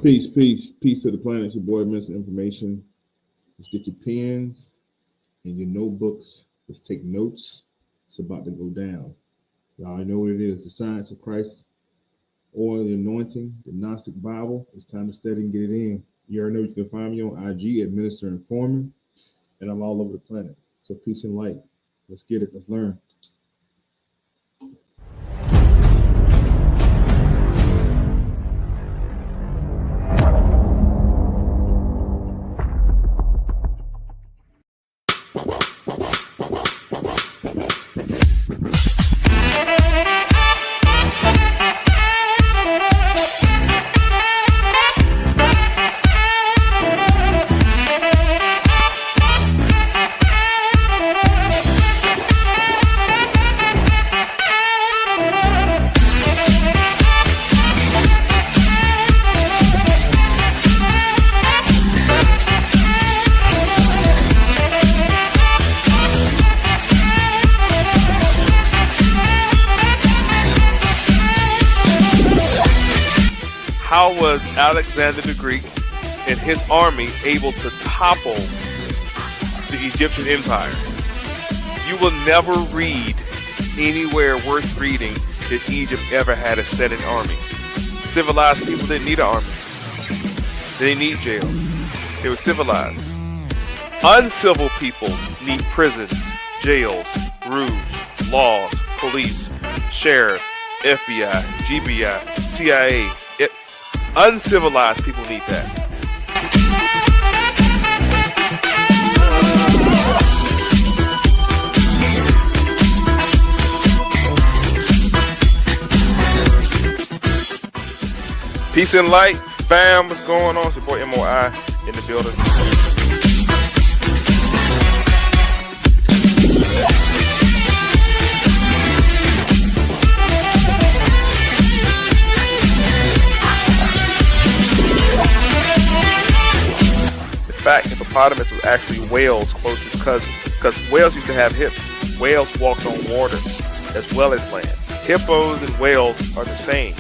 Peace to the planet. It's your boy, Mr. Information. Let's get your pens and your notebooks. Let's take notes. It's about to go down. Y'all know what it is. The Science of Christ, Oil, the Anointing, the Gnostic Bible. It's time to study and get it in. You already know you can find me on IG at Minister Informant, and I'm all over the planet. So peace and light. Let's get it. Let's learn. How was Alexander the Greek and his army able to topple the Egyptian empire? You will never read anywhere worth reading that Egypt ever had a set army. Civilized people didn't need an army. They didn't need jail. They were civilized. Uncivil people need prisons, jails, rules, laws, police, sheriff, FBI, GBI, CIA. Uncivilized people need that. Peace and light, fam. What's going on? It's your boy MOI in the building. In fact, hippopotamus was actually whales' closest cousin, because whales used to have hips. Whales walked on water as well as land. Hippos and whales are the same.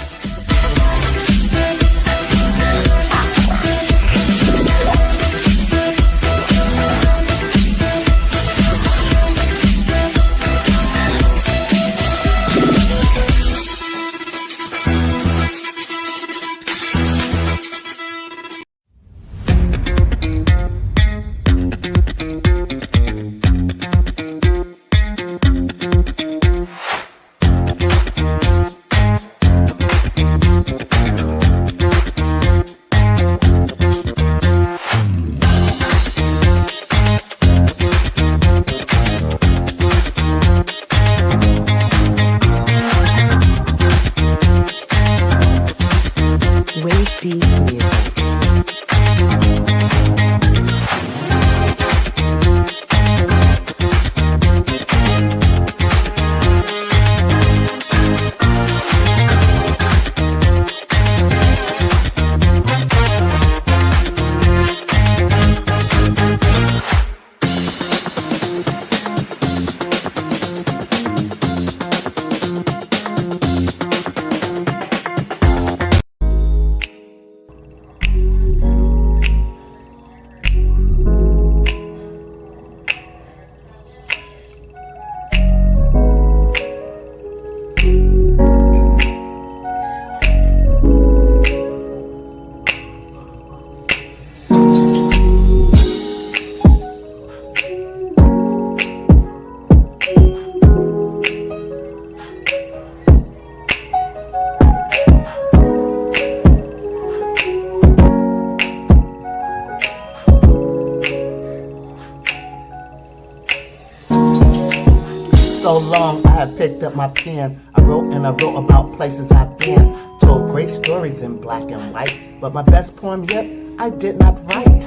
So long I had picked up my pen. I wrote about places I've been. Told great stories in black and white. But my best poem yet, I did not write.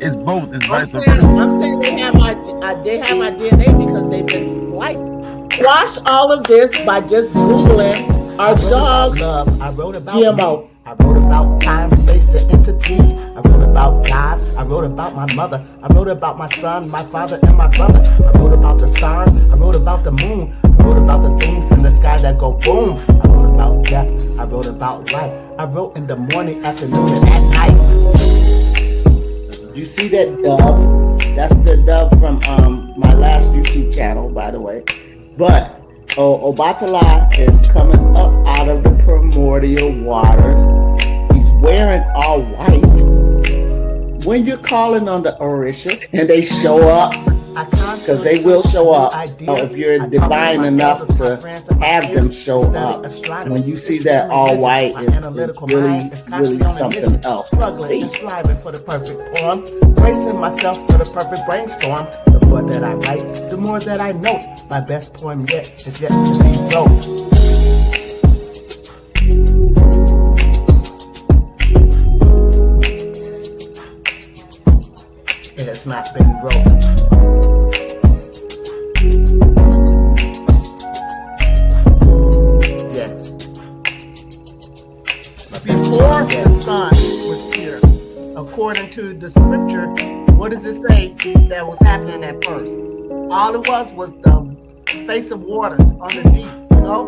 It's both. It's vice versa. I'm saying they have my DNA because they've been spliced. Squash all of this by just Googling our dogs I wrote about GMO. Me. I wrote about time, space, and entities. I wrote about God. I wrote about my mother. I wrote about my son, my father, and my brother. I wrote about the stars. I wrote about the moon. I wrote about the things in the sky that go boom. I wrote death. I wrote about life. I wrote in the morning, afternoon, and at night. You see that dove? That's the dove from my last YouTube channel, by the way. But Obatala is coming up out of the primordial waters. He's wearing all white. When you're calling on the Orishas and they show up, because they will show up, if you're divine enough to have them show up, when you see that all white, it's really something else to see. Striving for the perfect poem, bracing myself for the perfect brainstorm. The more that I write, the more that I note. My best poem yet is yet to be wrote. It has not been wrote. Yeah. Before the sun was here, according to the scripture, what does it say that was happening at first? All it was the face of waters on the deep, you know?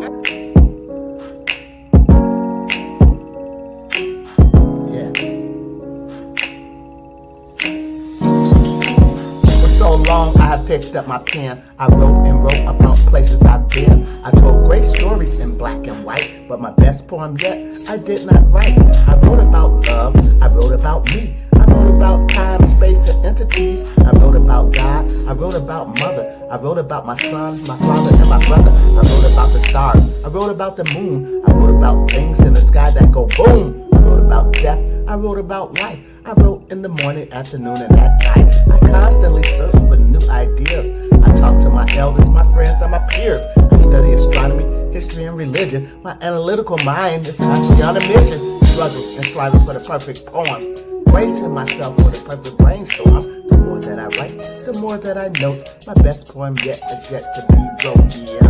So long I have picked up my pen. I wrote and wrote about places I've been. I told great stories in black and white, but my best poem yet I did not write. I wrote about love, I wrote about me. I wrote about time, space, and entities. I wrote about God, I wrote about mother. I wrote about my son, my father, and my brother. I wrote about the stars, I wrote about the moon. I wrote about things in the sky that go boom. I wrote about death, I wrote about life. I wrote in the morning, afternoon, and at night. I constantly search for new ideas. I talk to my elders, my friends, and my peers. I study astronomy, history, and religion. My analytical mind is constantly on a mission, struggling and striving for the perfect poem, bracing myself for the perfect brainstorm. The more that I write, the more that I note. My best poem yet is yet to be wrote. Yeah.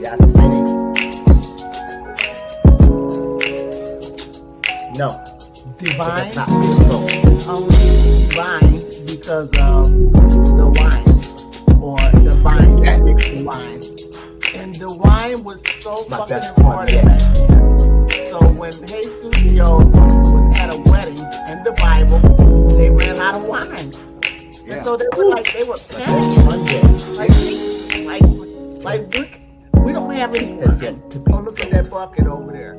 Yahsinni. No. Divine, only divine because of the wine, or the vine that mixed the wine. And the wine was so fucking important back then. So when Jesus was at a wedding in the Bible, they ran out of wine. Yeah. And so they were panicking one day. We don't have any wine. Oh, look at that bucket over there.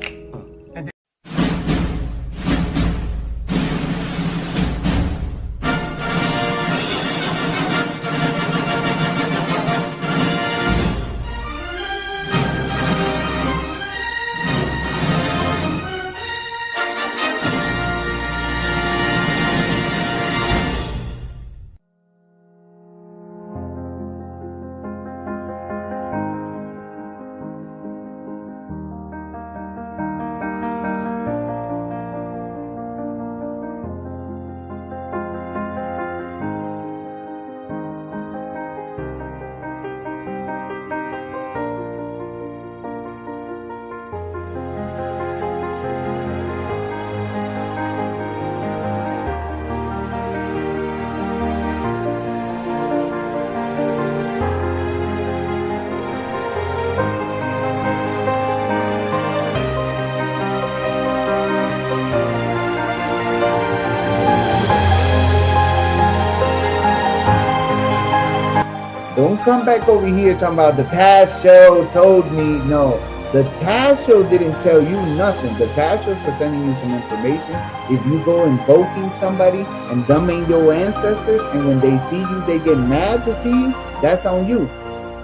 Don't come back over here talking about the Tazz Show told me. No, the Tazz Show didn't tell you nothing. The Tazz Show's presenting you some information. If you go invoking somebody and dumbing your ancestors, and when they see you, they get mad to see you, that's on you.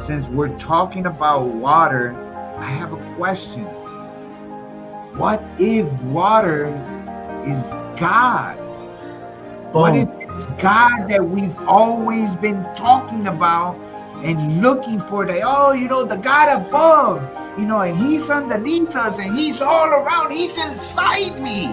Since we're talking about water, I have a question. What if water is God? What if it's God that we've always been talking about and looking for? The God above, and He's underneath us and He's all around. He's inside me.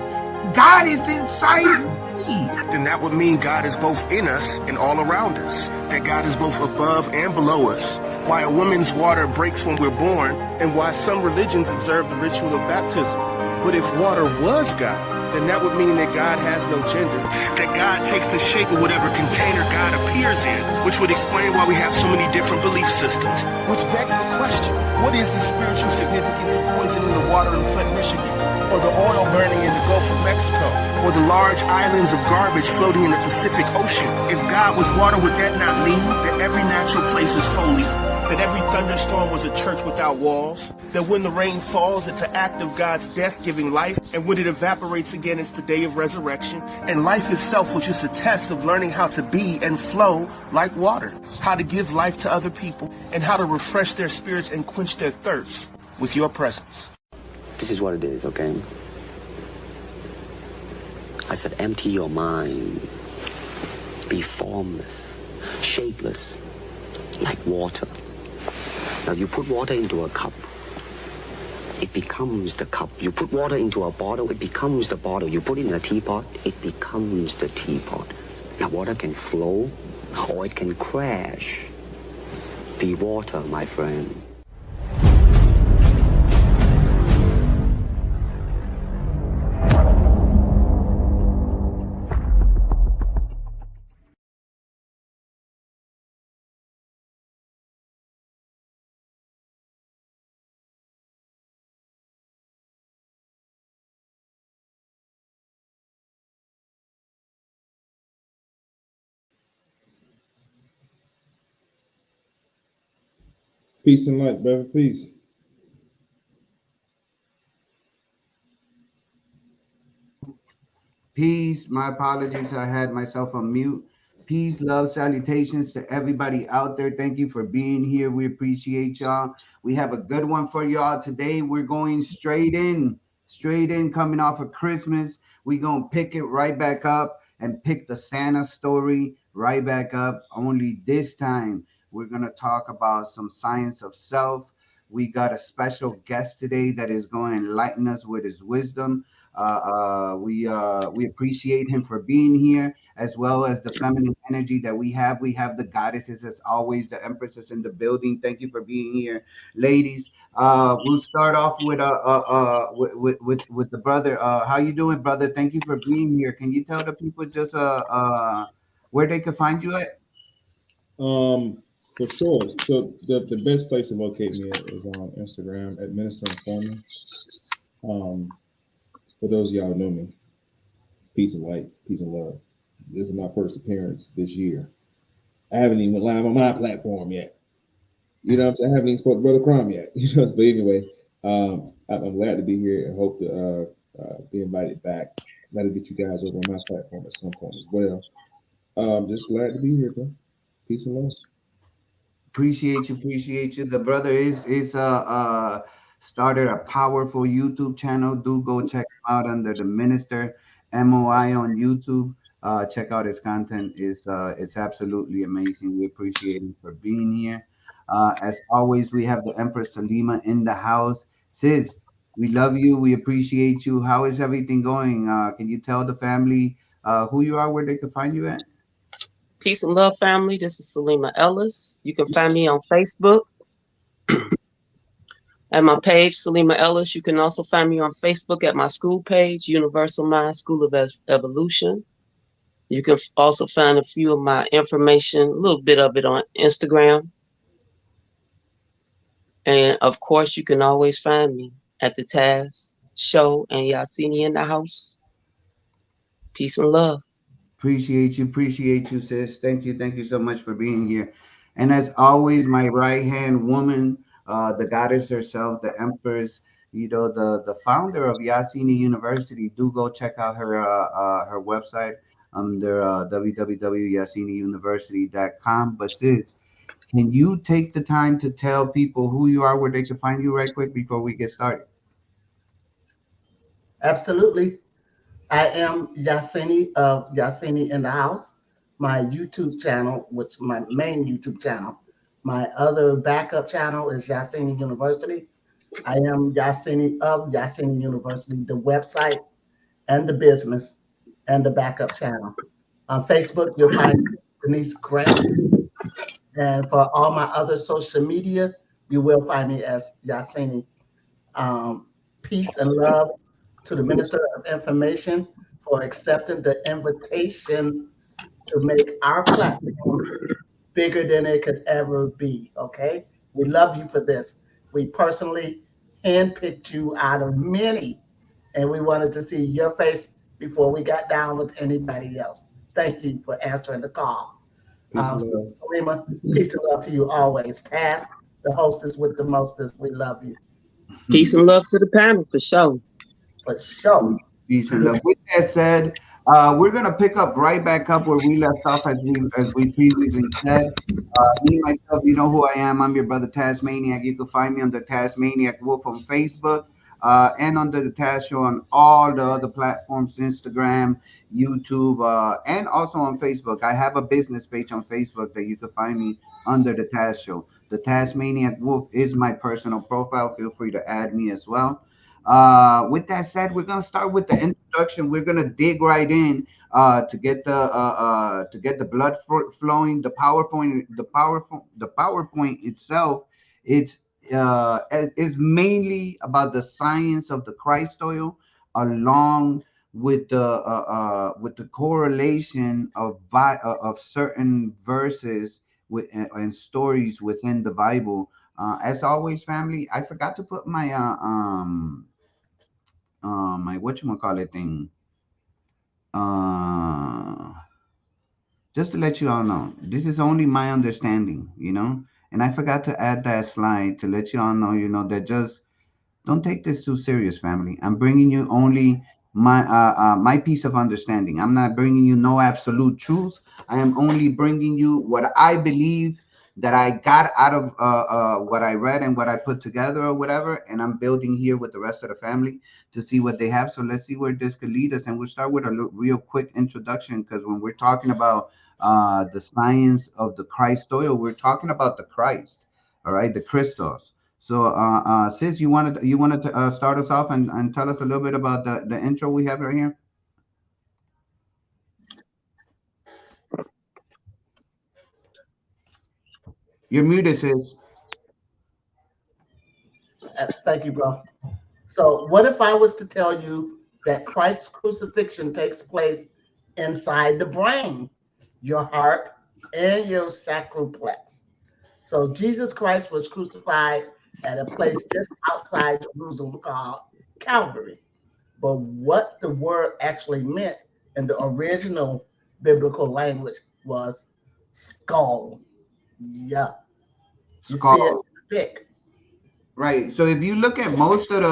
God is inside me. Then that would mean God is both in us and all around us. That God is both above and below us. Why a woman's water breaks when we're born, and why some religions observe the ritual of baptism. But if water was God, then that would mean that God has no gender. That God takes the shape of whatever container God appears in, which would explain why we have so many different belief systems. Which begs the question, what is the spiritual significance of poisoning the water in Flint, Michigan? Or the oil burning in the Gulf of Mexico? Or the large islands of garbage floating in the Pacific Ocean? If God was water, would that not mean that every natural place is holy? That every thunderstorm was a church without walls? That when the rain falls, it's an act of God's death giving life? And when it evaporates again, it's the day of resurrection? And life itself was just a test of learning how to be and flow like water. How to give life to other people, and how to refresh their spirits and quench their thirst with your presence. This is what it is, okay? I said, empty your mind. Be formless, shapeless, like water. Now you put water into a cup, it becomes the cup. You put water into a bottle, it becomes the bottle. You put it in a teapot, it becomes the teapot. Now water can flow or it can crash. Be water, my friend. Peace and light, brother. Peace. Peace. My apologies. I had myself on mute. Peace, love, salutations to everybody out there. Thank you for being here. We appreciate y'all. We have a good one for y'all today. We're going straight in, coming off of Christmas. We're going to pick it right back up and pick the Santa story right back up. Only this time, we're going to talk about some science of self. We got a special guest today that is going to enlighten us with his wisdom. We appreciate him for being here, as well as the feminine energy that we have. We have the goddesses, as always, the empresses in the building. Thank you for being here, ladies. We'll start off with the brother. How you doing, brother? Thank you for being here. Can you tell the people just where they can find you at? For sure. So the best place to locate me is on Instagram at Minister Informer. For those of y'all who know me, peace and light, peace and love. This is my first appearance this year. I haven't even went live on my platform yet. You know what I'm saying? I haven't even spoke to Brother Crumb yet. But anyway, I'm glad to be here and hope to be invited back. Glad to get you guys over on my platform at some point as well. Just glad to be here, bro. Peace and love. Appreciate you. The brother is started a powerful YouTube channel. Do go check him out under the Minister MOI on YouTube. Check out his content. It's absolutely amazing. We appreciate him for being here. As always, we have the Empress Salima in the house. Sis, we love you. We appreciate you. How is everything going? Can you tell the family who you are, where they can find you at? Peace and love, family. This is Salima Ellis. You can find me on Facebook at my page, Salima Ellis. You can also find me on Facebook at my school page, Universal Mind School of Evolution. You can also find a few of my information, a little bit of it on Instagram. And of course, you can always find me at the Tazz Show and Yahsinni in the house. Peace and love. Appreciate you, sis. Thank you so much for being here. And as always, my right-hand woman, the goddess herself, the empress, the founder of Yahsinni University. Do go check out her website under www.yahsinniuniversity.com. But sis, can you take the time to tell people who you are, where they can find you right quick before we get started? Absolutely. I am Yahsinni of Yahsinni in the House, my YouTube channel, which my main YouTube channel. My other backup channel is Yahsinni University. I am Yahsinni of Yahsinni University, the website and the business and the backup channel. On Facebook, you'll find Denise Grant. And for all my other social media, you will find me as Yahsinni. Peace and love to the Minister of Information for accepting the invitation to make our platform bigger than it could ever be. Okay. We love you for this. We personally handpicked you out of many, and we wanted to see your face before we got down with anybody else. Thank you for answering the call. Peace and Sister love. Salima, peace and love to you always. Taz, the hostess with the mostest, we love you Peace and love to the panel for sure. for sure. Peace and love. With that said, we're gonna pick up right back up where we left off, as we previously said. Me myself, you know who I am. I'm your brother Tasmaniac. You can find me under Tasmaniac Wolf on Facebook, and under the Tazz Show on all the other platforms, Instagram, YouTube, and also on Facebook. I have a business page on Facebook that you can find me under the Tazz Show. The Tasmaniac Wolf is my personal profile. Feel free to add me as well. With that said, we're gonna start with the introduction. We're gonna dig right in to get the blood flowing. The PowerPoint itself, it's is mainly about the science of the Christ oil, along with the correlation of certain verses with and stories within the Bible. As always, family, I forgot to put my whatchamacallit thing. Uh just to let you all know, this is only my understanding, and I forgot to add that slide to let you all know, that just don't take this too serious, family. I'm bringing you only my piece of understanding. I'm not bringing you no absolute truth. I am only bringing you what I believe that I got out of what I read and what I put together or whatever, and I'm building here with the rest of the family to see what they have. So let's see where this could lead us, and we'll start with a real quick introduction, because when we're talking about the science of the Christ oil, we're talking about the Christ, all right, the Christos. So, sis, you wanted to start us off and tell us a little bit about the intro we have right here. You're muted, sis. Thank you, bro. So, what if I was to tell you that Christ's crucifixion takes place inside the brain, your heart, and your sacroplex? So, Jesus Christ was crucified at a place just outside Jerusalem called Calvary. But what the word actually meant in the original biblical language was skull. Yeah, you see it in Skull. the pic. Right. So if you look at most of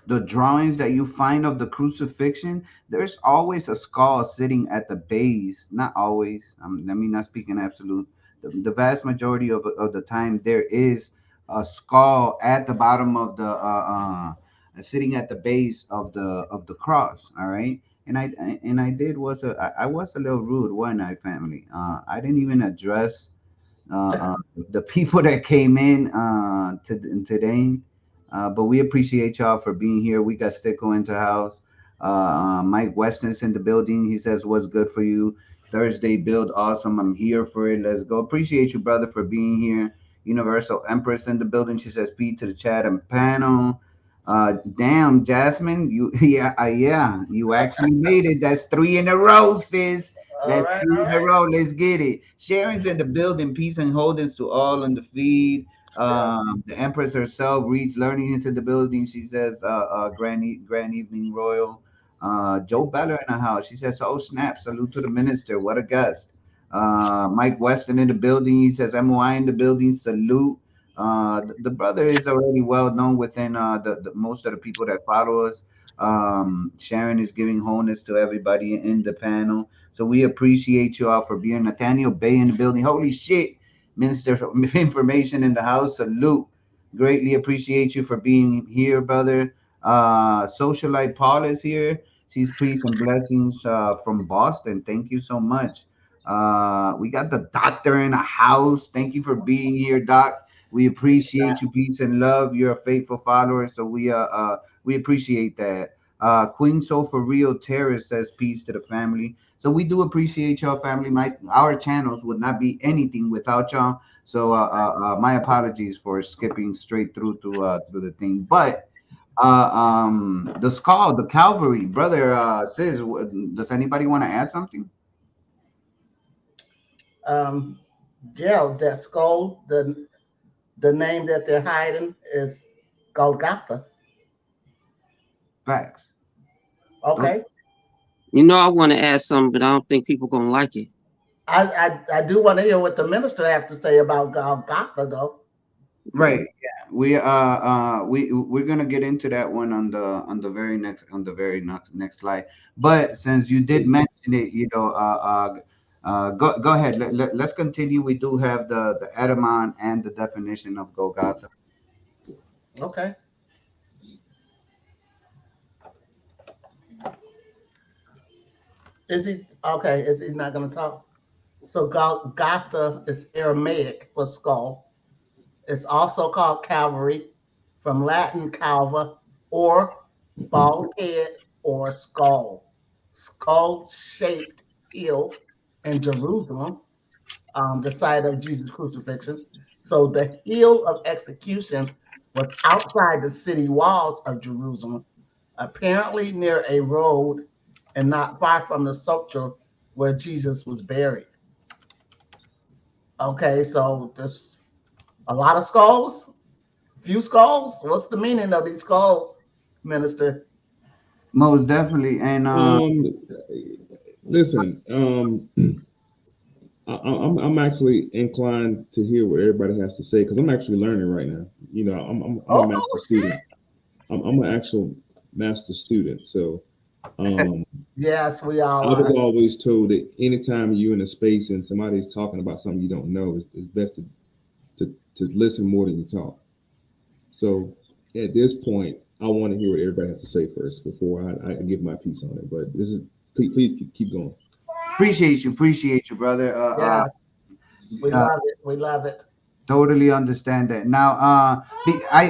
the drawings that you find of the crucifixion, there's always a skull sitting at the base. Not always. Let me not speak in absolute. The vast majority of the time, there is a skull at the bottom of the sitting at the base of the cross. All right. And I did was I was a little rude, wasn't I, family? I didn't even address the people that came in today. But we appreciate y'all for being here. We got Sticko into the house. Mike Weston's in the building. He says, "What's good for you? Thursday build awesome. I'm here for it. Let's go." Appreciate you, brother, for being here. Universal Empress in the building. She says, "Speed to the chat and panel." Damn, Jasmine, you yeah, you actually made it. That's three in a row, sis. All That's right, three all in a right. row. Let's get it. Sharon's in the building. Peace and holdings to all in the feed. Yes. The Empress herself reads learning is in the building. She says, grand evening, Royal. Joe Beller in the house. She says, oh, snap. Salute to the minister. What a guest. Mike Weston in the building. He says, MOI in the building. Salute. The brother is already well known within the most of the people that follow us. Sharon is giving wholeness to everybody in the panel. So we appreciate you all for being. Nathaniel Bay in the building. Holy shit. Minister of Information in the house. Salute. Greatly appreciate you for being here, brother. Socialite Paul is here. She's peace and blessings from Boston. Thank you so much. We got the doctor in the house. Thank you for being here, Doc. We appreciate you, peace and love. You're a faithful follower, so we appreciate that. Queen Soul for Real Terrace says peace to the family. So we do appreciate y'all, family. Our channels would not be anything without y'all. So my apologies for skipping straight through to the thing. But the skull, the Calvary, brother. Sis, does anybody want to add something? Yeah, that skull, the name that they're hiding is Golgotha. Facts. Okay. You know, I want to add something, but I don't think people gonna like it. I do want to hear what the minister have to say about Golgotha, though. Right. Yeah. We're gonna get into that one on the very next slide. But since you did mention it, go ahead. Let's continue. We do have the etymon and the definition of Golgotha. Okay. Is he okay? Is he not going to talk? So Golgotha is Aramaic for skull. It's also called Calvary, from Latin calva, or bald head or skull. Skull-shaped hill in Jerusalem, the site of Jesus' crucifixion. So the hill of execution was outside the city walls of Jerusalem, apparently near a road and not far from the sepulchre where Jesus was buried. Okay, so there's a lot of skulls, few skulls. What's the meaning of these skulls, Minister? Most definitely. And listen, I'm actually inclined to hear what everybody has to say because I'm actually learning right now. You know, I'm a master student. I'm an actual master student. So, yes, we all. I was always told that anytime you're in a space and somebody's talking about something you don't know, it's best to listen more than you talk. So, at this point, I want to hear what everybody has to say first before I give my piece on it. But this is please keep going. Appreciate you, brother. We love it. We love it. Totally understand that. Now,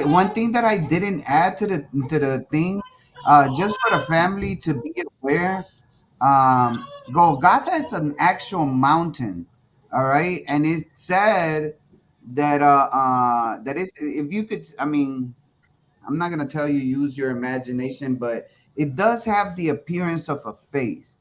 one thing that I didn't add to the thing, just for the family to be aware, Golgotha is an actual mountain, all right, and it's said that that is, if you could, I mean, I'm not gonna tell you use your imagination, but it does have the appearance of a face.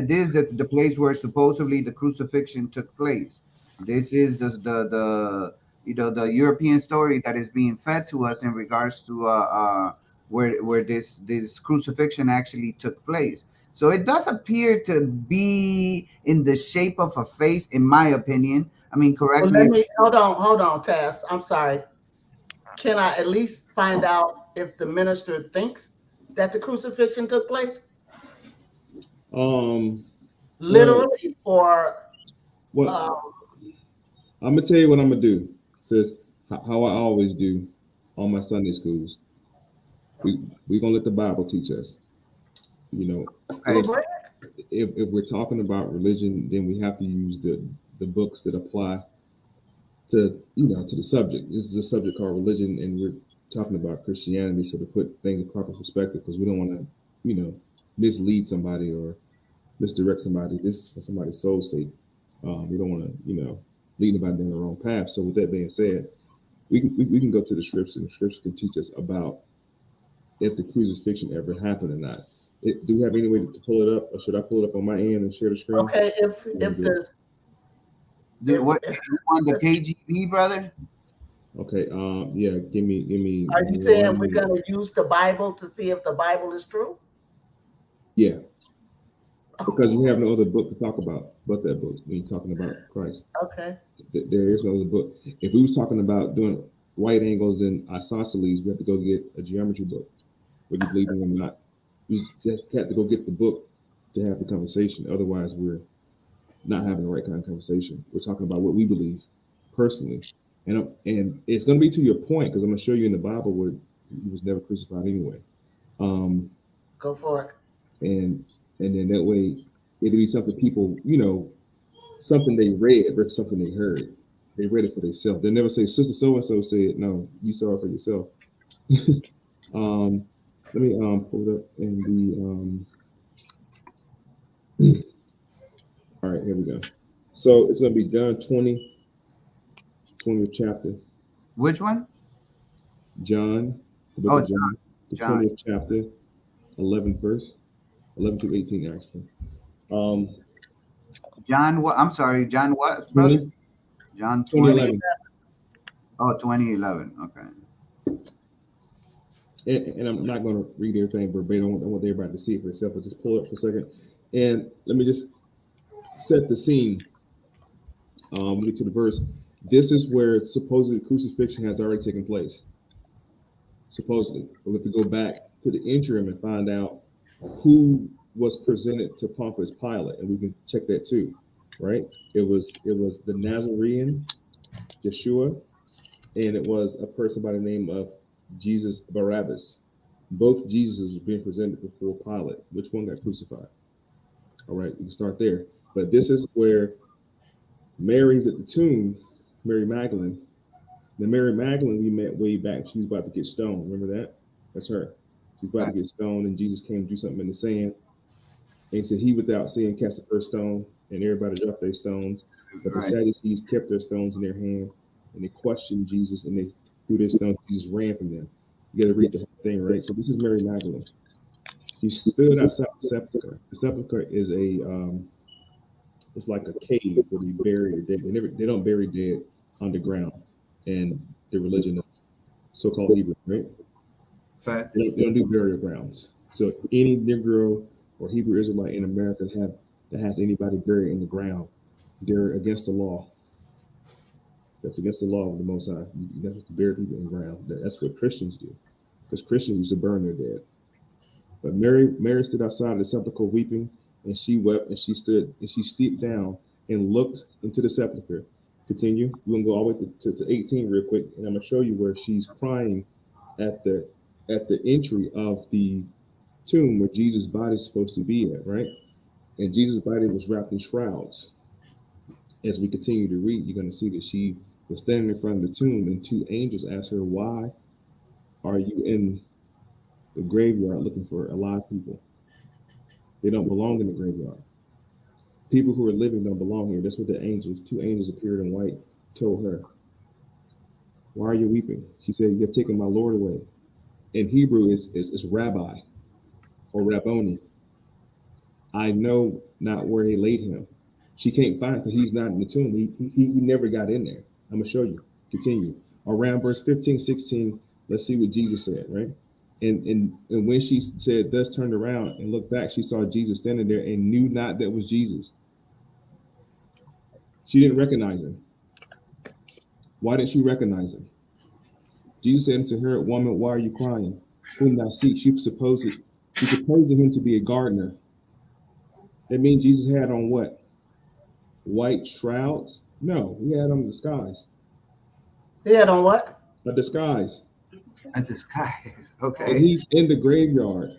This is the place where supposedly the crucifixion took place. This is the the European story that is being fed to us in regards to where this crucifixion actually took place. So it does appear to be in the shape of a face, in my opinion. I mean, correct Well, me. let me hold on, Tazz. I'm sorry. Can I at least find out if the minister thinks that the crucifixion took place? Literally, or I'm gonna tell you what I'm gonna do, sis. How I always do on my Sunday schools. We're gonna let the Bible teach us. You know, if we're talking about religion, then we have to use the books that apply to to the subject. This is a subject called religion, and we're talking about Christianity. So to put things in proper perspective, because we don't want to mislead somebody or misdirect somebody. This is for somebody's soul's sake. We don't want to lead anybody down the wrong path. So with that being said, we can go to the scripture, and the scripture can teach us about if the crucifixion ever happened or not. Do we have any way to pull it up, or should I pull it up on my end and share the screen? Okay, if there's what on the KGB, brother? Okay, yeah, give me. Are you saying we're going to use the Bible to see if the Bible is true? Yeah, because you have no other book to talk about but that book when you're talking about Christ. Okay. There is no other book. If we was talking about doing right angles and isosceles, we have to go get a geometry book, whether you believe in it or not. We just have to go get the book to have the conversation. Otherwise, we're not having the right kind of conversation. We're talking about what we believe personally, and it's going to be to your point because I'm going to show you in the Bible where he was never crucified anyway. Go for it. And then that way it'll be something people, something they read versus something they heard. They read it for themselves. They never say Sister so and so said. No, you saw it for yourself. Let me pull it up in the all right, here we go. So it's going to be John 20th chapter. Which one? John, the book of John, the 20th chapter, 11th verse, 11 through 18 actually. John what? I'm sorry, John what, 20, brother? John 2011. Oh, 2011. Okay. And I'm not going to read everything verbatim. I want everybody to see it for itself, but just pull it up for a second. And let me just set the scene. We get to the verse. This is where supposedly crucifixion has already taken place. Supposedly. But we have to go back to the interim and find out who was presented to Pontius Pilate, and we can check that too, right? It was the Nazarene, Yeshua, and it was a person by the name of Jesus Barabbas. Both Jesus were being presented before Pilate. Which one got crucified? All right, we can start there. But this is where Mary's at the tomb, Mary Magdalene. The Mary Magdalene we met way back. She was about to get stoned. Remember that? That's her. She's about to get stoned, and Jesus came to do something in the sand. And he said, he without sin cast the first stone, and everybody dropped their stones. But the Sadducees kept their stones in their hand, and they questioned Jesus, and they threw their stones. Jesus ran from them. You got to read the whole thing, right? So this is Mary Magdalene. She stood outside the sepulcher. The sepulcher is it's like a cave where they bury the dead. They don't bury dead underground in the religion of so-called Hebrew, right? They don't do burial grounds. So any Negro or Hebrew Israelite in America that has anybody buried in the ground, they're against the law. That's against the law of the Most High. You're not supposed to bury people in the ground. That's what Christians do, because Christians used to burn their dead. But Mary stood outside of the sepulchre weeping, and she wept, and she stood, and she stooped down and looked into the sepulchre. Continue. We're gonna go all the way to 18 real quick, and I'm gonna show you where she's crying at the entry of the tomb where Jesus' body is supposed to be at, right? And Jesus' body was wrapped in shrouds. As we continue to read, you're going to see that she was standing in front of the tomb, and two angels asked her, "Why are you in the graveyard looking for alive people? They don't belong in the graveyard. People who are living don't belong here." That's what the angels, two angels appeared in white, told her. "Why are you weeping?" She said, "You have taken my Lord away." In Hebrew, it's rabbi or rabboni. I know not where they laid him. She can't find him because he's not in the tomb. He never got in there. I'm going to show you. Continue. Around verse 15, 16, let's see what Jesus said, right? And when she said, thus turned around and looked back, she saw Jesus standing there and knew not that was Jesus. She didn't recognize him. Why didn't she recognize him? Jesus said to her, "Woman, why are you crying? Whom thou seek?" She's supposing him to be a gardener. That means Jesus had on what? White shrouds? No, he had on a disguise. He had on what? A disguise. A disguise. Okay. And he's in the graveyard.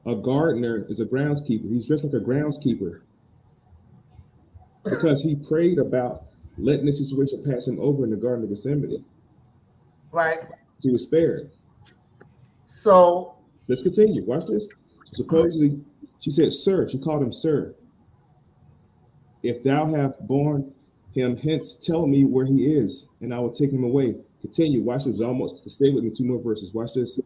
A gardener is a groundskeeper. He's dressed like a groundskeeper because he prayed about letting the situation pass him over in the Garden of Gethsemane. Right. He was spared. So let's continue. Watch this. So supposedly, she said, "Sir." She called him sir. "If thou have borne him hence, tell me where he is, and I will take him away." Continue. Watch this. Almost stay with me. Two more verses. Watch this.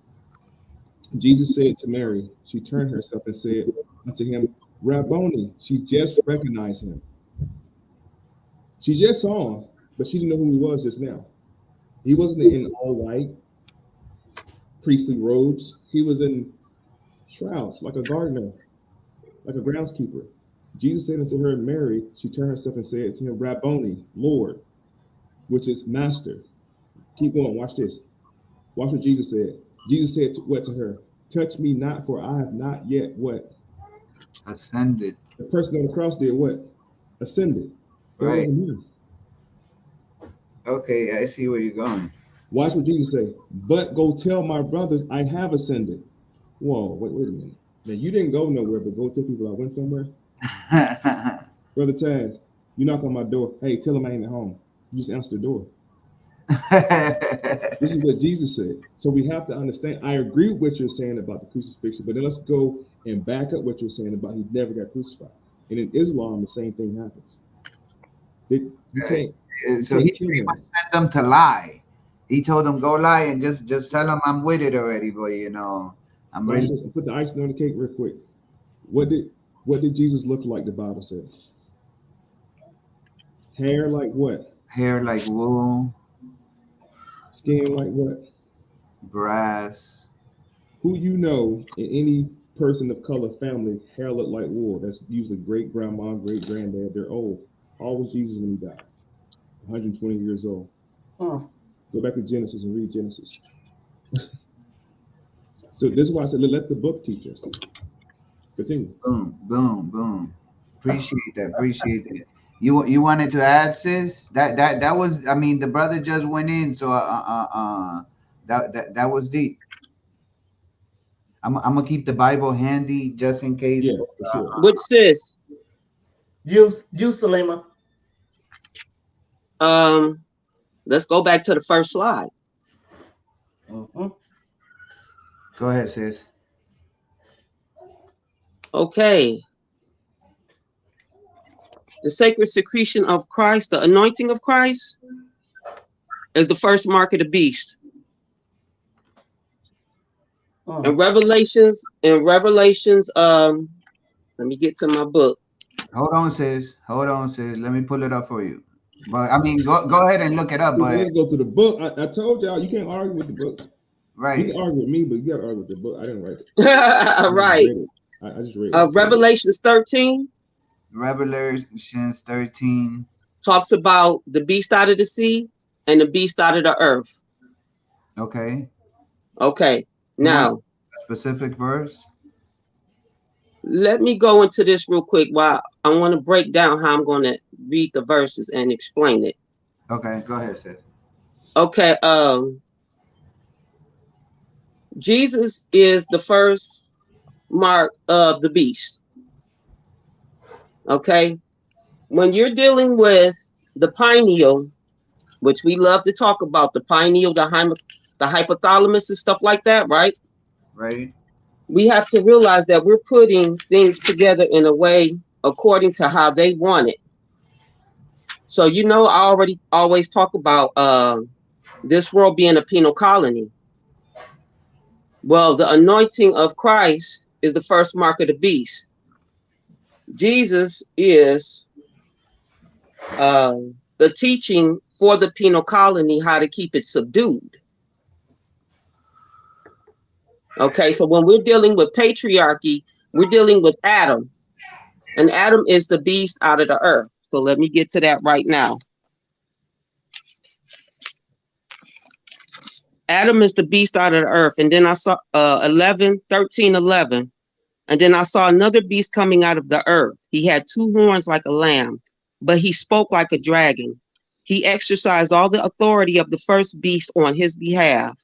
Jesus said to Mary, she turned herself and said unto him, "Rabboni." She just recognized him. She just saw him, but she didn't know who he was just now. He wasn't in all white priestly robes. He was in shrouds, like a gardener, like a groundskeeper. Jesus said unto her, "Mary." She turned herself and said to him, "Rabboni," Lord, which is master. Keep going. Watch this. Watch what Jesus said. Jesus said what to her? "Touch me not, for I have not yet" what? Ascended. The person on the cross did what? Ascended. It Right. wasn't him. Okay, I see where you're going. Watch what Jesus said. "But go tell my brothers I have ascended." Whoa, wait a minute. Now you didn't go nowhere, but go tell people I went somewhere. Brother Tazz, you knock on my door. "Hey, tell them I ain't at home." You just answer the door. This is what Jesus said. So we have to understand. I agree with what you're saying about the crucifixion, but then let's go and back up what you're saying about he never got crucified. And in Islam, the same thing happens. You can't. So he pretty much sent them to lie. He told him, go lie and just tell him I'm with it already, boy. You know, I'm Watch ready. this. Put the icing on the cake real quick. What did Jesus look like? The Bible said. Hair like what? Hair like wool, Skin like what? brass. Who you know in any person of color family, hair look like wool. That's usually great grandma, great granddad. They're old. How old was Jesus when he died? 120 years old. Mm. Go back to Genesis and read Genesis. So this is why I said let the book teach us. Continue. Boom, boom, boom. Appreciate that. Appreciate that. You wanted to add, sis? That was. I mean, the brother just went in, so that was deep. I'm gonna keep the Bible handy just in case. Yeah, for sure. Which sis? You, Salima. Let's go back to the first slide. Mm-hmm. Go ahead, sis. Okay. The sacred secretion of Christ, the anointing of Christ, is the first mark of the beast. In Revelations, let me get to my book. Hold on, sis. Let me pull it up for you. But I mean, go ahead and look it up. But let's go to the book. I told y'all you can't argue with the book. Right. You can argue with me, but you got to argue with the book. I didn't write it. Right. I just read it. Revelations 13. Revelations 13 talks about the beast out of the sea and the beast out of the earth. Okay. Now, specific verse. Let me go into this real quick. While I want to break down how I'm going to read the verses and explain it. Okay, go ahead, sis. Okay. Jesus is the first mark of the beast. Okay. When you're dealing with the pineal, which we love to talk about, the pineal, the hypothalamus and stuff like that, right? Right. We have to realize that we're putting things together in a way according to how they want it. So, I already always talk about this world being a penal colony. Well, the anointing of Christ is the first mark of the beast. Jesus is the teaching for the penal colony, how to keep it subdued. Okay, so when we're dealing with patriarchy, we're dealing with Adam. And Adam is the beast out of the earth. So let me get to that right now. Adam is the beast out of the earth. And then I saw 13:11. And then I saw another beast coming out of the earth. He had two horns like a lamb, but he spoke like a dragon. He exercised all the authority of the first beast on his behalf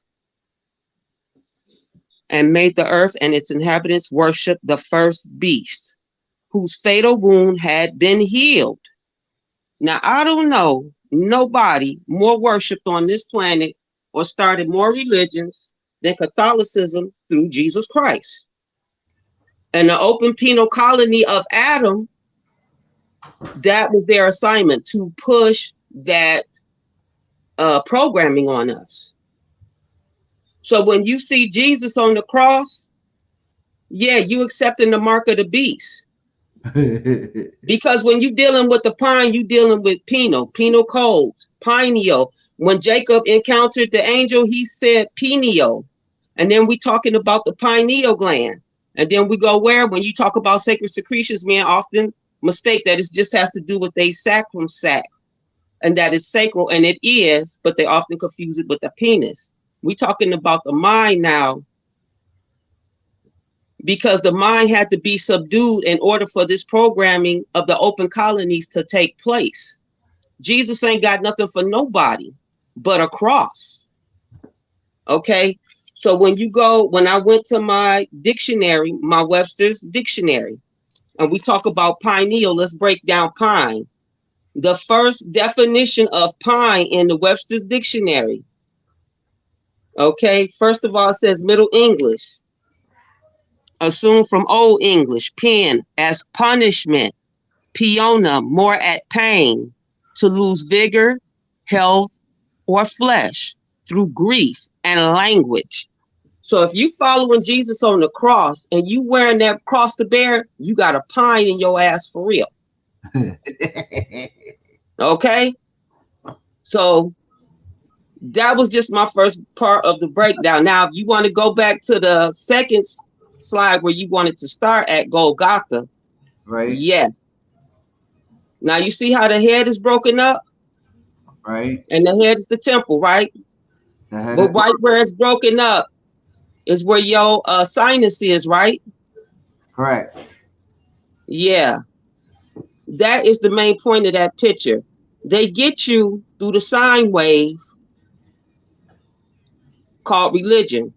and made the earth and its inhabitants worship the first beast, whose fatal wound had been healed. Now, I don't know nobody more worshipped on this planet or started more religions than Catholicism through Jesus Christ. And the open penal colony of Adam, that was their assignment, to push that programming on us. So when you see Jesus on the cross, yeah, you accepting the mark of the beast. Because when you dealing with the pine, you dealing with penal codes, pineal. When Jacob encountered the angel, he said pineal. And then we talking about the pineal gland. And then we go where? When you talk about sacred secretions, men often mistake that it just has to do with a sacrum sac. And that is sacral, and it is, but they often confuse it with the penis. We talking about the mind now, because the mind had to be subdued in order for this programming of the open colonies to take place. Jesus ain't got nothing for nobody but a cross. Okay, so when I went to my dictionary, my Webster's dictionary, and we talk about pineal, let's break down pine. The first definition of pine in the Webster's dictionary. Okay, first of all, it says Middle English, assumed from Old English, pen, as punishment, piona, more at pain, to lose vigor, health, or flesh. through grief and language. So if you following Jesus on the cross and you wearing that cross to bear, you got a pine in your ass for real. Okay? So that was just my first part of the breakdown. Now, if you want to go back to the second slide where you wanted to start at Golgotha, Right. yes. Now you see how the head is broken up? Right. And the head is the temple, right? But right where it's broken up is where your sinus is, right? Correct. Yeah. That is the main point of that picture. They get you through the sine wave called religion.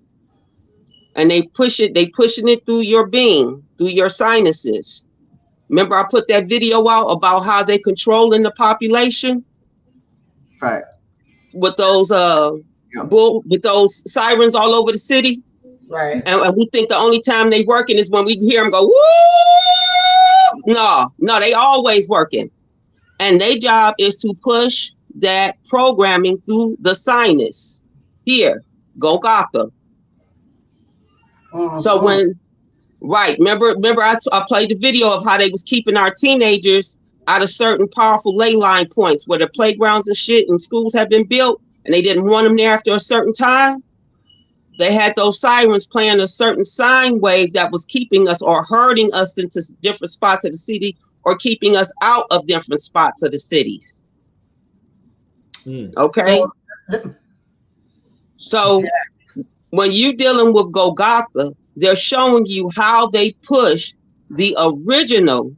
And they pushing it through your being, through your sinuses. Remember I put that video out about how they controlling the population? Fact. With those with those sirens all over the city? Right. And we think the only time they working is when we hear them go, woo! No, they always working. And their job is to push that programming through the sinus. Here, Golgotha. So when, right, remember I played the video of how they was keeping our teenagers out of certain powerful ley line points where the playgrounds and shit and schools have been built and they didn't want them there after a certain time. They had those sirens playing a certain sine wave that was keeping us or herding us into different spots of the city or keeping us out of different spots of the cities. Okay? So when you're dealing with Golgotha, they're showing you how they push the original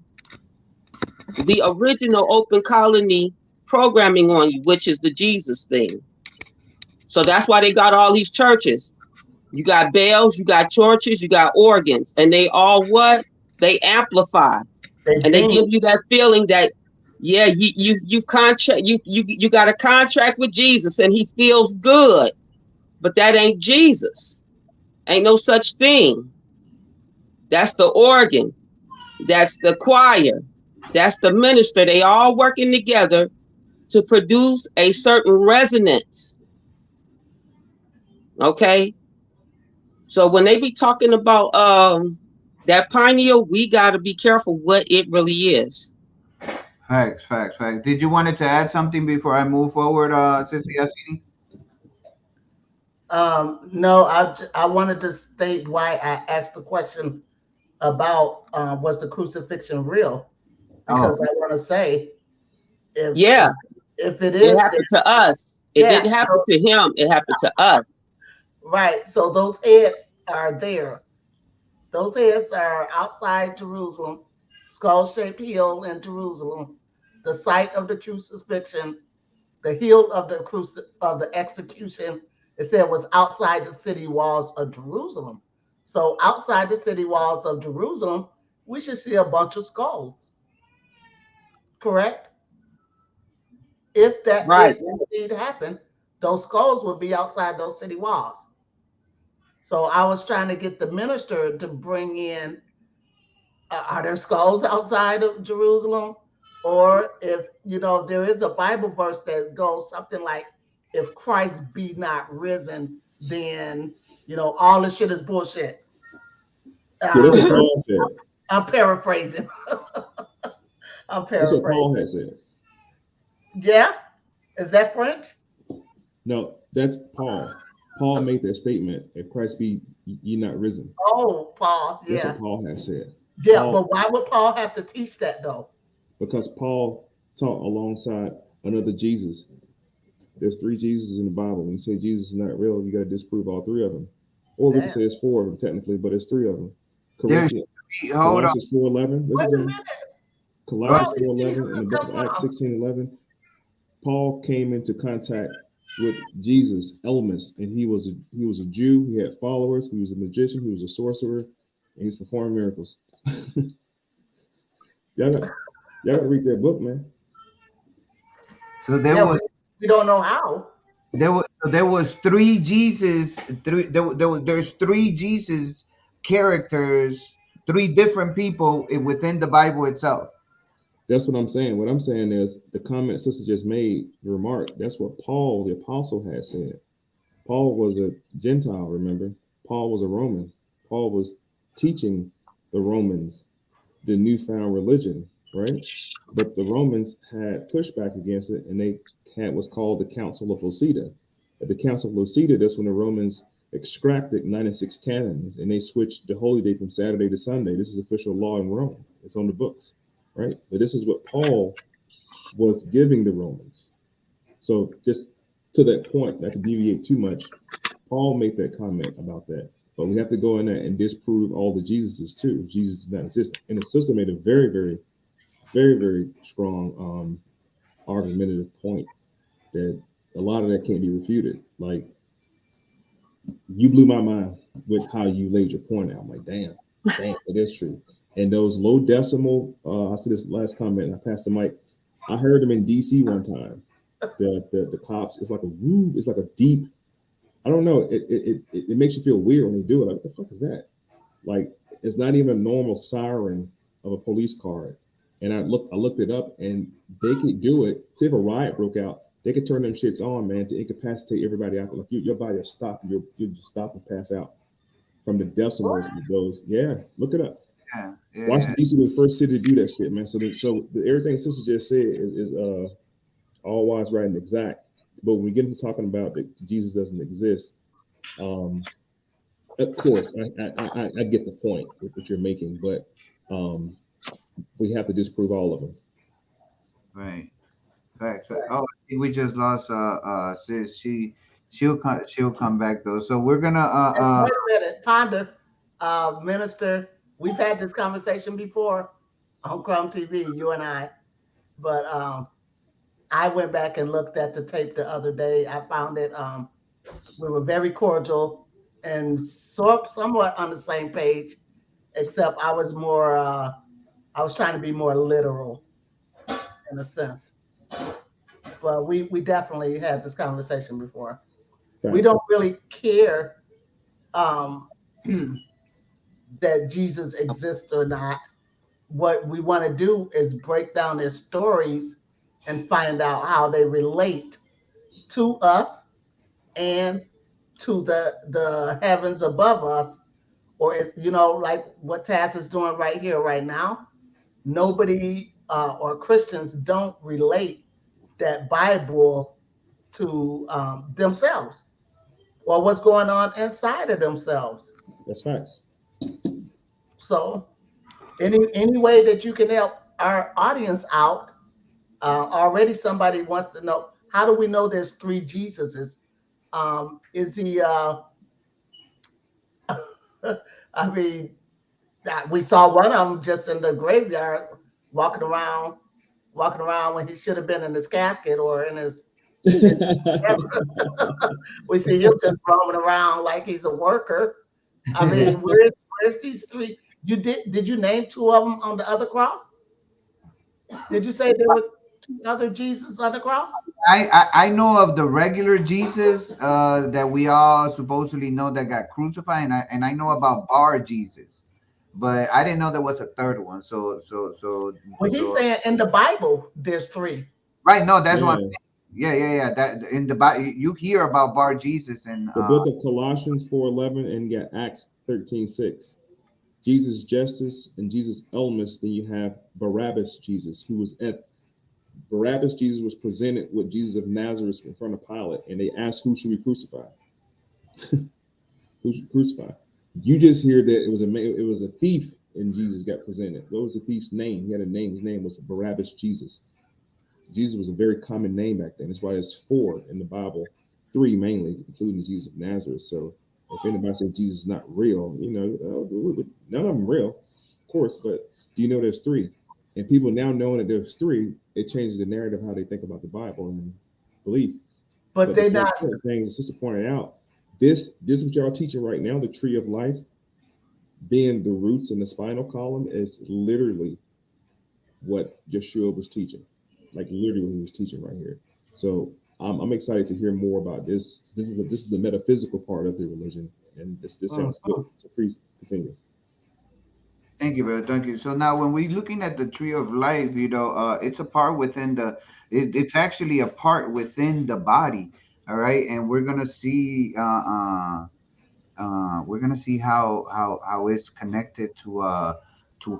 open colony programming on you, which is the Jesus thing. So that's why they got all these churches. You got bells, you got churches, you got organs, and they all what? They amplify. And they give you that feeling that, yeah, you got a contract with Jesus and he feels good. But that ain't Jesus. Ain't no such thing. That's the organ. That's the choir. That's the minister. They all working together to produce a certain resonance. Okay? So when they be talking about that pineal, we got to be careful what it really is. Facts. Did you want to add something before I move forward, Sister Yahsinni? No, I wanted to state why I asked the question about was the crucifixion real? Because I want to say, if it is, it happened to us. It didn't happen to him. It happened to us. Right. So those heads are there. Those heads are outside Jerusalem, skull-shaped hill in Jerusalem, the site of the crucifixion, the hill of the execution. It said was outside the city walls of Jerusalem. So outside the city walls of Jerusalem, we should see a bunch of skulls. Correct? If that did indeed happen, those skulls would be outside those city walls. So I was trying to get the minister to bring in, are there skulls outside of Jerusalem? Or if, there is a Bible verse that goes something like, if Christ be not risen, then, all this shit is bullshit. That's what Paul said. I'm paraphrasing. That's what Paul had said. Yeah? Is that French? No, that's Paul. Paul made that statement, if Christ be ye not risen. Oh, Paul, yeah. That's what Paul has said. Yeah, Paul, but why would Paul have to teach that, though? Because Paul taught alongside another Jesus. There's 3 Jesuses in the Bible. When you say Jesus is not real, you got to disprove all 3 of them. Or we can say it's 4 of them, technically, but it's 3 of them. Colossians 4:11. Colossians 4:11 and the book of Acts 16:11. Paul came into contact with Jesus, Elmas, and he was a Jew. He had followers. He was a magician. He was a sorcerer, and he's performing miracles. y'all got to read that book, man. So we don't know how. There was 3 Jesus. There's 3 Jesus characters, 3 different people within the Bible itself. That's what I'm saying. What I'm saying is the comment sister just made, the remark, that's what Paul, the apostle, has said. Paul was a Gentile, remember? Paul was a Roman. Paul was teaching the Romans the newfound religion, right? But the Romans had pushback against it, and they had what's called the Council of Oceda. At the Council of Oceda, that's when the Romans extracted 96 canons, and they switched the holy day from Saturday to Sunday. This is official law in Rome. It's on the books, right? But this is what Paul was giving the Romans. So just to that point, not to deviate too much, Paul made that comment about that. But we have to go in there and disprove all the Jesuses too. Jesus does not exist. And the sister made a very, very, very, very strong argumentative point that a lot of that can't be refuted. Like, you blew my mind with how you laid your point out. I'm like, damn, it is true. And those low decimal, I see this last comment, and I passed the mic. I heard them in DC one time. The cops, it's like a woo, it's like a deep, I don't know, it makes you feel weird when they do it. Like, what the fuck is that? Like, it's not even a normal siren of a police car. And I looked it up, and they could do it. Say if a riot broke out, they could turn them shits on, man, to incapacitate everybody out. Like, your body will stop, you just stop and pass out from the decimals of those. Yeah, look it up. Yeah. Washington DC was the first city to do that shit, man. So everything sister just said is all wise, right, and exact. But when we get into talking about that Jesus doesn't exist, of course, I get the point with what you're making, but we have to disprove all of them. Right. Facts. Oh, I think we just lost sis. She'll come back though. So we're gonna wait a minute, Ponder, Minister. We've had this conversation before on Chrome TV, you and I, but I went back and looked at the tape the other day. I found it. We were very cordial and somewhat on the same page, except I was more. I was trying to be more literal, in a sense. But we definitely had this conversation before. Thanks. We don't really care that Jesus exists or not. What we want to do is break down their stories and find out how they relate to us and to the heavens above us, or if, like what Tazz is doing right here, right now. Nobody or Christians don't relate that Bible to themselves or what's going on inside of themselves. That's facts. So any way that you can help our audience out, already somebody wants to know, how do we know there's three Jesuses? Is he, I mean, we saw one of them just in the graveyard walking around when he should have been in his casket or in his we see him just roaming around like he's a worker. I mean, where's these three? Did you name two of them on the other cross? Did you say there were two other Jesus on the cross? I know of the regular Jesus that we all supposedly know that got crucified, and I know about Bar Jesus, but I didn't know there was a third one. So well, he's saying in the Bible there's three. Right? No, that's what I'm saying. Yeah. That in the Bible you hear about Bar Jesus in the book of Colossians 4:11 and Acts 13:6. Jesus Justice and Jesus Elmus. Then you have Barabbas Jesus, who was at Barabbas Jesus was presented with Jesus of Nazareth in front of Pilate, and they asked, who should we crucify? Who should crucify? You just hear that it was a thief, and Jesus got presented. What was the thief's name? He had a name. His name was Barabbas Jesus. Jesus was a very common name back then. That's why there's 4 in the Bible, 3 mainly, including Jesus of Nazareth. So if anybody says Jesus is not real, none of them real, of course, but do you know there's 3? And people now knowing that there's 3, it changes the narrative how they think about the Bible and belief. But they're not things. Sister pointed out. This is what y'all teaching right now. The tree of life, being the roots in the spinal column, is literally what Yeshua was teaching. Like literally, he was teaching right here. So I'm excited to hear more about this. This is the metaphysical part of the religion, and this sounds good. So please continue. Thank you, brother. Thank you. So now when we're looking at the tree of life, it's a part within it's actually a part within the body. All right, and we're gonna see how it's connected to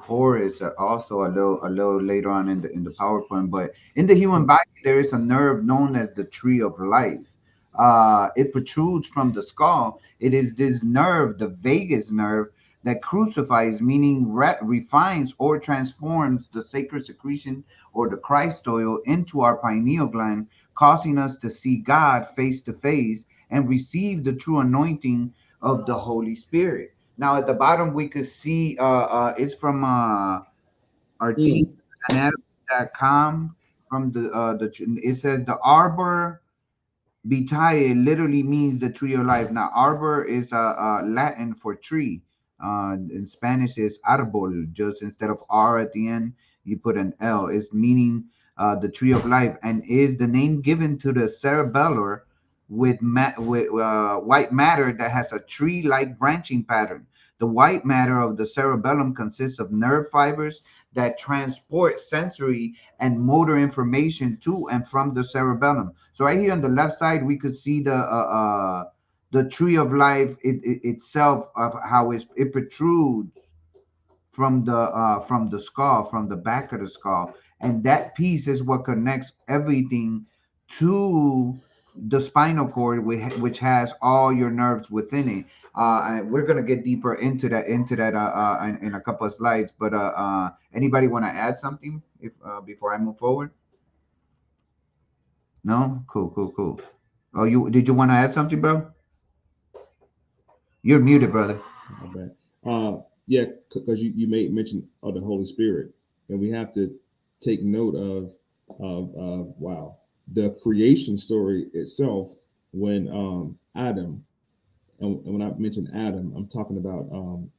Horus also a little later on in the PowerPoint. But in the human body, there is a nerve known as the tree of life. It protrudes from the skull. It is this nerve, the vagus nerve, that crucifies, meaning refines or transforms the sacred secretion or the Christ oil into our pineal gland, causing us to see God face to face and receive the true anointing of the Holy Spirit. Now at the bottom we could see it's from our team Mm. anatomy.com from the it says the arbor vitae literally means the tree of life. Now, arbor is Latin for tree. In Spanish, is árbol. Just instead of R at the end, you put an L. It's meaning the tree of life, and is the name given to the cerebellar with white matter that has a tree-like branching pattern. The white matter of the cerebellum consists of nerve fibers that transport sensory and motor information to and from the cerebellum. So right here on the left side, we could see the tree of life itself of how it protrudes from the skull, from the back of the skull, and that piece is what connects everything to the spinal cord, which has all your nerves within it. And we're gonna get deeper into that in a couple of slides. But anybody want to add something if before I move forward? No, cool. Oh, you want to add something, bro? You're muted, brother. My bad. Yeah, because you made mention of the Holy Spirit, and we have to take note of wow, the creation story itself. When Adam, and when I mention Adam, I'm talking about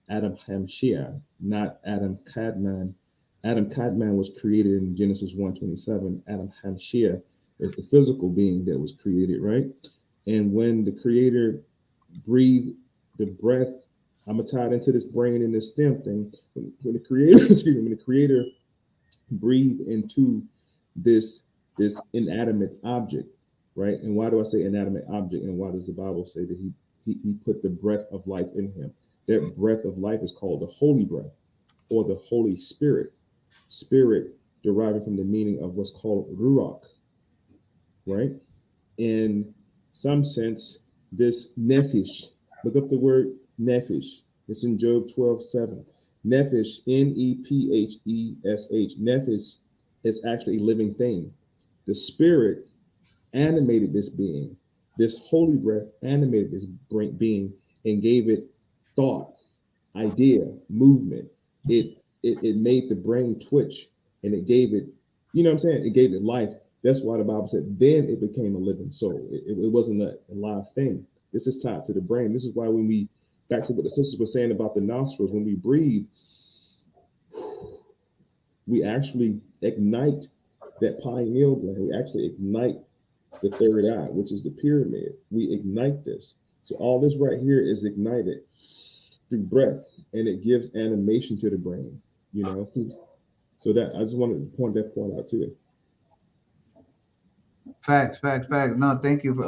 Adam Hamshia, not Adam Kadman. Adam Kadman was created in Genesis 1:27. Adam Hamshia is the physical being that was created, right? And when the Creator breathed the breath, I'm gonna tie it into this brain and this stem thing. When the Creator, excuse me, when the Creator breathed into this inanimate object, right? And why do I say inanimate object? And why does the Bible say that he put the breath of life in him? That breath of life is called the Holy Breath or the Holy Spirit. Spirit deriving from the meaning of what's called ruach, right? In some sense, this nephesh, look up the word nephesh. It's in Job 12:7. Nephesh, Nephesh. Nephesh is actually a living thing. The spirit animated this being. This holy breath animated this being and gave it thought, idea, movement. It made the brain twitch and it gave it, you know what I'm saying? It gave it life. That's why the Bible said, then it became a living soul. It wasn't a live thing. This is tied to the brain. This is why when we, back to what the sisters were saying about the nostrils, when we breathe, we actually ignite that pineal gland. We actually ignite the third eye, which is the pyramid. We ignite this. So all this right here is ignited through breath, and it gives animation to the brain, you know. So that I just wanted to point that point out too. Facts. No, thank you.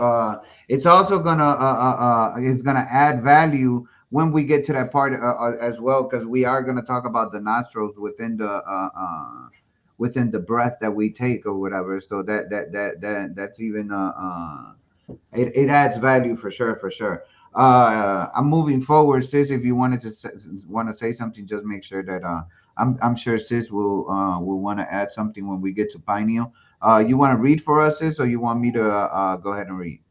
It's also gonna add value when we get to that part as well, because we are gonna talk about the nostrils within the breath that we take or whatever. So that's even it adds value for sure. I'm moving forward, sis. If you wanted to want to say something, just make sure that I'm sure sis will want to add something when we get to pineal. You want to read for us, sis, or you want me to go ahead and read?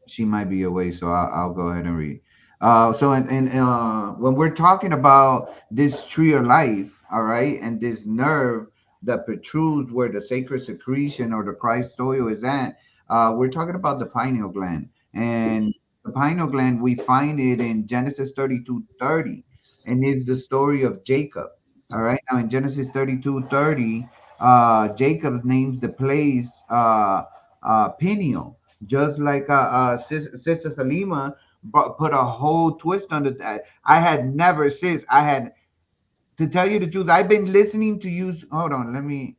She might be away, so I'll go ahead and read. So when we're talking about this tree of life, all right, and this nerve that protrudes where the sacred secretion or the Christ oil is at, we're talking about the pineal gland. And the pineal gland, we find it in Genesis 32:30, and it's the story of Jacob. All right, now in Genesis 32:30, Jacob names the place Peniel, just like Sister Salima put a whole twist under that. I had never, sis, I had, to tell you the truth, I've been listening to you. Hold on, let me.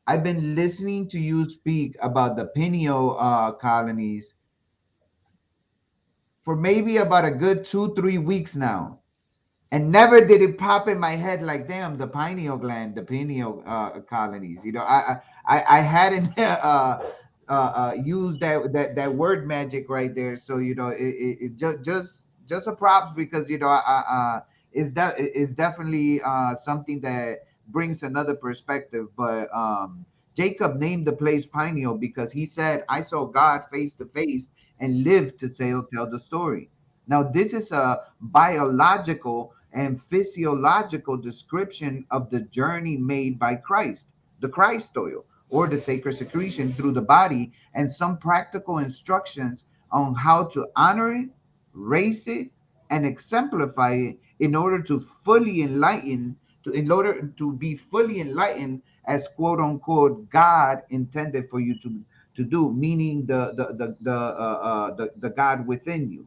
I've been listening to you speak about the pineal colonies for maybe about a good 2-3 weeks now. And never did it pop in my head like, damn, the pineal gland, the pineal colonies. You know, I hadn't used that word magic right there. So you know, it just a props because you know, it's definitely something that brings another perspective. But Jacob named the place Pineal because he said, "I saw God face to face and lived to tell the story." Now, this is a biological and physiological description of the journey made by Christ, the Christ oil, or the sacred secretion through the body, and some practical instructions on how to honor it, raise it, and exemplify it in order to fully enlighten, in order to be fully enlightened as quote unquote God intended for you to do, meaning the God within you.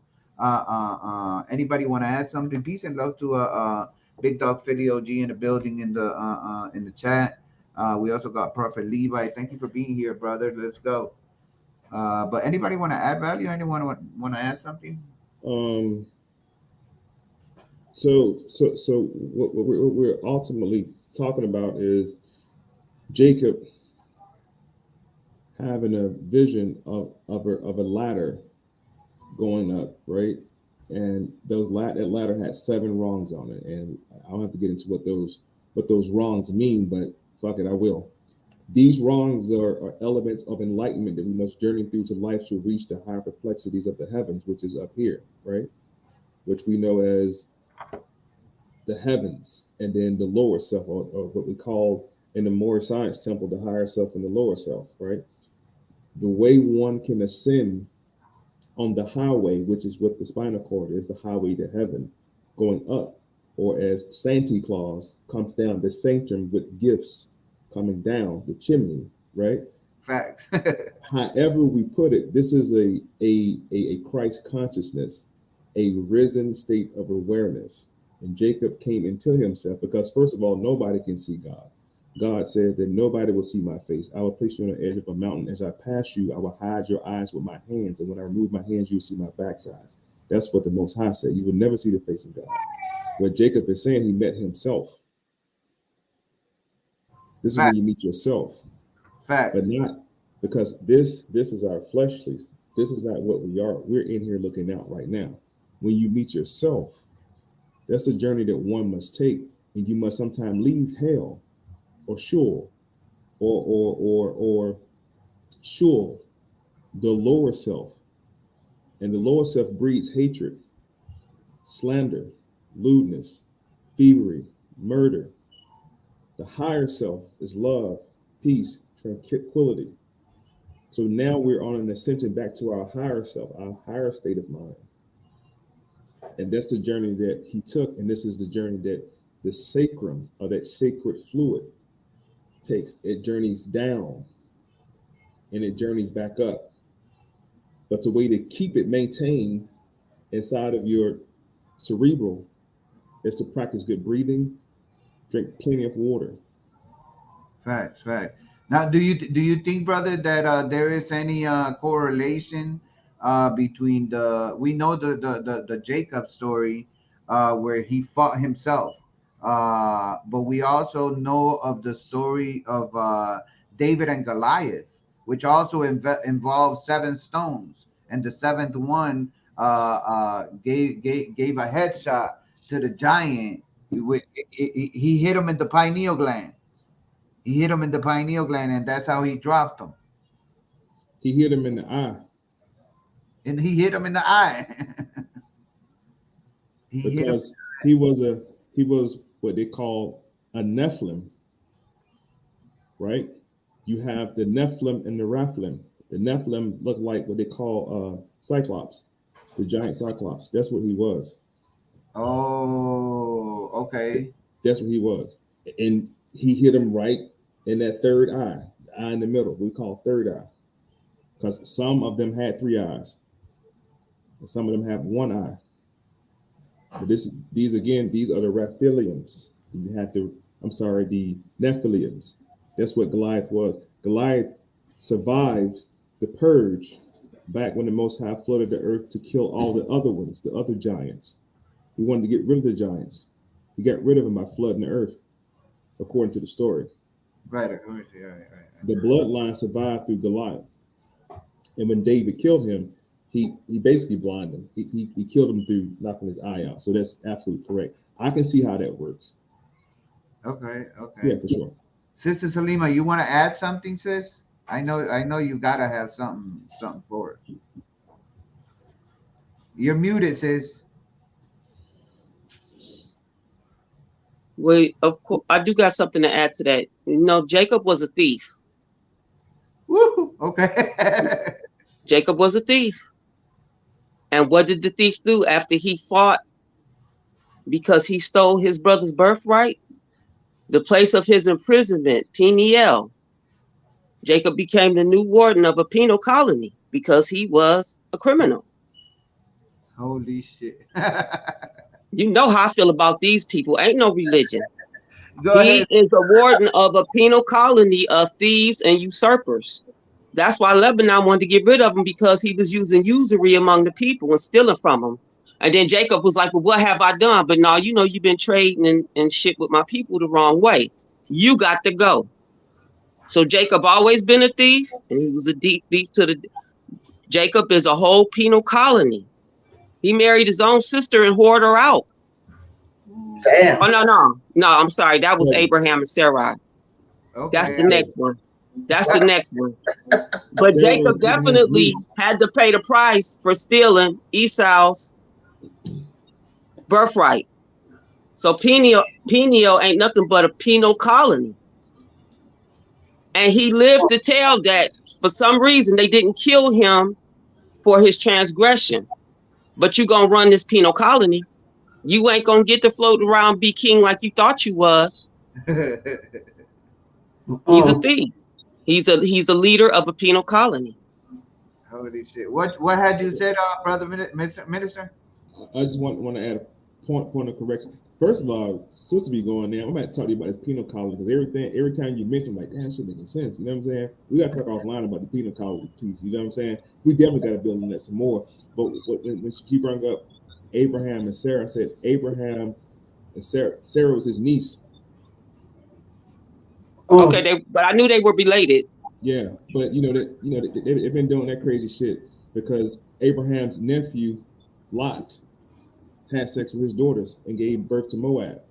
Anybody want to add something? Peace and love to Big Dog Philly OG in the building in the chat. We also got Prophet Levi. Thank you for being here, brother. Let's go. But anybody want to add value? Anyone want to add something? So what we're ultimately talking about is Jacob having a vision of a ladder going up, right? And that ladder had 7 rungs on it, and I don't have to get into what those rungs mean, but fuck it, I will. These rungs are elements of enlightenment that we must journey through to life to reach the higher perplexities of the heavens, which is up here, right? Which we know as the heavens, and then the lower self, or what we call in the more science temple, the higher self and the lower self, right? The way one can ascend on the highway, which is what the spinal cord is, the highway to heaven, going up, or as Santa Claus comes down, the sanctum with gifts coming down the chimney, right? Facts. However we put it, this is a Christ consciousness, a risen state of awareness. And Jacob came into himself because, first of all, nobody can see God. God said that nobody will see my face. I will place you on the edge of a mountain. As I pass you, I will hide your eyes with my hands. And when I remove my hands, you'll see my backside. That's what the Most High said. You will never see the face of God. What Jacob is saying, he met himself. This is when you meet yourself. Facts. But not because this is our fleshly. This is not what we are. We're in here looking out right now. When you meet yourself, that's a journey that one must take. And you must sometimes leave hell or Sheol, or Sheol, the lower self. And the lower self breeds hatred, slander, lewdness, thievery, murder. The higher self is love, peace, tranquility. So now we're on an ascension back to our higher self, our higher state of mind. And that's the journey that he took. And this is the journey that the sacrum, or that sacred fluid, takes. It journeys down and it journeys back up. But the way to keep it maintained inside of your cerebral is to practice good breathing, drink plenty of water. Facts. Now, do you think, brother, that there is any correlation between we know the Jacob story where he fought himself, but we also know of the story of David and Goliath, which also involves 7 stones, and the 7th one gave a headshot to the giant. He hit him in the pineal gland. He hit him in the pineal gland, and that's how he dropped him. He hit him in the eye. And he hit him in the eye. Because he was what they call a Nephilim, right? You have the Nephilim and the Raphalim. The Nephilim look like what they call Cyclops, the giant Cyclops. That's what he was. Oh, okay. That's what he was. And he hit him right in that third eye, the eye in the middle. We call third eye. Because some of them had 3 eyes. And some of them have 1 eye. But these are the Raphiliums. You have the Nephilims. That's what Goliath was. Goliath survived the purge back when the Most High flooded the earth to kill all the other ones, the other giants. He wanted to get rid of the giants. He got rid of them by flooding the earth, according to the story. Right. The bloodline survived through Goliath. And when David killed him, he basically blinded him. He killed him through knocking his eye out. So that's absolutely correct. I can see how that works. Okay. Yeah, for sure. Sister Salima, you want to add something, sis? I know you gotta have something for it. You're muted, sis. Wait, of course, I do got something to add to that. You know, Jacob was a thief. Woo! Okay. Jacob was a thief. And what did the thief do after he fought because he stole his brother's birthright? The place of his imprisonment, Peniel. Jacob became the new warden of a penal colony because he was a criminal. Holy shit. You know how I feel about these people. Ain't no religion. Go ahead. He is a warden of a penal colony of thieves and usurpers. That's why Lebanon wanted to get rid of him, because he was using usury among the people and stealing from them. And then Jacob was like, well, what have I done? But now, you know, you've been trading and shit with my people the wrong way. You got to go. So Jacob always been a thief, and he was a deep thief to the... Jacob is a whole penal colony. He married his own sister and whored her out. Damn. Oh, no, I'm sorry. That was Abraham and Sarai. Okay. That's the next one. But Jacob definitely had to pay the price for stealing Esau's birthright. So Peniel ain't nothing but a penal colony. And he lived to tell that for some reason they didn't kill him for his transgression. But you gonna run this penal colony. You ain't gonna get to float around, be king like you thought you was. He's a thief. He's a leader of a penal colony. Holy shit! What had you said, brother minister? I just want to add a point of correction. First of all, sister be going there. I'm going to talk to you about this penal colony, because every time you mention, like, damn, shit making sense. You know what I'm saying? We got to talk offline about the penal colony piece. You know what I'm saying? We definitely got to build on that some more. But when she brought up Abraham and Sarah, I said Abraham and Sarah was his niece. Okay, but I knew they were related. Yeah, but they've been doing that crazy shit because Abraham's nephew Lot had sex with his daughters and gave birth to Moab.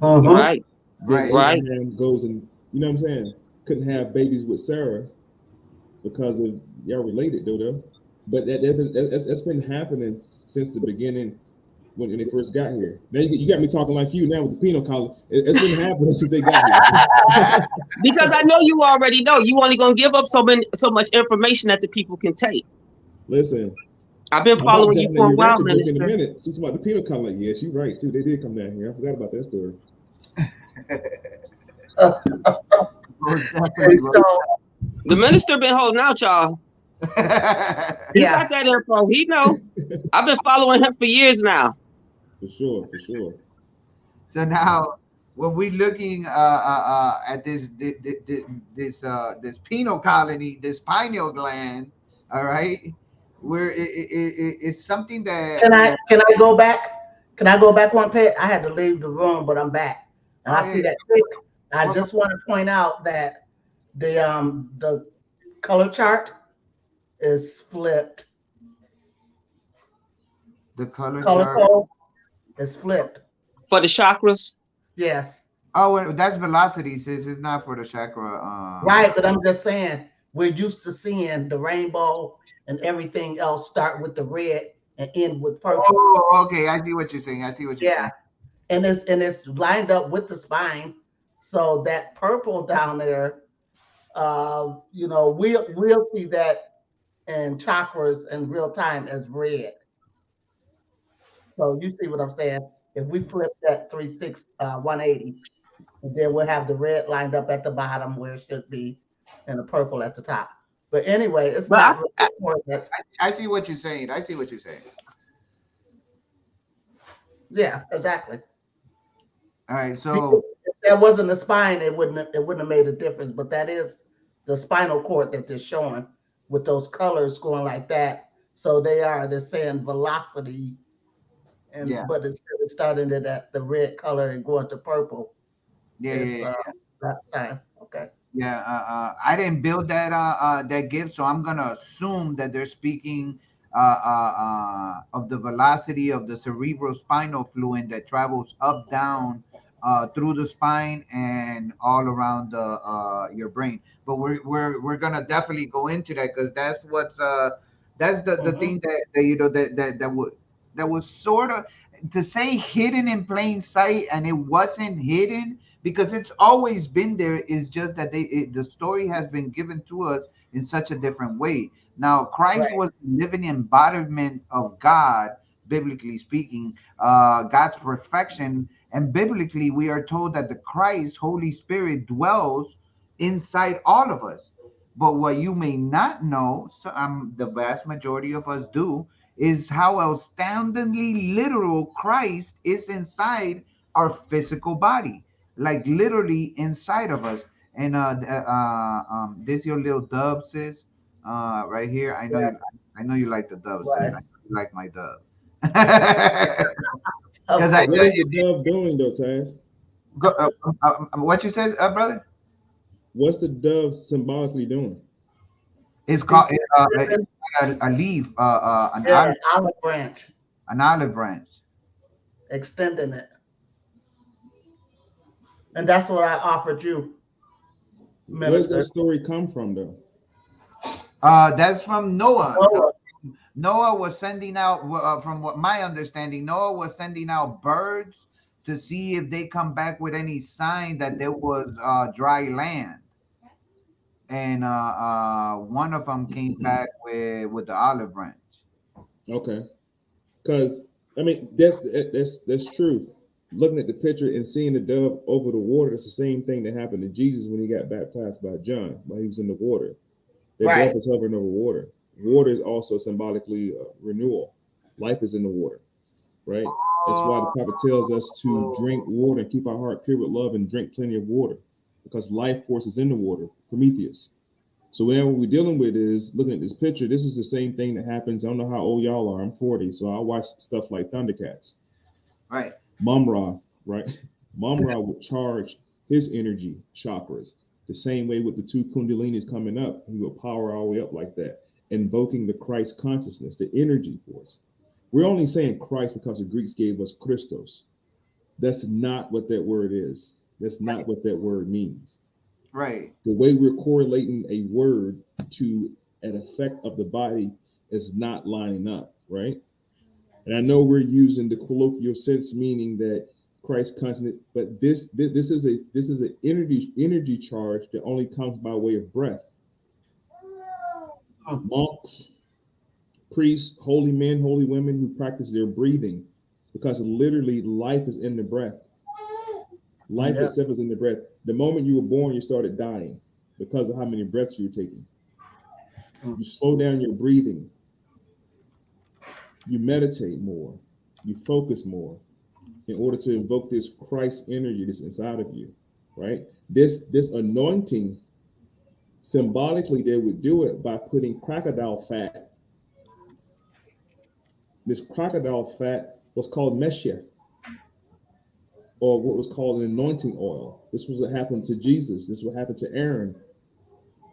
Right. Then Abraham goes and, you know what I'm saying, couldn't have babies with Sarah because of y'all related though. But that's been happening since the beginning when they first got here. Now you got me talking like you now with the penal colony. It's been happening since they got here. Because I know you already know. You only gonna give up so much information that the people can take. Listen, I've been following you for a while, minister. In a minute. Since about the penal colony, yes, you're right too. They did come down here. I forgot about that story. The minister been holding out, y'all. He got that info. He know. I've been following him for years now. For sure. So now, when we're looking at this penal colony, this pineal gland, all right, where it's something that can I go back? Can I go back one page? I had to leave the room, but I'm back, and I see that click. I just want to point out that the color chart is flipped. The color code is flipped for the chakras. Yes. Oh, that's velocity, sis. It's not for the chakra. Right, but I'm just saying we're used to seeing the rainbow and everything else start with the red and end with purple. Oh, okay. I see what you're saying. Yeah, and it's lined up with the spine, so that purple down there, we'll see that in chakras in real time as red. So you see what I'm saying? If we flip that 180, and then we'll have the red lined up at the bottom where it should be, and the purple at the top. But anyway, it's not really important. I see what you're saying. Yeah, exactly. All right, so if that wasn't the spine, it wouldn't have made a difference. But that is the spinal cord that they're showing with those colors going like that. So they're saying velocity, yeah, but instead of starting it at the red color and going to purple, yeah, it's yeah, that time. Okay. yeah. I didn't build that gift, so I'm gonna assume that they're speaking of the velocity of the cerebral spinal fluid that travels up, down, through the spine and all around your brain. But we're gonna definitely go into that because that's the thing that you know that was sort of to say hidden in plain sight, and it wasn't hidden because it's always been there. Is just that the story has been given to us in such a different way. Now, Christ Right. was the living embodiment of God, biblically speaking, God's perfection. And biblically, we are told that the Christ, Holy Spirit, dwells inside all of us. But what you may not know, so the vast majority of us do, is how astoundingly literal Christ is inside our physical body, like literally inside of us. And this your little dub, sis, right here. Yeah. I know you like the dub, sis. Right. I know you like my dub. Of Because I What know course. is the you dove doing though, Taz? go, what you says, brother. What's the dove symbolically doing? It's called It's a leaf, yeah, olive branch, an olive branch. extending it. And that's what I offered you, Where's that minister. story come from though? That's from Noah. Noah. Noah was sending out, from what my understanding, Noah was sending out birds to see if they come back with any sign that there was dry land. And one of them came back with the olive branch. Okay, because I mean that's true. Looking at the picture and seeing the dove over the water, it's the same thing that happened to Jesus when he got baptized by John while he was in the water. The dove Right. is hovering over water. Water is also symbolically renewal. Life is in the water, right? That's why the prophet tells us to drink water and keep our heart pure with love and drink plenty of water because life force is in the water, Prometheus. So whenever we're dealing with is looking at this picture, this is the same thing that happens. I don't know how old y'all are. I'm 40, so I watch stuff like Thundercats. Right. Mumra, right? Mumra would charge his energy chakras the same way with the two kundalinis coming up. He will power our way up like that, invoking the Christ consciousness, the energy force. We're only saying Christ because the Greeks gave us Christos. That's not what that word is. That's not what that word means. Right. The way we're correlating a word to an effect of the body is not lining up, right? And I know we're using the colloquial sense, meaning that Christ constant, but this is an energy charge that only comes by way of breath. Monks, priests, holy men, holy women who practice their breathing, because literally life is in the breath. Life Yeah. itself is in the breath. The moment you were born, you started dying because of how many breaths you were taking. You slow down your breathing. You meditate more. You focus more in order to invoke this Christ energy that's inside of you, right? This anointing, symbolically, they would do it by putting crocodile fat. This crocodile fat was called meshia, or what was called an anointing oil. This was what happened to Jesus. This is what happened to Aaron.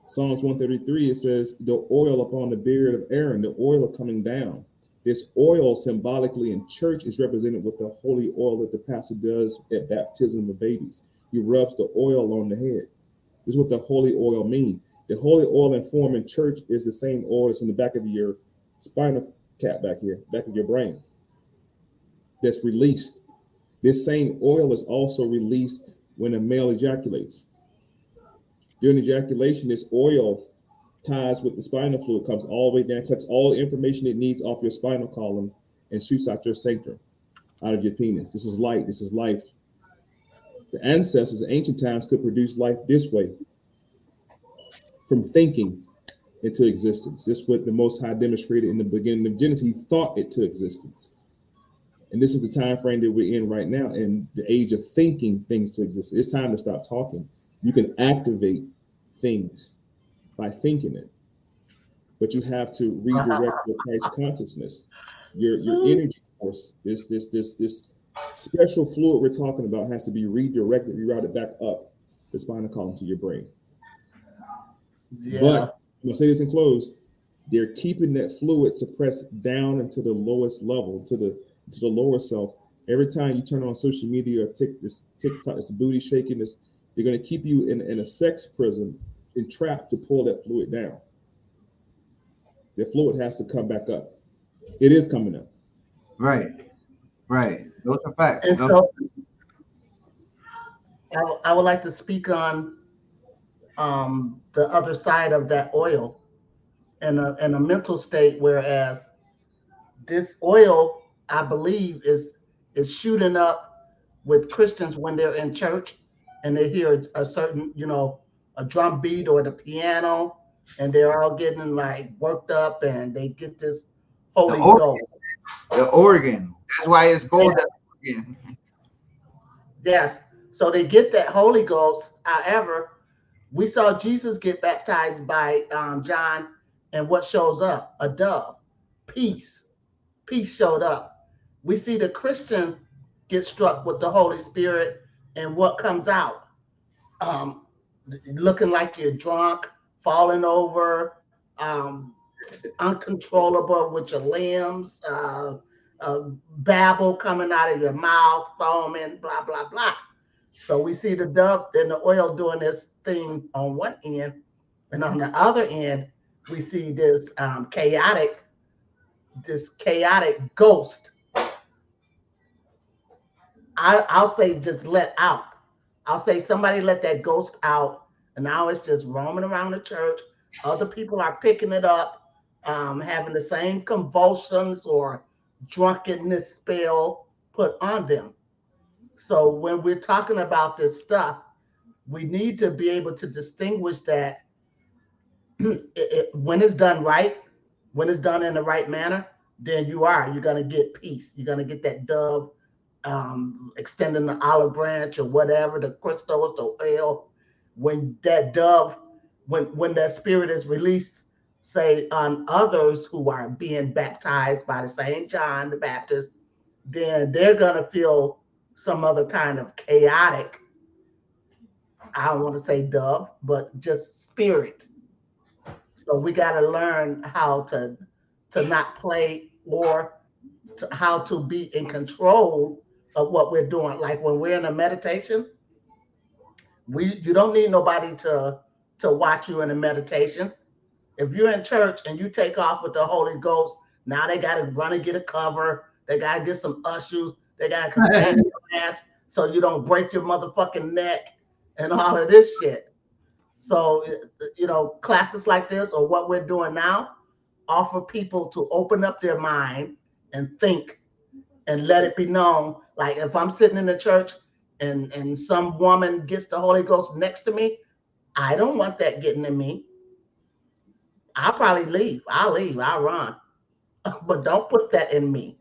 Psalms 133, it says, the oil upon the beard of Aaron, the oil coming down. This oil symbolically in church is represented with the holy oil that the pastor does at baptism of babies. He rubs the oil on the head. This is what the holy oil means. The holy oil in form in church is the same oil that's in the back of your spinal cap back here, back of your brain, that's released. This same oil is also released when a male ejaculates. During ejaculation, this oil ties with the spinal fluid, comes all the way down, collects all the information it needs off your spinal column, and shoots out your sanctum, out of your penis. This is light. This is life. The ancestors in ancient times could produce life this way, from thinking into existence. This is what the Most High demonstrated in the beginning of Genesis. He thought it to existence. And this is the time frame that we're in right now, in the age of thinking things to exist. It's time to stop talking. You can activate things by thinking it, but you have to redirect your Christ consciousness, your energy force. This special fluid we're talking about has to be redirected, rerouted back up the spinal column to your brain. Yeah. But I'm gonna say this in close. They're keeping that fluid suppressed down into the lowest level, to the lower self. Every time you turn on social media or TikTok, this booty shaking, this, they're gonna keep you in a sex prison, entrapped to pull that fluid down. The fluid has to come back up. It is coming up. Right. Those are facts. And so I would like to speak on the other side of that oil in a mental state, whereas this oil, I believe, is shooting up with Christians when they're in church and they hear a certain, a drum beat or the piano, and they're all getting like worked up and they get this Holy Ghost. The organ. That's why it's called the organ. Yes. So they get that Holy Ghost. However, we saw Jesus get baptized by John, and what shows up? A dove. Peace. Peace showed up. We see the Christian get struck with the Holy Spirit, and what comes out? Looking like you're drunk, falling over, uncontrollable with your limbs, babble coming out of your mouth, foaming, blah, blah, blah. So we see the dove and the oil doing this thing on one end, and on the other end, we see this chaotic ghost. I'll say just let out. I'll say somebody let that ghost out, and now it's just roaming around the church. Other people are picking it up, having the same convulsions or drunkenness spell put on them. So when we're talking about this stuff, we need to be able to distinguish that when it's done right, when it's done in the right manner, then you're going to get peace. You're going to get that dove extending the olive branch or whatever, the crystals, the oil. When that dove, when that spirit is released, say on others who are being baptized by the same John the Baptist, then they're going to feel some other kind of chaotic, I don't want to say dove, but just spirit. So we got to learn how to not play, or how to be in control of what we're doing. Like when we're in a meditation, you don't need nobody to watch you in a meditation. If you're in church and you take off with the Holy Ghost, now they got to run and get a cover. They got to get some ushers. They got to contain your ass so you don't break your motherfucking neck and all of this shit. So, classes like this or what we're doing now offer people to open up their mind and think and let it be known. Like if I'm sitting in the church and some woman gets the Holy Ghost next to me, I don't want that getting in me. I'll probably leave. I'll run. But don't put that in me.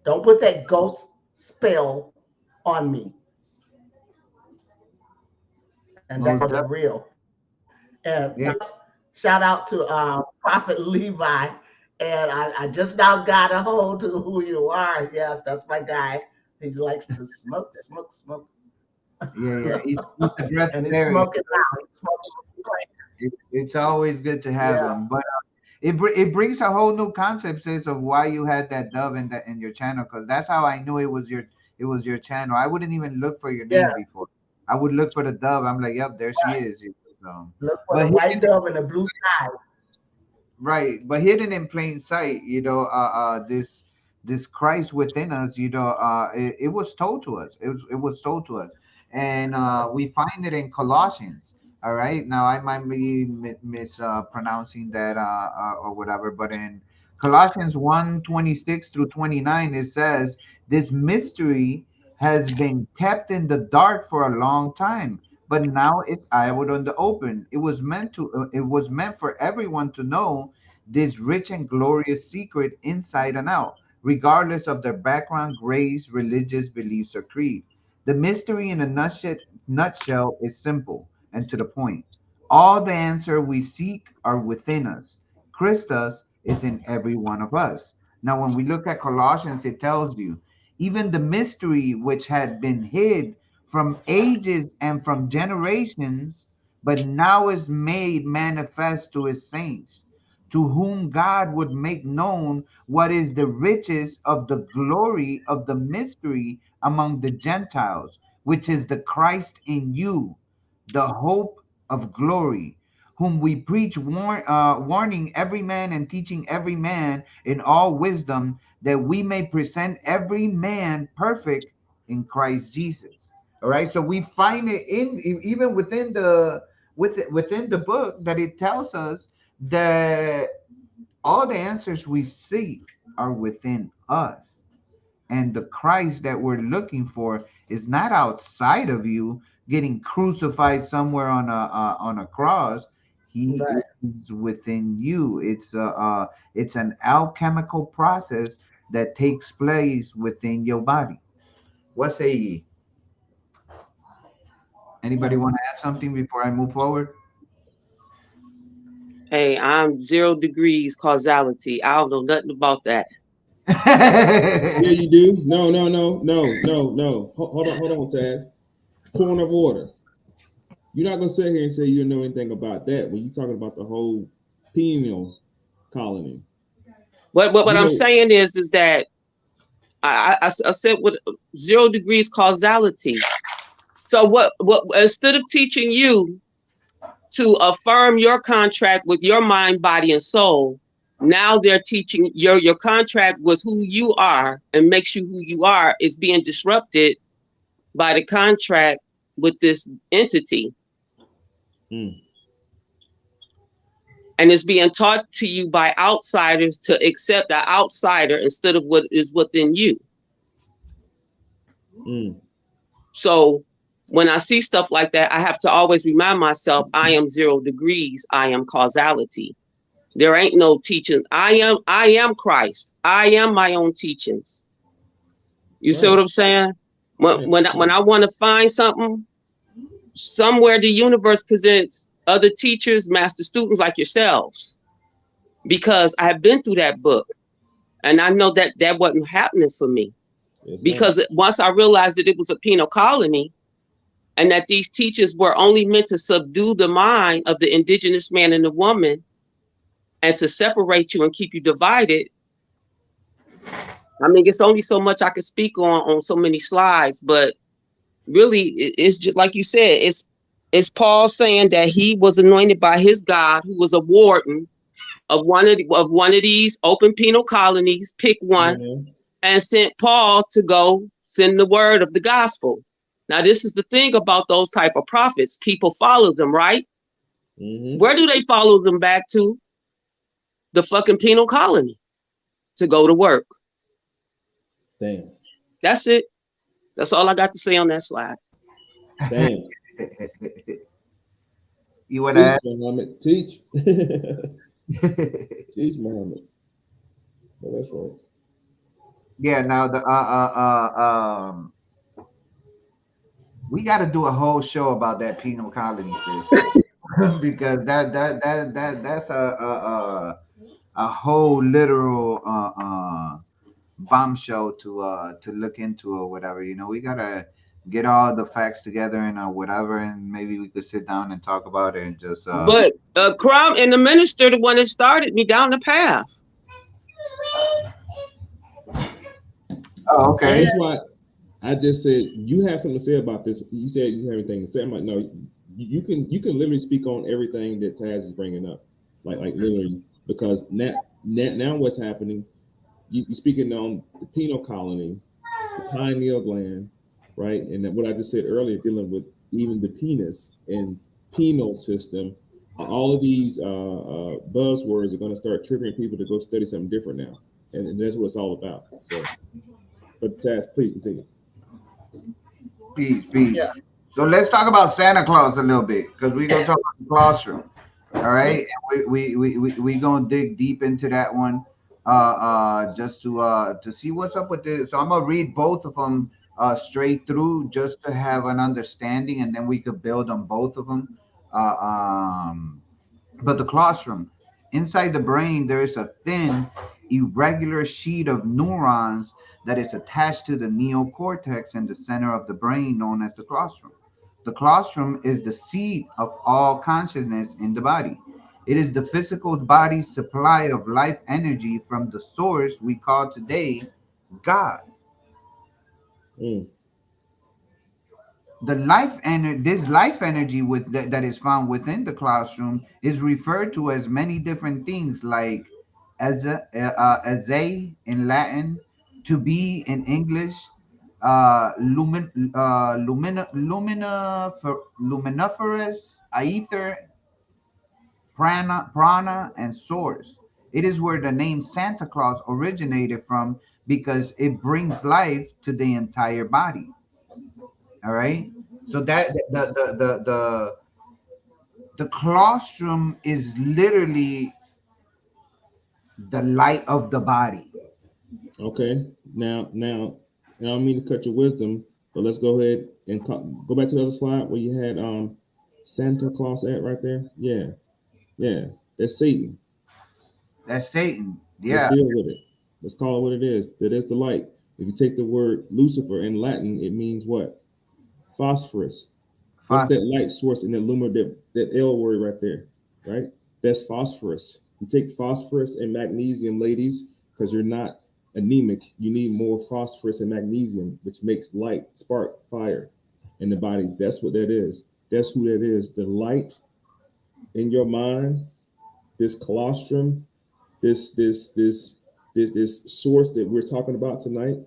Don't put that ghost spell on me. And that's real. And shout out to Prophet Levi. And I just now got a hold to who you are. Yes, that's my guy. He likes to smoke. Yeah. He's and he's smoking now. He's smoking. It's always good to have him. But it brings a whole new concept, sis, of why you had that dove in your channel, because that's how I knew it was your channel. I wouldn't even look for your name before. I would look for the dove. I'm like, yep, there she is. Look for the white dove in the blue sky. Right, but hidden in plain sight, this Christ within us, it was told to us. It was told to us, and we find it in Colossians. All right, now I might be mispronouncing that or whatever, but in Colossians 1:26 through 29, it says, "This mystery has been kept in the dark for a long time, but now it's out on the open. It was meant for everyone to know this rich and glorious secret inside and out. regardless of their background, race, religious beliefs, or creed. The mystery in a nutshell is simple and to the point. All the answer we seek are within us. Christus is in every one of us. Now, when we look at Colossians, it tells you, even the mystery which had been hid from ages and from generations, but now is made manifest to his saints, to whom God would make known what is the riches of the glory of the mystery among the Gentiles, which is the Christ in you, the hope of glory, whom we preach, warning every man and teaching every man in all wisdom, that we may present every man perfect in Christ Jesus. All right, so we find it in even within the book that it tells us that all the answers we seek are within us, and the Christ that we're looking for is not outside of you getting crucified somewhere on a cross. He Right. is within you. It's an alchemical process that takes place within your body. What say ye? Anybody want to add something before I move forward? Hey, I'm 0 degrees causality. I don't know nothing about that. Yeah, you do. No. Hold on, Tazz. Point of order. You're not gonna sit here and say you know anything about that when you're talking about the whole penal colony. What You I'm know, saying is that I said with 0 degrees causality. So what instead of teaching you to affirm your contract with your mind, body, and soul, now they're teaching your contract with who you are and makes you who you are is being disrupted by the contract with this entity. mm, And it's being taught to you by outsiders to accept the outsider instead of what is within you. mm, So when I see stuff like that, I have to always remind myself, I am 0 degrees, I am causality. There ain't no teaching. I am Christ. I am my own teachings. You see right, what I'm saying? When I want to find something, somewhere the universe presents other teachers, master students like yourselves, because I have been through that book, and I know that that wasn't happening for me. yes, ma'am. Because once I realized that it was a penal colony, and that these teachers were only meant to subdue the mind of the indigenous man and the woman, and to separate you and keep you divided. I mean, it's only so much I could speak on so many slides, but really, it's just like you said. It's Paul saying that he was anointed by his God, who was a warden of one of these open penal colonies. Pick one, Mm-hmm. and sent Paul to go send the word of the gospel. Now, this is the thing about those type of prophets. People follow them, right? Mm-hmm. Where do they follow them back to? The fucking penal colony to go to work. Damn. That's it. That's all I got to say on that slide. Damn. You want to add? Teach, Muhammad. Teach. Teach, Muhammad. Oh, that's right. Yeah. Now we got to do a whole show about that penal colony, sis, because that's a whole literal bombshell to look into or whatever. You know, we gotta get all the facts together and whatever, and maybe we could sit down and talk about it and just. But Crumb and the minister, the one that started me down the path. Oh, okay. That's why I just said you have something to say about this. You said you have anything to say. I'm like, no, you can literally speak on everything that Tazz is bringing up, like literally, because now what's happening? You're speaking on the penal colony, the pineal gland, right? And what I just said earlier, dealing with even the penis and penal system. All of these buzzwords are going to start triggering people to go study something different now, and that's what it's all about. So, but Tazz, please continue. Peace. Yeah. So let's talk about Santa Claus a little bit, because we're gonna talk about the classroom. All right, and we gonna dig deep into that one. just to see what's up with this. So I'm gonna read both of them straight through just to have an understanding, and then we could build on both of them. Uh, um, but the claustrum, inside the brain, there is a thin, irregular sheet of neurons that is attached to the neocortex in the center of the brain, known as the claustrum. The claustrum is the seat of all consciousness in the body. It is the physical body's supply of life energy from the source we call today God. Mm. This life energy that is found within the classroom is referred to as many different things, like as a in Latin, to be in English, luminiferous, aether, prana, and source. It is where the name Santa Claus originated from, because it brings life to the entire body. All right. So that the claustrum is literally the light of the body. Okay. Now, and I don't mean to cut your wisdom, but let's go ahead and go back to the other slide where you had Santa Claus at right there. Yeah, yeah. That's Satan. That's Satan. Let's Yeah. deal with it. Let's call it what it is. That is the light. If you take the word Lucifer in Latin, it means what? Phosphorus. What's that light source in the lumen, that L word right there, right? That's phosphorus. You take phosphorus and magnesium, ladies, because you're not anemic. You need more phosphorus and magnesium, which makes light, spark, fire in the body. That's what that is. That's who that is. The light in your mind, this colostrum, this source that we're talking about tonight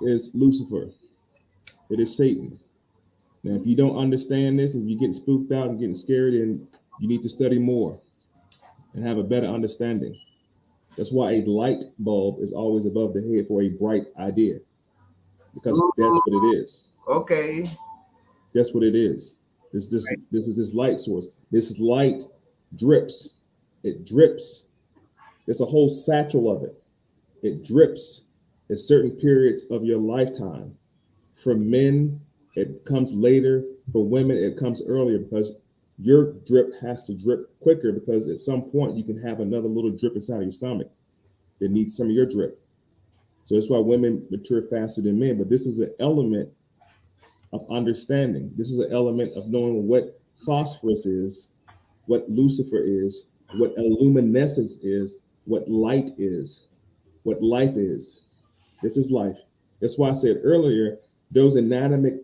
is Lucifer. It is Satan. Now, if you don't understand this, if you're getting spooked out and getting scared, then you need to study more and have a better understanding. That's why a light bulb is always above the head for a bright idea, because that's what it is. Okay. That's what it is. This is this light source. This light drips. It drips. There's a whole satchel of it. It drips at certain periods of your lifetime. For men, it comes later. For women, it comes earlier, because your drip has to drip quicker, because at some point you can have another little drip inside of your stomach that needs some of your drip. So that's why women mature faster than men. But this is an element of understanding. This is an element of knowing what phosphorus is, what Lucifer is, what luminescence is, what light is, what life is. This is life. That's why I said earlier, those inanimate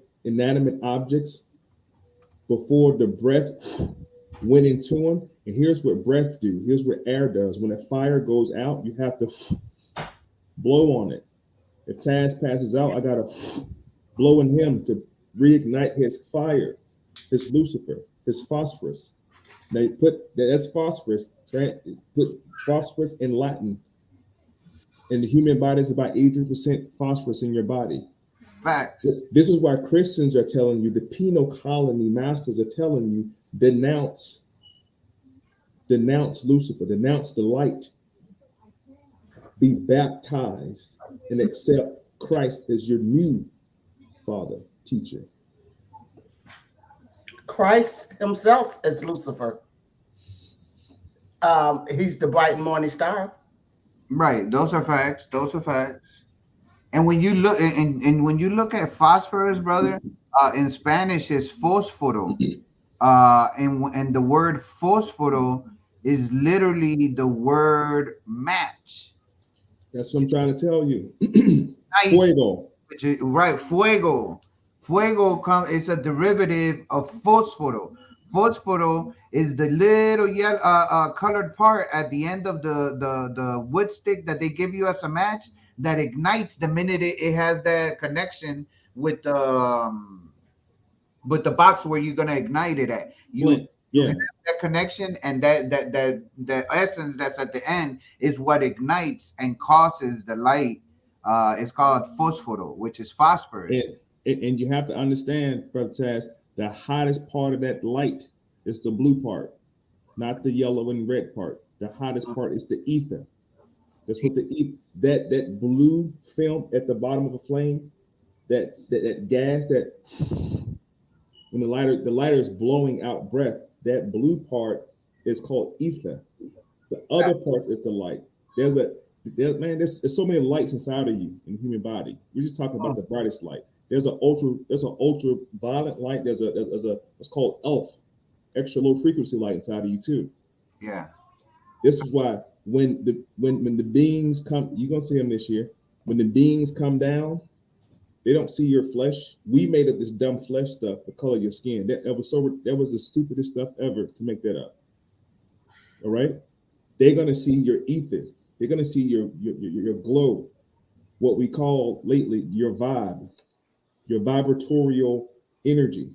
objects, before the breath went into them, and here's what breath do. Here's what air does. When a fire goes out, you have to blow on it. If Tazz passes out, I gotta blow in him to reignite his fire, his Lucifer, his phosphorus. They put that's phosphorus. Put phosphorus in Latin. In the human body, is about 83% phosphorus in your body. Fact. This is why Christians are telling you, the penal colony masters are telling you, denounce Lucifer, denounce the light, be baptized, and accept Christ as your new father, teacher. Christ himself is Lucifer. He's the bright morning star. Right. Those are facts. Those are facts. And when you look and when you look at phosphorus, brother, in Spanish is fósforo. And the word fósforo is literally the word match. That's what I'm trying to tell you. Nice. Fuego. Right, fuego. Fuego it's a derivative of fósforo. Fósforo is the little yellow colored part at the end of the wood stick that they give you as a match, that ignites the minute it has that connection with the box where you're gonna ignite it at. You have that connection, and that essence that's at the end is what ignites and causes the light. It's called fósforo, which is phosphorus. And you have to understand, Brother Tazz, the hottest part of that light is the blue part, not the yellow and red part. The hottest part is the ether. That's what that blue film at the bottom of a flame, that gas that when the lighter is blowing out breath, that blue part is called ether. The other parts is the light. There's so many lights inside of you in the human body. We're just talking about the brightest light. There's an ultraviolet light. There's a it's called ELF, extra low frequency light inside of you too. Yeah. This is why when the beings come, you're gonna see them this year. When the beings come down, they don't see your flesh. We made up this dumb flesh stuff to color your skin. That was the stupidest stuff ever to make that up. All right, they're gonna see your ether. They're gonna see your glow, what we call lately your vibe, your vibratorial energy.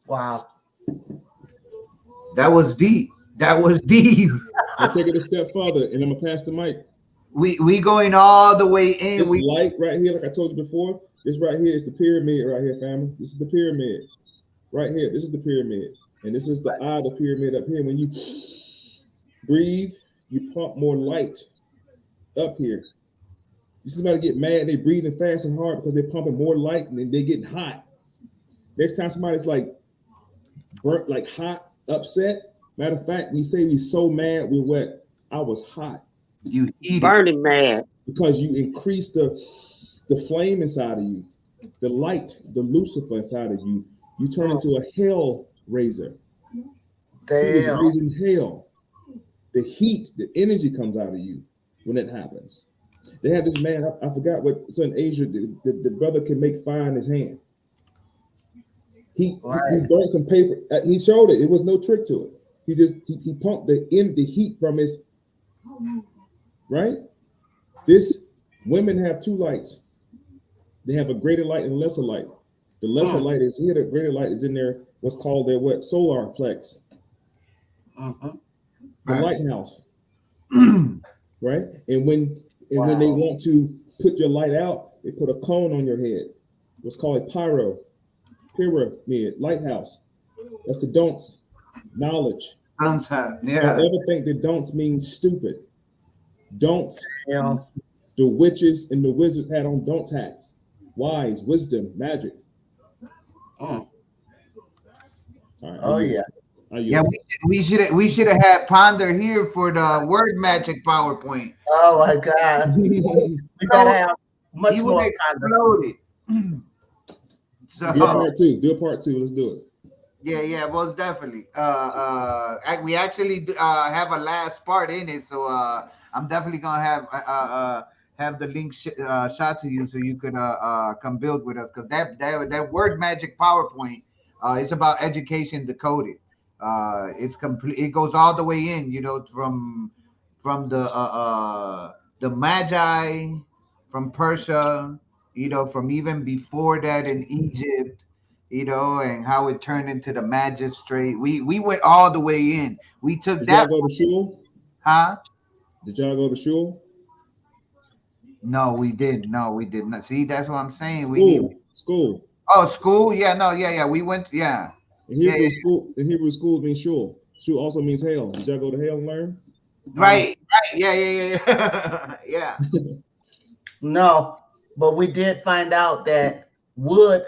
Wow. That was deep. That was deep. Let's take it a step further, and I'm gonna pass the mic. We going all the way in. This light right here, like I told you before, this right here is the pyramid right here, family. This is the pyramid right here. This is the pyramid, and this is the eye of the pyramid up here. When you breathe, you pump more light up here. You see somebody get mad, they breathing fast and hard because they're pumping more light and they're getting hot. Next time somebody's like burnt, like hot, upset. Matter of fact, we say we so mad we're wet. I was hot. You burning mad because you increase the flame inside of you, the light, the Lucifer inside of you. You turn into a hell raiser. Damn. He was raising hell. The heat, the energy comes out of you when it happens. They had this man, I forgot what, so in Asia, the brother can make fire in his hand. He burnt some paper. He showed it. It was no trick to it. He pumped the heat from his, right? This, women have two lights. They have a greater light and a lesser light. The lesser light is here. The greater light is in there. What's called their what? Solar plex. The lighthouse. Right? And when they want to put your light out, they put a cone on your head. What's called a pyramid, lighthouse. That's the don'ts. Knowledge. Yeah. Don't ever think that don'ts mean stupid. Don'ts. Yeah. The witches and the wizards had on don'ts hats. Wise, wisdom, magic. All right, oh yeah. Yeah, we should have had Ponder here for the word magic PowerPoint. Oh my God. We gotta have much he more exploded. So do a part two. Let's do it. Yeah, most definitely. We actually have a last part in it, so I'm definitely gonna have the link shot to you so you could come build with us, because that word magic PowerPoint it's about education decoded. It's complete. It goes all the way in, from the Magi, from Persia, from even before that in Egypt, and how it turned into the magistrate. We went all the way in. We took Did that. Y'all go to shul? Huh? Did y'all go to shul? No, we did. No, we did not. See, that's what I'm saying. School. Oh, school. Yeah, no, yeah. We went. Yeah. In Hebrew, school means shul. Shul also means hell. Did y'all go to hell and learn? Right. Yeah. Yeah. No, but we did find out that wood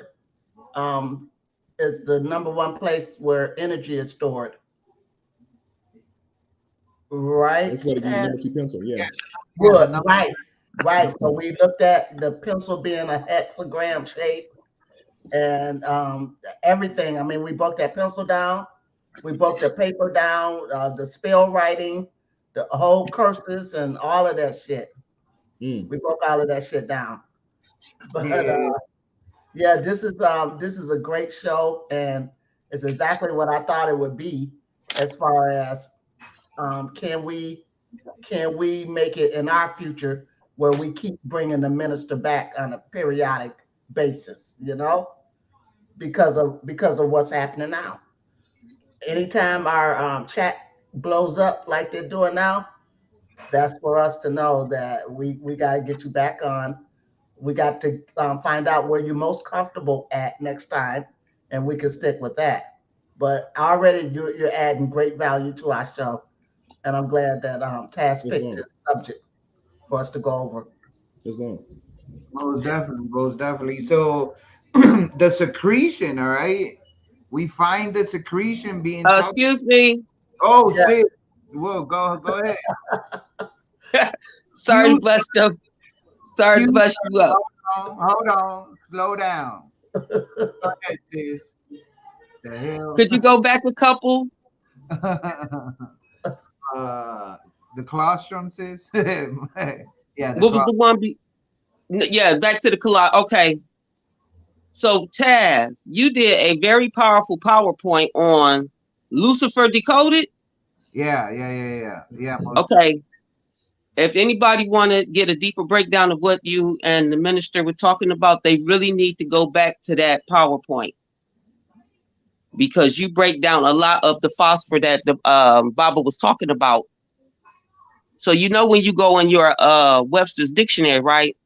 is the number one place where energy is stored. Right. That's what it gives number 2 pencil. Yeah. Wood. Right. So we looked at the pencil being a hexagram shape. And everything. I mean, we broke that pencil down. We broke the paper down, the spell writing, the whole curses, and all of that shit. We broke all of that shit down. But this is a great show, and it's exactly what I thought it would be. As far as can we make it in our future where we keep bringing the minister back on a periodic basis, because of what's happening now. Anytime our chat blows up like they're doing now, that's for us to know that we got to get you back on. We got to find out where you're most comfortable at next time, and we can stick with that. But already you're adding great value to our show, and I'm glad that Tazz picked this subject for us to go over. It's long. Most definitely, most definitely. So the secretion, all right. We find the secretion being talked. Excuse me. Oh, Yeah. sis. Whoa, go ahead. Sorry to bust you. Sorry to bust you up. Hold on. Slow down. Go ahead, sis. The hell? Could you go back a couple? The colostrum, sis. Yeah. What was the one? Yeah, back to the collage. Okay. So Tazz, you did a very powerful PowerPoint on Lucifer Decoded. Yeah. Okay. If anybody want to get a deeper breakdown of what you and the minister were talking about, they really need to go back to that PowerPoint, because you break down a lot of the phosphor that the Bible was talking about. So when you go in your Webster's dictionary, right?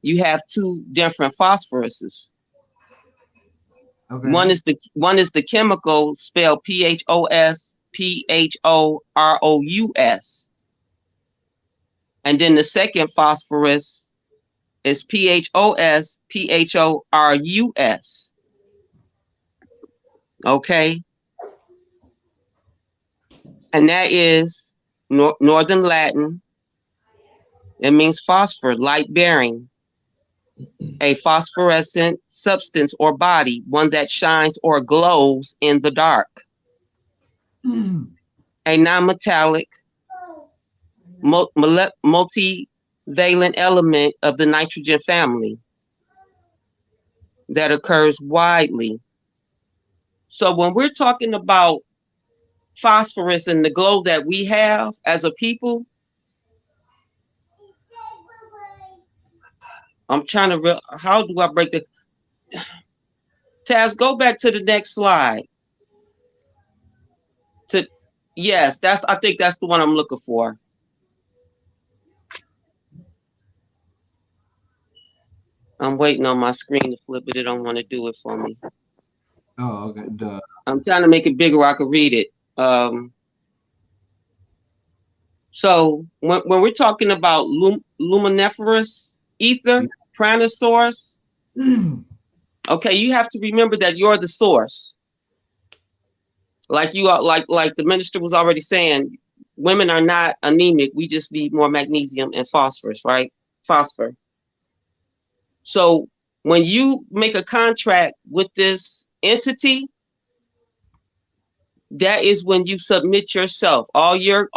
You have two different phosphoruses. Okay. One is the chemical spelled PHOSPHOROUS. And then the second phosphorus is PHOSPHORUS. Okay. And that is Northern Latin. It means phosphor, light bearing. A phosphorescent substance or body, one that shines or glows in the dark. A non-metallic, multivalent element of the nitrogen family that occurs widely. So when we're talking about phosphorus and the glow that we have as a people, I'm trying to how do I break the Tazz, go back to the next slide. Yes, I think that's the one I'm looking for. I'm waiting on my screen to flip it. It don't want to do it for me. Oh, okay. I'm trying to make it bigger where I can read it. So when we're talking about luminiferous ether, pranosaurus, okay, you have to remember that you're the source. Like you are, like the minister was already saying, women are not anemic. We just need more magnesium and phosphorus, right? Phosphor. So when you make a contract with this entity, that is when you submit yourself, all your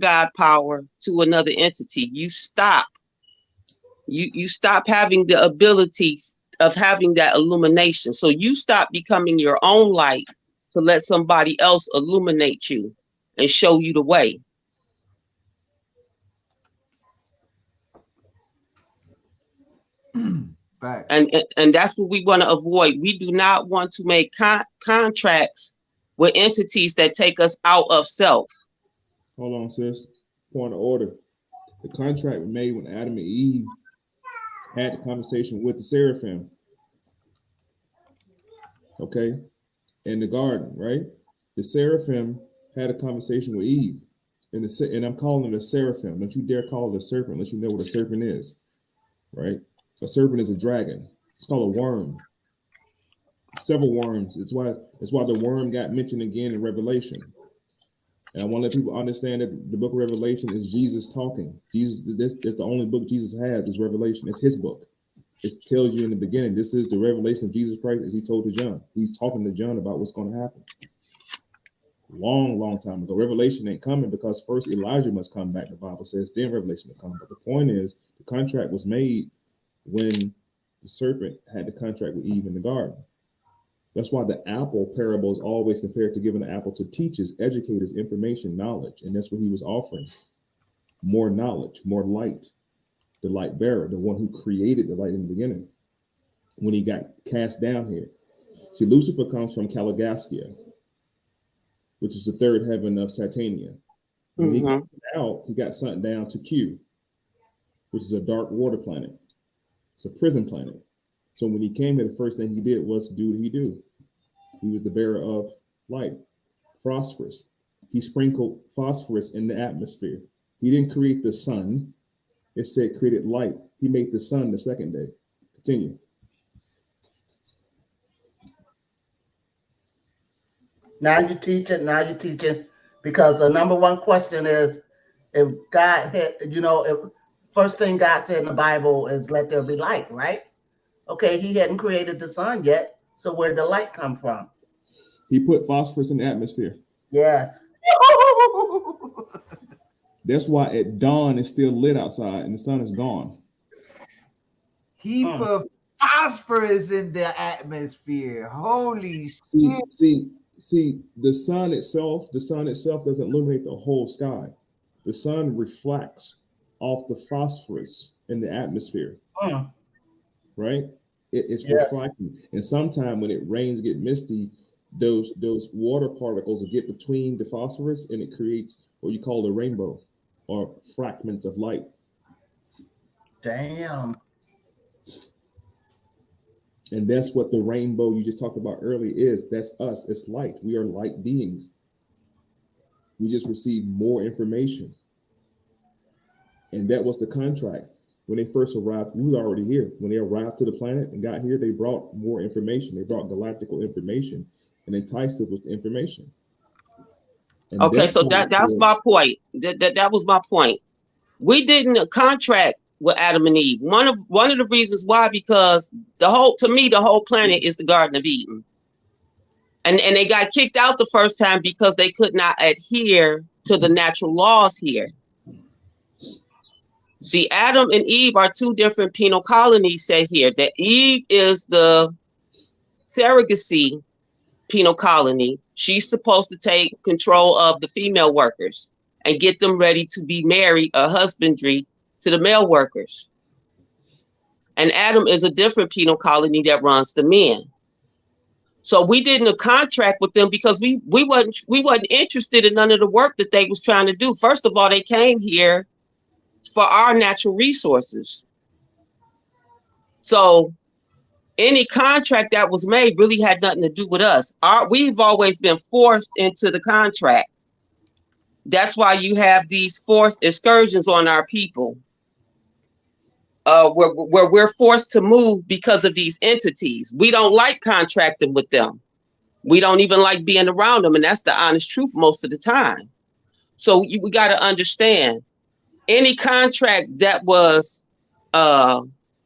God power to another entity. You stop. You stop having the ability of having that illumination. So you stop becoming your own light to let somebody else illuminate you and show you the way. And that's what we want to avoid. We do not want to make contracts with entities that take us out of self. Hold on, sis. Point of order. The contract was made when Adam and Eve had the conversation with the seraphim. Okay? In the garden, right? The seraphim had a conversation with Eve. And I'm calling it a seraphim. Don't you dare call it a serpent unless you know what a serpent is. Right? A serpent is a dragon. It's called a worm. Several worms. It's why the worm got mentioned again in Revelation. And I want to let people understand that the book of Revelation is Jesus talking. Jesus, that's the only book Jesus has is Revelation. It's his book. It tells you in the beginning, this is the revelation of Jesus Christ as he told to John. He's talking to John about what's going to happen. Long time ago. Revelation ain't coming because first Elijah must come back, the Bible says, then Revelation will come. But the point is, the contract was made when the serpent had the contract with Eve in the garden. That's why the apple parable is always compared to giving an apple to teachers, educators, information, knowledge. And that's what he was offering. More knowledge, more light, the light bearer, the one who created the light in the beginning when he got cast down here. See, Lucifer comes from Caligastia, which is the third heaven of Satania. When he got out, he got sent down to Q, which is a dark water planet. It's a prison planet. So when he came here, the first thing he did was do what he do. He was the bearer of light, phosphorus. He sprinkled phosphorus in the atmosphere. He didn't create the sun. It said created light. He made the sun the second day. Continue. Now you're teaching, because the number one question is, if God had, if first thing God said in the Bible is let there be light, right? Okay, he hadn't created the sun yet, so where'd the light come from? He put phosphorus in the atmosphere. Yes. That's why at dawn it's still lit outside and the sun is gone. He put phosphorus in the atmosphere. Holy shit. See, the sun itself doesn't illuminate the whole sky. The sun reflects off the phosphorus in the atmosphere. Right? It's reflecting. And sometimes when it rains, get misty, those water particles get between the phosphorus and it creates what you call the rainbow or fragments of light. Damn. And that's what the rainbow you just talked about earlier is. That's us. It's light. We are light beings. We just received more information. And that was the contract. When they first arrived, we was already here. When they arrived to the planet and got here, they brought more information. They brought galactical information and enticed us with the information. And okay, so that's my point. That was my point. We didn't contract with Adam and Eve. One of the reasons why, because the whole planet is the Garden of Eden. And they got kicked out the first time because they could not adhere to the natural laws here. See, Adam and Eve are two different penal colonies said here. That Eve is the surrogacy penal colony. She's supposed to take control of the female workers and get them ready to be married or husbandry to the male workers. And Adam is a different penal colony that runs the men. So we didn't contract with them because we wasn't interested in none of the work that they was trying to do. First of all, they came here for our natural resources. So any contract that was made really had nothing to do with us. We've always been forced into the contract. That's why you have these forced excursions on our people, where we're forced to move because of these entities. We don't like contracting with them. We don't even like being around them, and that's the honest truth most of the time. So we got to understand, any contract that was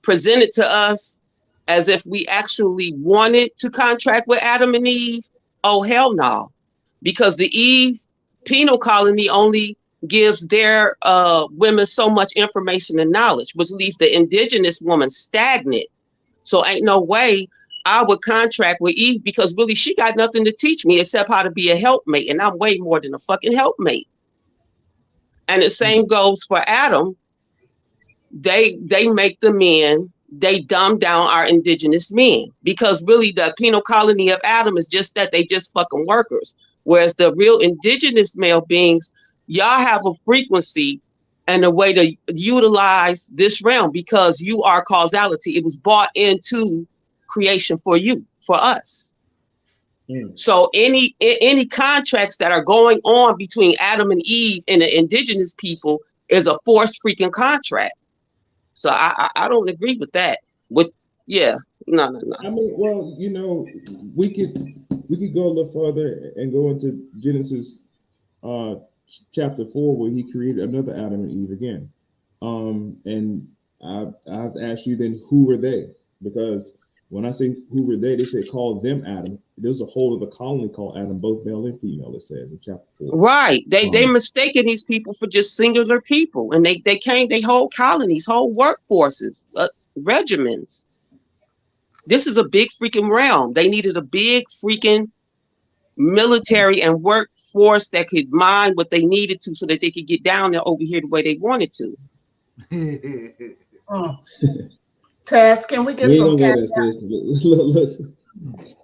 presented to us as if we actually wanted to contract with Adam and Eve, oh hell no, because the Eve penal colony only gives their women so much information and knowledge, which leaves the indigenous woman stagnant. So ain't no way I would contract with Eve, because really she got nothing to teach me except how to be a helpmate, and I'm way more than a fucking helpmate. And the same goes for Adam. They make the men, they dumb down our indigenous men, because really the penal colony of Adam is just that, they just fucking workers. Whereas the real indigenous male beings, y'all have a frequency and a way to utilize this realm, because you are causality. It was brought into creation for you, for us. So any contracts that are going on between Adam and Eve and the indigenous people is a forced freaking contract. So I don't agree with that. No. I mean, well, we could go a little further and go into Genesis chapter 4, where he created another Adam and Eve again. And I have to ask you then, who were they? Because when I say who were they say call them Adam. There's a whole other colony called Adam, both male and female, it says in chapter 4. Right. They mistaken these people for just singular people. And they whole colonies, whole workforces, regiments. This is a big freaking realm. They needed a big freaking military and workforce that could mine what they needed to, so that they could get down there over here the way they wanted to. Tazz, can we get some cash Look.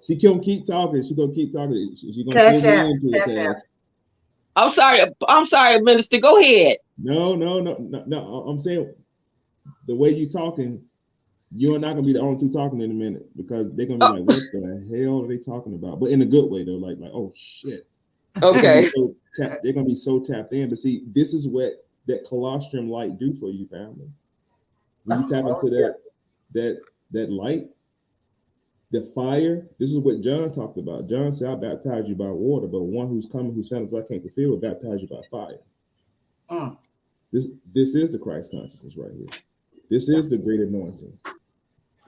She gonna keep talking. She gonna keep talking. She gonna pull me into it. I'm sorry, Minister. Go ahead. No. I'm saying the way you talking, You're not gonna be the only two talking in a minute because they're gonna be like, "What the hell are they talking about?" But in a good way, though, like, "Oh shit." Okay. They're gonna be so tapped in. But see, this is what that colostrum light do for you, family. When you tap into that light, the fire. This is what John talked about. John said, "I baptize you by water, but one who's coming, whose sandals I can't fulfill, will baptize you by fire." This is the Christ consciousness right here. This is the great anointing.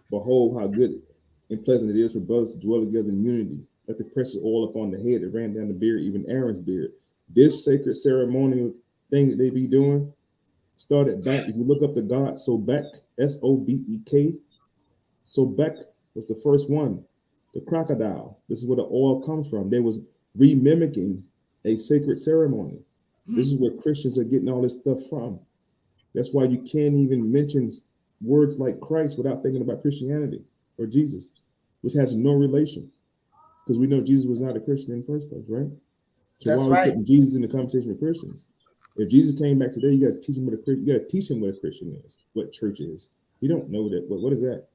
Behold, how good and pleasant it is for brothers to dwell together in unity. Let the precious oil upon the head that ran down the beard, even Aaron's beard. This sacred ceremonial thing that they be doing started back. If you look up the god Sobek, Sobek, Sobek was the first one. The crocodile. This is where the oil comes from. They was remimicking a sacred ceremony. This is where Christians are getting all this stuff from. That's why you can't even mention words like Christ without thinking about Christianity or Jesus, which has no relation, because we know Jesus was not a Christian in the first place, right? So That's why are we putting Jesus in the conversation with Christians? If Jesus came back today, you got to teach him what a Christian is, what church is. You don't know that, but what is that?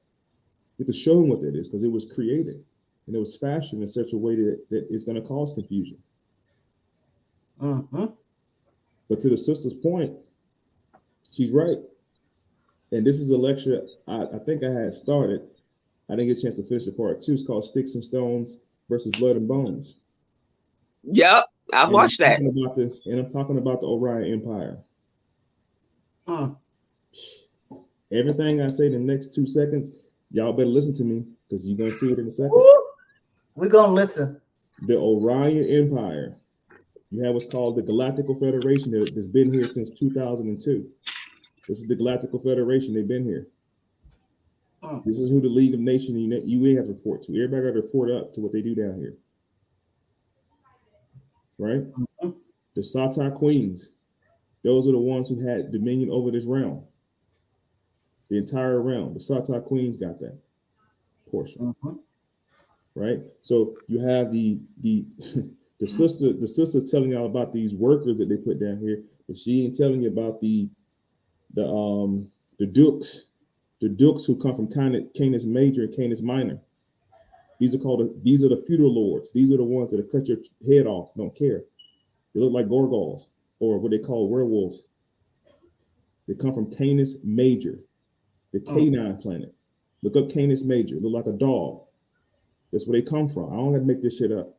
You have to show him what that is, because it was created and it was fashioned in such a way that it's going to cause confusion. But to the sister's point, she's right. And this is a lecture I think I had started. I didn't get a chance to finish the part 2. It's called Sticks and Stones versus Blood and Bones. Yep, I watched that. And I'm talking about the Orion Empire. Everything I say in the next 2 seconds, y'all better listen to me, because you're going to see it in a second. We're going to listen. The Orion Empire. You have what's called the Galactical Federation that's been here since 2002. This is the Galactical Federation. They've been here. This is who the League of Nations UN has to report to. Everybody got to report up to what they do down here. Right? The Satar Queens. Those are the ones who had dominion over this realm. The entire realm. The Satar Queens got that portion. Right? So you have the sister's telling y'all about these workers that they put down here, but she ain't telling you about the dukes who come from Canis Major and Canis Minor. These are the feudal lords. These are the ones that cut your head off, don't care. They look like gargoyles, or what they call werewolves. They come from Canis Major, the canine planet. Look up Canis Major, look like a dog. That's where they come from. I don't have to make this shit up.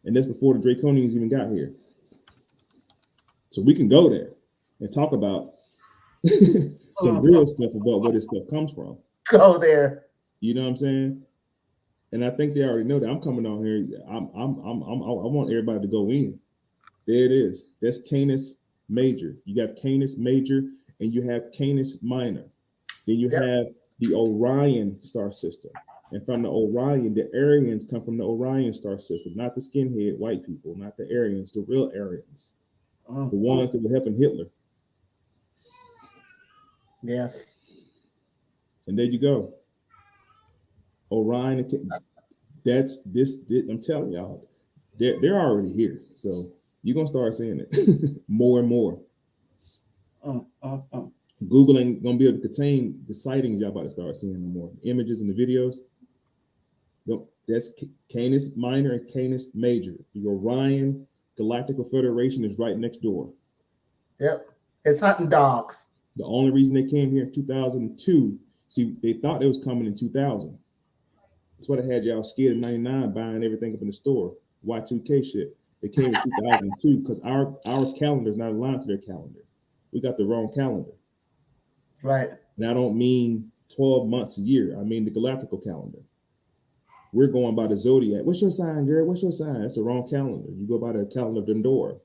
And that's before the Draconians even got here. So we can go there and talk about some real stuff about where this stuff comes from. Go there. You know what I'm saying? And I think they already know that. I'm coming on here. I want everybody to go in. There it is. That's Canis Major. You got Canis Major and you have Canis Minor. Then you have the Orion star system. And from the Orion, the Aryans come from the Orion star system, not the skinhead white people, not the Aryans, the real Aryans, the ones that were helping Hitler. Yes. And there you go. Orion, that's this I'm telling y'all, they're already here. So you're going to start seeing it more and more. Google ain't going to be able to contain the sightings y'all about to start seeing no more. The images and the videos. That's Canis Minor and Canis Major. The Orion Galactical Federation is right next door. Yep. It's hunting dogs. The only reason they came here in 2002, see, they thought they was coming in 2000. That's why they had y'all scared in 99 buying everything up in the store. Y2K shit. They came in 2002 because our calendar is not aligned to their calendar. We got the wrong calendar. Right. And I don't mean 12 months a year. I mean the galactical calendar. We're going by the zodiac. What's your sign, girl? What's your sign? That's the wrong calendar. You go by the calendar of Dendor,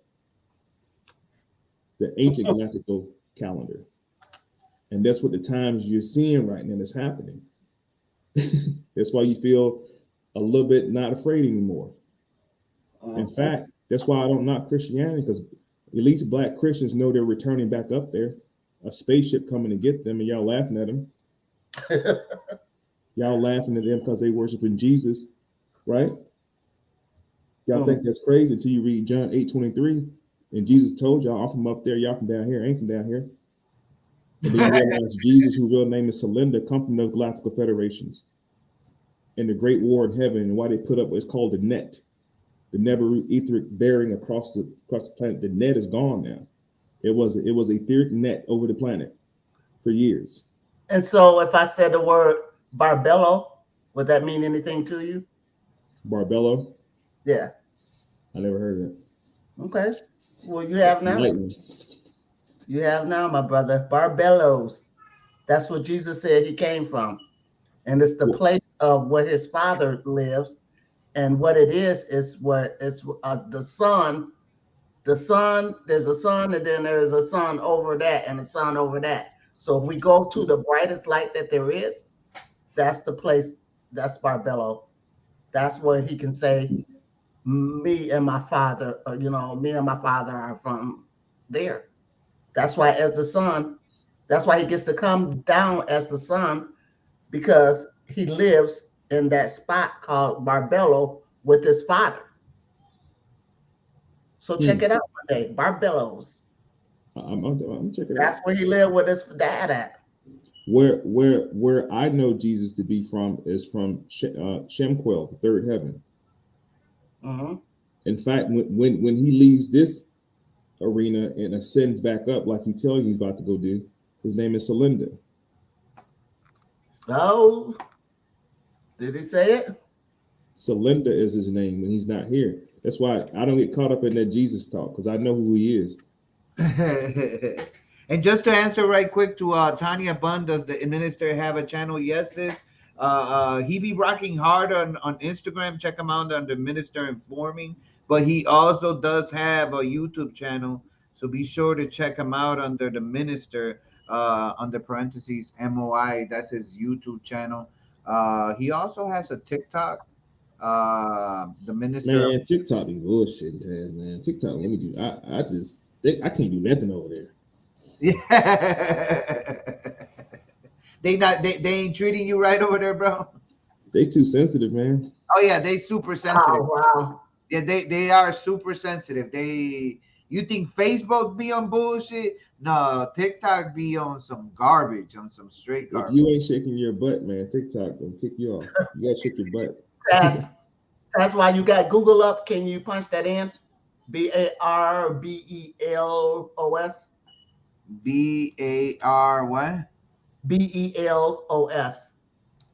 the ancient galactical calendar. And that's what the times you're seeing right now is happening. That's why you feel a little bit not afraid anymore. In fact, that's why I don't knock Christianity, because at least Black Christians know they're returning back up there. A spaceship coming to get them, and y'all laughing at them. Y'all laughing at them because they worshiping Jesus, right? Y'all think that's crazy until you read John 8:23, and Jesus told y'all, I'm from up there, y'all from down here, I ain't from down here. And then you realize Jesus, whose real name is Celinda, come from the Galactical Federations. And the Great War in Heaven, and why they put up what's called the net, the Neberu etheric bearing across the planet. The net is gone now. It was etheric net over the planet for years. And so, if I said the word Barbello, would that mean anything to you? Barbello? Yeah. I never heard of it. Okay. Well, you have now. Lightning. You have now, my brother. Barbellos. That's what Jesus said he came from. And it's the place of where his father lives. And what it is what it's the sun. The sun, there's a sun, and then there's a sun over that, and a sun over that. So if we go to the brightest light that there is, that's the place, that's Barbello. That's where he can say, me and my father, me and my father are from there. That's why as the sun, that's why he gets to come down as the sun, because he lives in that spot called Barbello with his father. So check it out one day, Barbellos. I'm checking it out. That's where he lived with his dad at. Where I know Jesus to be from is from Shemquel, the third heaven. Mm-hmm. In fact, when he leaves this arena and ascends back up like he tells you he's about to go do, his name is Celinda. Oh, did he say it? Celinda is his name when he's not here. That's why I don't get caught up in that Jesus talk, because I know who he is. And just to answer right quick to Tanya Bunn, does the minister have a channel? Yes, sis. He be rocking hard on Instagram. Check him out under Minister Informing. But he also does have a YouTube channel. So be sure to check him out under the minister, under parentheses MOI. That's his YouTube channel. He also has a TikTok. The minister. Man, TikTok be bullshit, man. TikTok, let me do. I can't do nothing over there. Yeah. They ain't treating you right over there, bro. They too sensitive, man. Oh yeah, they super sensitive. Oh, wow. Yeah, they are super sensitive. You think Facebook be on bullshit? No, TikTok be on some garbage, on some straight garbage. If you ain't shaking your butt, man, TikTok will kick you off. You gotta shake your butt. That's why you got Google up. Can you punch that in? BARBELOS. BAR what? BELOS.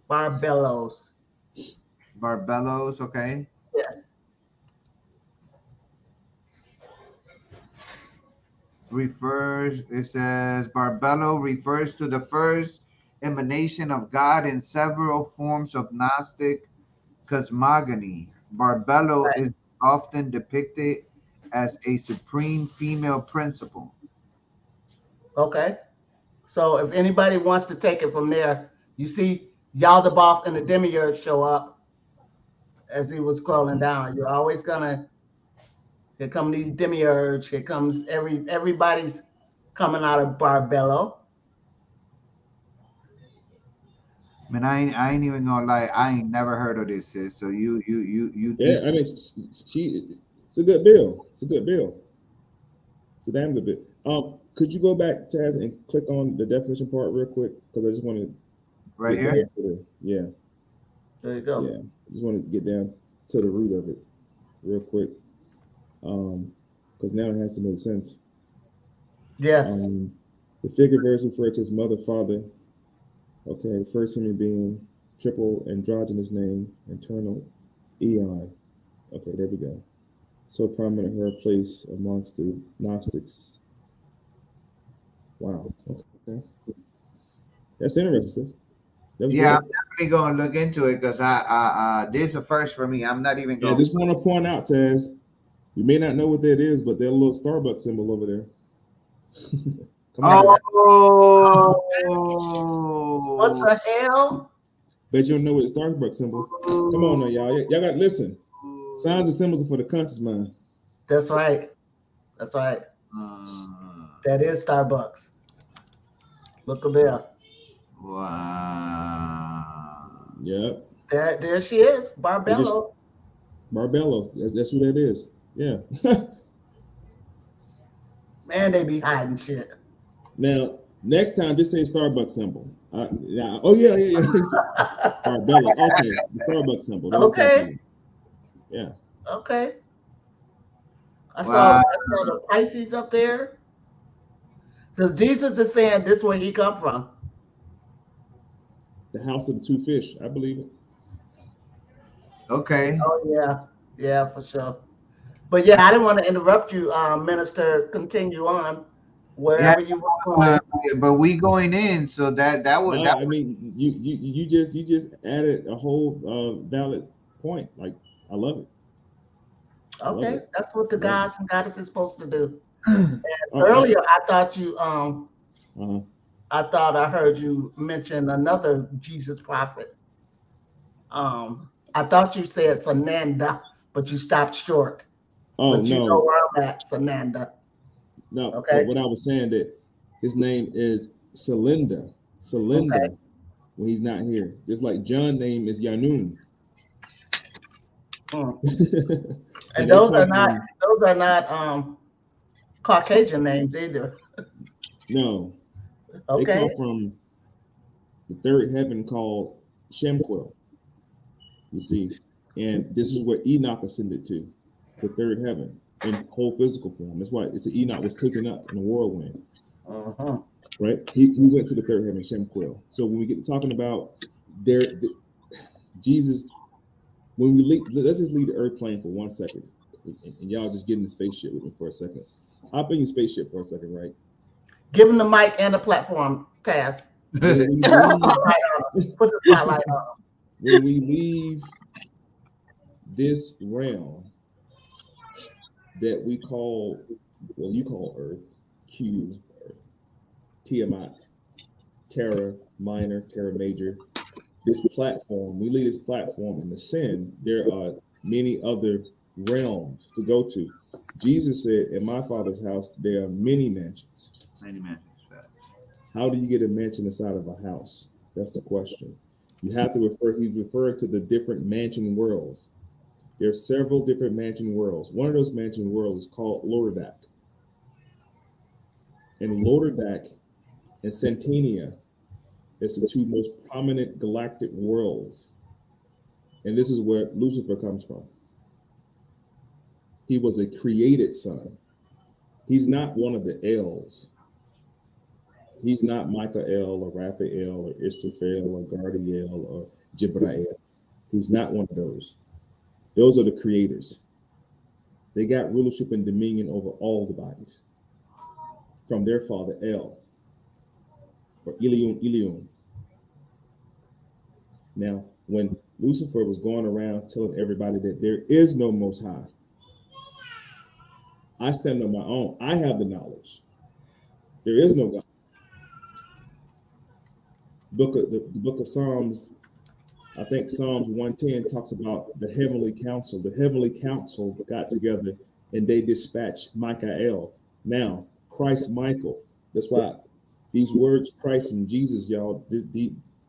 Barbellos. Barbellos, okay. Yeah. It says Barbello refers to the first emanation of God in several forms of Gnostic cosmogony. Barbello is often depicted as a supreme female principle. Okay. So if anybody wants to take it from there, you see Yaldabaoth and the Demiurge show up as he was scrolling down. You're always gonna, here come these Demiurge, here comes everybody's coming out of Barbello. Man, I ain't even gonna lie, I ain't never heard of this, sis. So you Yeah, I mean, it's a good bill. It's a good bill. It's a damn good bill. Could you go back, Tazz, and click on the definition part real quick? Because I just want to right here. Yeah. There you go. Yeah, I just want to get down to the root of it real quick. Because now it has to make sense. Yes. The figure verse referred to his mother, father. Okay, first human being, triple androgynous name, eternal eon. Okay, there we go. So prominent her place amongst the Gnostics. Wow. Okay. That's interesting. Yeah, I'm definitely gonna look into it because I this is a first for me. I'm not even going. I just want to point out, Tazz, you may not know what that is, but that little Starbucks symbol over there. Oh, what the hell? Bet you don't know what the Starbucks symbol. Come on now, y'all. Y'all got to listen. Signs and symbols are for the conscious mind. That's right. That's right. That is Starbucks. Look at there. Wow. Yep. There she is, Barbello. Barbello. That's who that is. Yeah. Man, they be hiding shit. Now, Next time, just say Starbucks symbol. Oh yeah. Arbella. Okay, the Starbucks symbol. That was Okay. Yeah. Okay. I Wow. saw the Pisces up there. Because Jesus is saying this where he come from. The house of the two fish. I believe it. Okay. Oh yeah. Yeah, for sure. But yeah, I didn't want to interrupt you, Minister. Continue on Yeah, wherever you want. but we going in, so that would No, I mean you just added a whole valid point. Like I love it. Love Okay, it. that's what the Love it. gods and goddesses is supposed to do. Oh, Earlier, I thought you uh-huh. I thought I heard you mention another Jesus prophet. I thought you said Sananda, but you stopped short. Oh But you know no, where I'm at, Sananda. no. Okay. What I was saying that his name is Celinda. Okay. Celinda when he's not here. Just like John's name is Yanun. Mm. And And they those come are not Caucasian names either. no, they Okay. come from the third heaven called Shemquel. You see, and this is where Enoch ascended to, the third heaven in whole physical form. That's why it's Enoch was taken up in a whirlwind. Uh-huh. Right? He went to the third heaven, Shemquel. So when we get talking about Jesus, when we let's just leave the earth plane for 1 second, and y'all just get in the spaceship with me for a second. Hop in your spaceship for a second, right? Give him the mic and the platform, Tazz. When we Put the spotlight on. when we leave this realm that we call, well, you call Earth, Q, Tiamat, Terra Minor, Terra Major, this platform, we leave this platform and ascend, there are many other realms to go to. Jesus said, in my Father's house, there are many mansions. Many mansions. How do you get a mansion inside of a house? That's the question. You have to he's referring to the different mansion worlds. There are several different mansion worlds. One of those mansion worlds is called Lordak. And Lordak and Centania is the two most prominent galactic worlds. And this is where Lucifer comes from. He was a created son. He's not one of the L's. He's not Michael or Raphael or Istophel or Gardiel or Jibrael. He's not one of those. Those are the creators. They got rulership and dominion over all the bodies from their father El or Ilion. Now, when Lucifer was going around telling everybody that there is no Most High, I stand on my own. I have the knowledge. There is no God. The book of Psalms, I think Psalms 110 talks about the heavenly council. The heavenly council got together and they dispatched Michael. Now, Christ Michael. That's why these words, Christ and Jesus, y'all,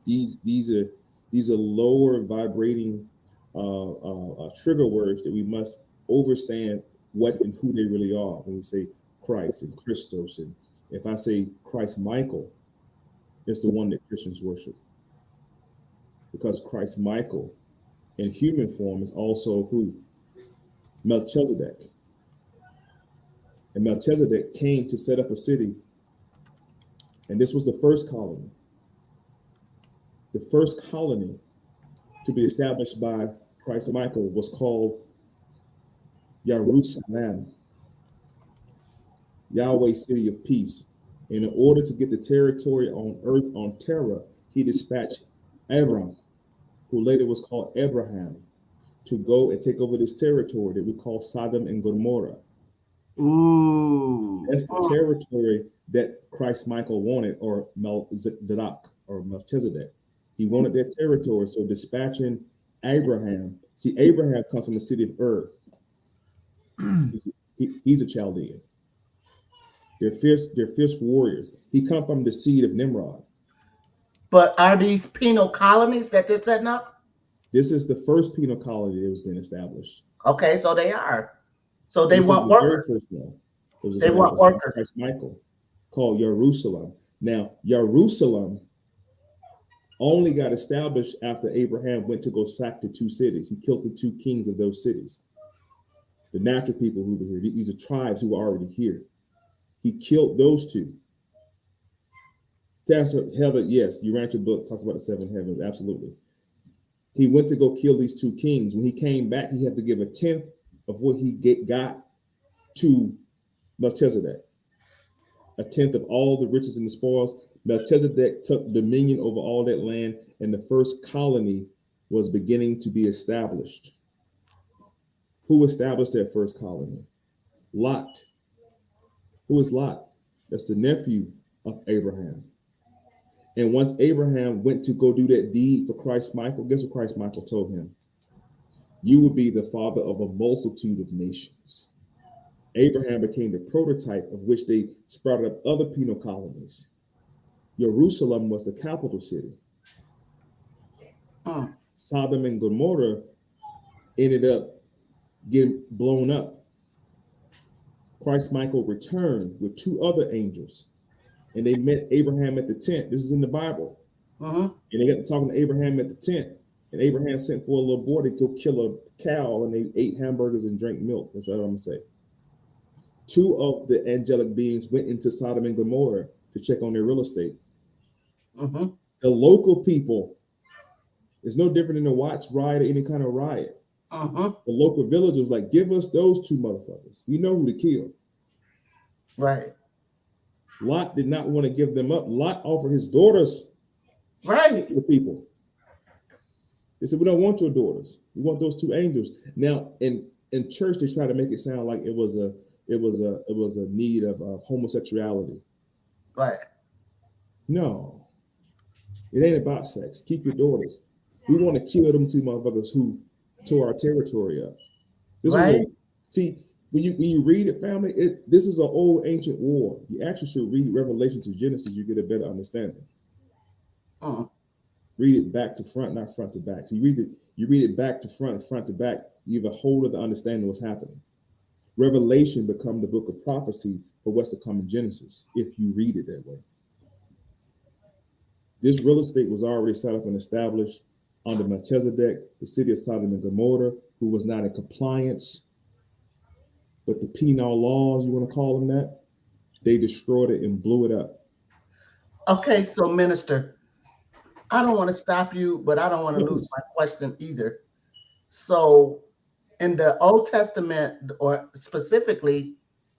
these are lower vibrating trigger words that we must understand what and who they really are when we say Christ and Christos. And if I say Christ Michael, it's the one that Christians worship. Because Christ Michael in human form is also who? Melchizedek. And Melchizedek came to set up a city. And this was the first colony. The first colony to be established by Christ Michael was called Jerusalem, Yahweh, city of peace. And in order to get the territory on earth on Terra, he dispatched Abram, who later was called Abraham, to go and take over this territory that we call Sodom and Gomorrah. Ooh. That's the territory that Christ Michael wanted, or Melchizedek. He wanted that territory, so dispatching Abraham. See, Abraham comes from the city of Ur. He's a Chaldean. They're fierce warriors. He come from the seed of Nimrod. But are these penal colonies that they're setting up? This is the first penal colony that was being established. Okay, so they are. So they This want is the very workers. first one. It was They want established by workers. Christ Michael, called Jerusalem. Now, Jerusalem only got established after Abraham went to go sack the two cities. He killed the two kings of those cities. The natural people who were here. These are tribes who were already here. He killed those two. Heather, yes, Urantia book talks about the seven heavens, absolutely. He went to go kill these two kings. When he came back, he had to give a tenth of what he got to Melchizedek. A tenth of all the riches and the spoils. Melchizedek took dominion over all that land, and the first colony was beginning to be established. Who established that first colony? Lot. Who is Lot? That's the nephew of Abraham. And once Abraham went to go do that deed for Christ Michael, guess what Christ Michael told him? You will be the father of a multitude of nations. Abraham became the prototype of which they sprouted up other penal colonies. Jerusalem was the capital city. Sodom and Gomorrah ended up getting blown up. Christ Michael returned with two other angels, and they met Abraham at the tent. This is in the Bible. And they got to talking to Abraham at the tent, and Abraham sent for a little boy to go kill a cow, and they ate hamburgers and drank milk. That's what I'm gonna say. Two of the angelic beings went into Sodom and Gomorrah to check on their real estate. The local people is no different than a watch riot or any kind of riot. The local villagers like, give us those two motherfuckers. We know who to kill. Right. Lot did not want to give them up. Lot offered his daughters to the people. They said, we don't want your daughters. We want those two angels. Now, in church, they try to make it sound like it was a need of homosexuality. Right. No. It ain't about sex. Keep your daughters. We want to kill them two motherfuckers who tore our territory up. See, when you read it, family, this is an old ancient war. You actually should read Revelation to Genesis. You get a better understanding. Read it back to front, not front to back. So you read it back to front, front to back. You have a whole other understanding of what's happening. Revelation become the book of prophecy for what's to come in Genesis, if you read it that way. This real estate was already set up and established under Melchizedek, the city of Sodom and Gomorrah, who was not in compliance with the penal laws, you want to call them that. They destroyed it and blew it up. Okay, so minister, I don't want to stop you, but I don't want to lose my question either. So in the Old Testament, or specifically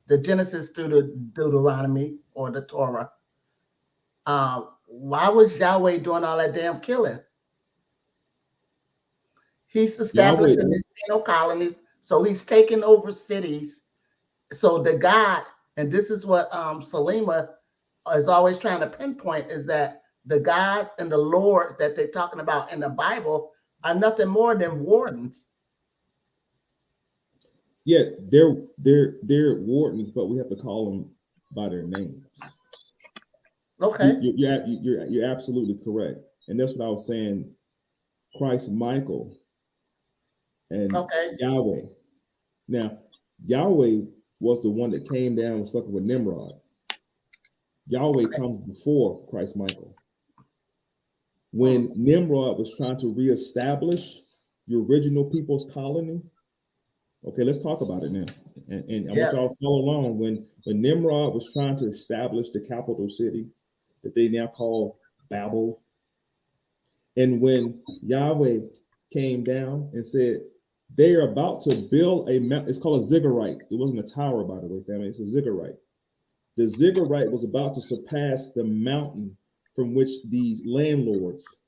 the Genesis through the Deuteronomy or the Torah, why was Yahweh doing all that damn killing? He's establishing these penal colonies, so he's taking over cities. So the God, and this is what Salima is always trying to pinpoint, is that the gods and the lords that they're talking about in the Bible are nothing more than wardens. Yeah, they're wardens, but we have to call them by their names. Okay. You're absolutely correct. And that's what I was saying. Christ Michael and Yahweh. Now, Yahweh was the one that came down and was fucking with Nimrod. Yahweh comes before Christ Michael. When Nimrod was trying to reestablish the original people's colony, okay, let's talk about it now. And I want y'all to follow along. When Nimrod was trying to establish the capital city that they now call Babel, and when Yahweh came down and said, they are about to build a mountain. It's called a ziggurat. It wasn't a tower, by the way, family. It's a ziggurat. The ziggurat was about to surpass the mountain from which these landlords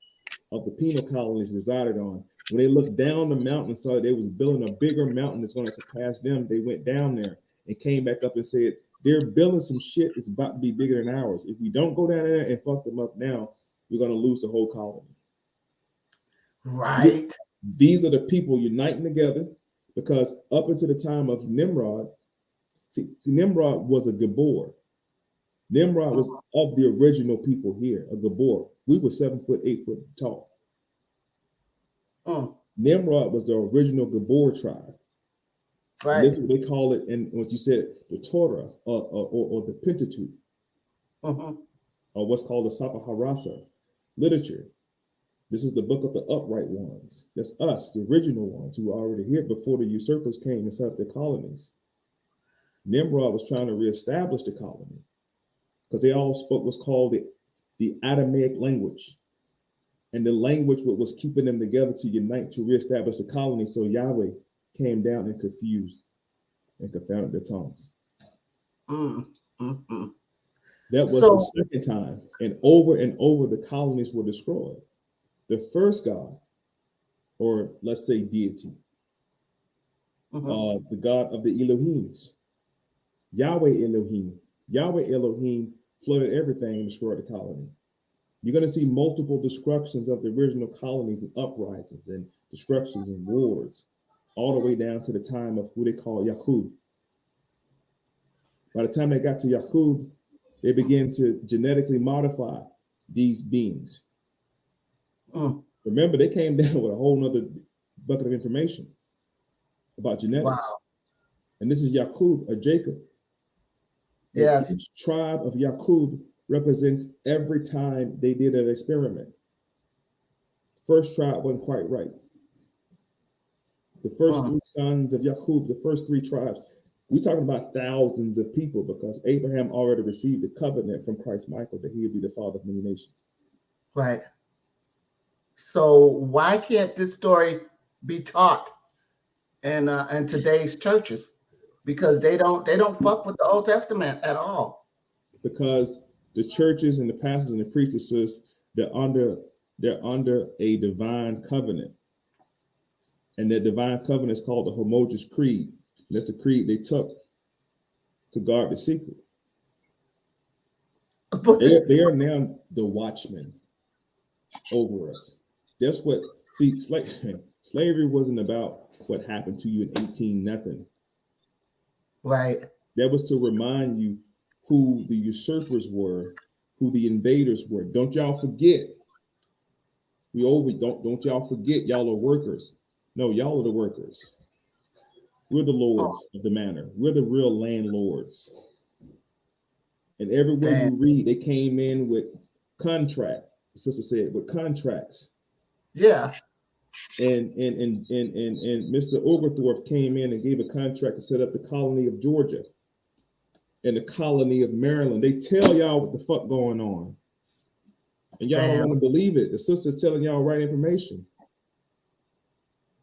of the penal colonies resided on. When they looked down the mountain and saw that they was building a bigger mountain that's going to surpass them, they went down there and came back up and said, they're building some shit that's about to be bigger than ours. If we don't go down there and fuck them up now, we're going to lose the whole colony. Right. These are the people uniting together, because up until the time of Nimrod, see Nimrod was a Gabor. Nimrod was of the original people here, a Gabor. We were 7 foot, 8 foot tall. Nimrod was the original Gabor tribe. Right. And this is what they call it in what you said, the Torah or the Pentateuch. or what's called the Sapaharasa literature. This is the book of the upright ones. That's us, the original ones who were already here before the usurpers came and set up their colonies. Nimrod was trying to reestablish the colony because they all spoke what's called the Adamic language. And the language was keeping them together to unite to reestablish the colony. So Yahweh came down and confused and confounded their tongues. That was the second time. And over the colonies were destroyed. The first God, or let's say deity, the God of the Elohims, Yahweh Elohim. Yahweh Elohim flooded everything and destroyed the colony. You're going to see multiple destructions of the original colonies and uprisings and destructions and wars, all the way down to the time of who they call Yahud. By the time they got to Yahud, they began to genetically modify these beings. Remember, they came down with a whole nother bucket of information about genetics. Wow. And this is Yahud, or Jacob. Yes. Each tribe of Yahud represents every time they did an experiment. First tribe wasn't quite right. The first three sons of Yahud, the first three tribes, we're talking about thousands of people because Abraham already received the covenant from Christ Michael that he would be the father of many nations. Right. So why can't this story be taught in today's churches? Because they don't fuck with the Old Testament at all. Because the churches and the pastors and the preachers says they're under a divine covenant. And that divine covenant is called the Homogeneous Creed. And that's the creed they took to guard the secret. They are now the watchmen over us. That's what, see, slavery wasn't about what happened to you in 18 nothing. Right. That was to remind you who the usurpers were, who the invaders were. Don't y'all forget. Don't y'all forget y'all are workers. No, y'all are the workers. We're the lords of the manor. We're the real landlords. And everywhere you read, they came in with contract. The sister said with contracts. Yeah. And Mr. Oberthorpe came in and gave a contract to set up the colony of Georgia and the colony of Maryland. They tell y'all what the fuck going on. And y'all don't want to believe it. The sister's telling y'all right information.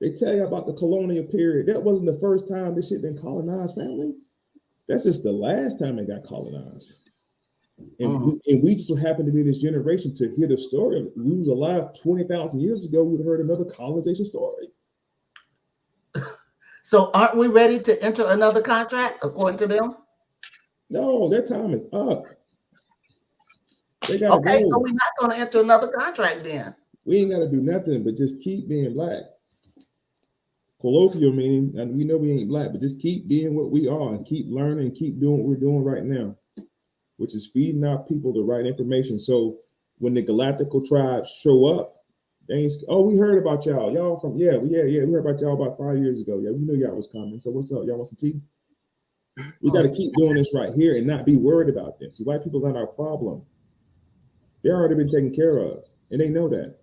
They tell you about the colonial period. That wasn't the first time this shit been colonized, family. That's just the last time it got colonized. And we just so happen to be this generation to hear the story. We was alive 20,000 years ago, we'd heard another colonization story. So aren't we ready to enter another contract according to them? No, their time is up. They gotta okay, go. So we're not going to enter another contract then. We ain't got to do nothing but just keep being black. Colloquial meaning, and we know we ain't black, but just keep being what we are and keep learning and keep doing what we're doing right now, which is feeding our people the right information. So when the galactical tribes show up, they ain't, we heard about y'all. Y'all from, we heard about y'all about 5 years ago. Yeah, we knew y'all was coming. So what's up? Y'all want some tea? We got to keep doing this right here and not be worried about this. See, white people are not our problem. They're already been taken care of, and they know that.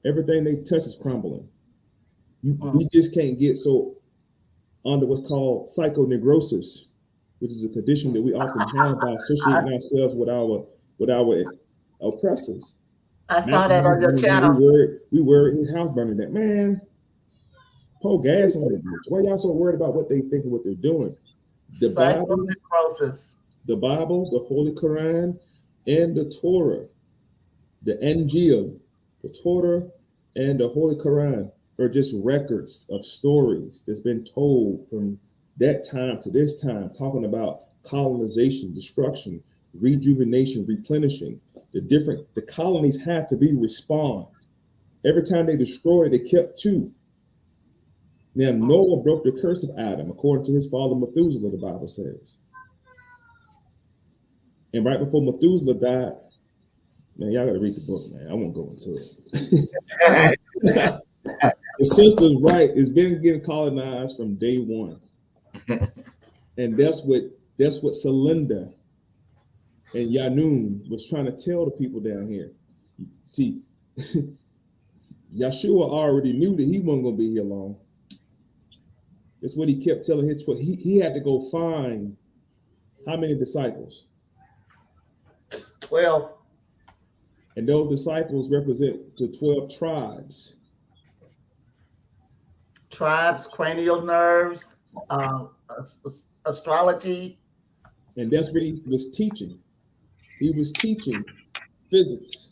Everything they touch is crumbling. We just can't get so under what's called psychoneurosis, which is a condition that we often have by associating ourselves with our oppressors. I saw that on your channel. We worried his house burning down. Man, pour gas on that bitch. Why y'all so worried about what they think and what they're doing? The Bible, the Holy Quran, and the Torah, the Injil, the Torah, and the Holy Quran are just records of stories that's been told from that time to this time, talking about colonization, destruction, rejuvenation, replenishing. The colonies had to be respawned. Every time they destroyed, they kept two. Now, Noah broke the curse of Adam, according to his father Methuselah, the Bible says. And right before Methuselah died, man, y'all got to read the book, man. I won't go into it. The sister's right. It's been getting colonized from day one. And that's what Celinda And Yanun was trying to tell the people down here. See, Yeshua already knew that he wasn't going to be here long. That's what he kept telling his 12. He had to go find how many disciples? 12. And those disciples represent the 12 tribes. Tribes, cranial nerves, astrology. And that's what he was teaching. He was teaching physics,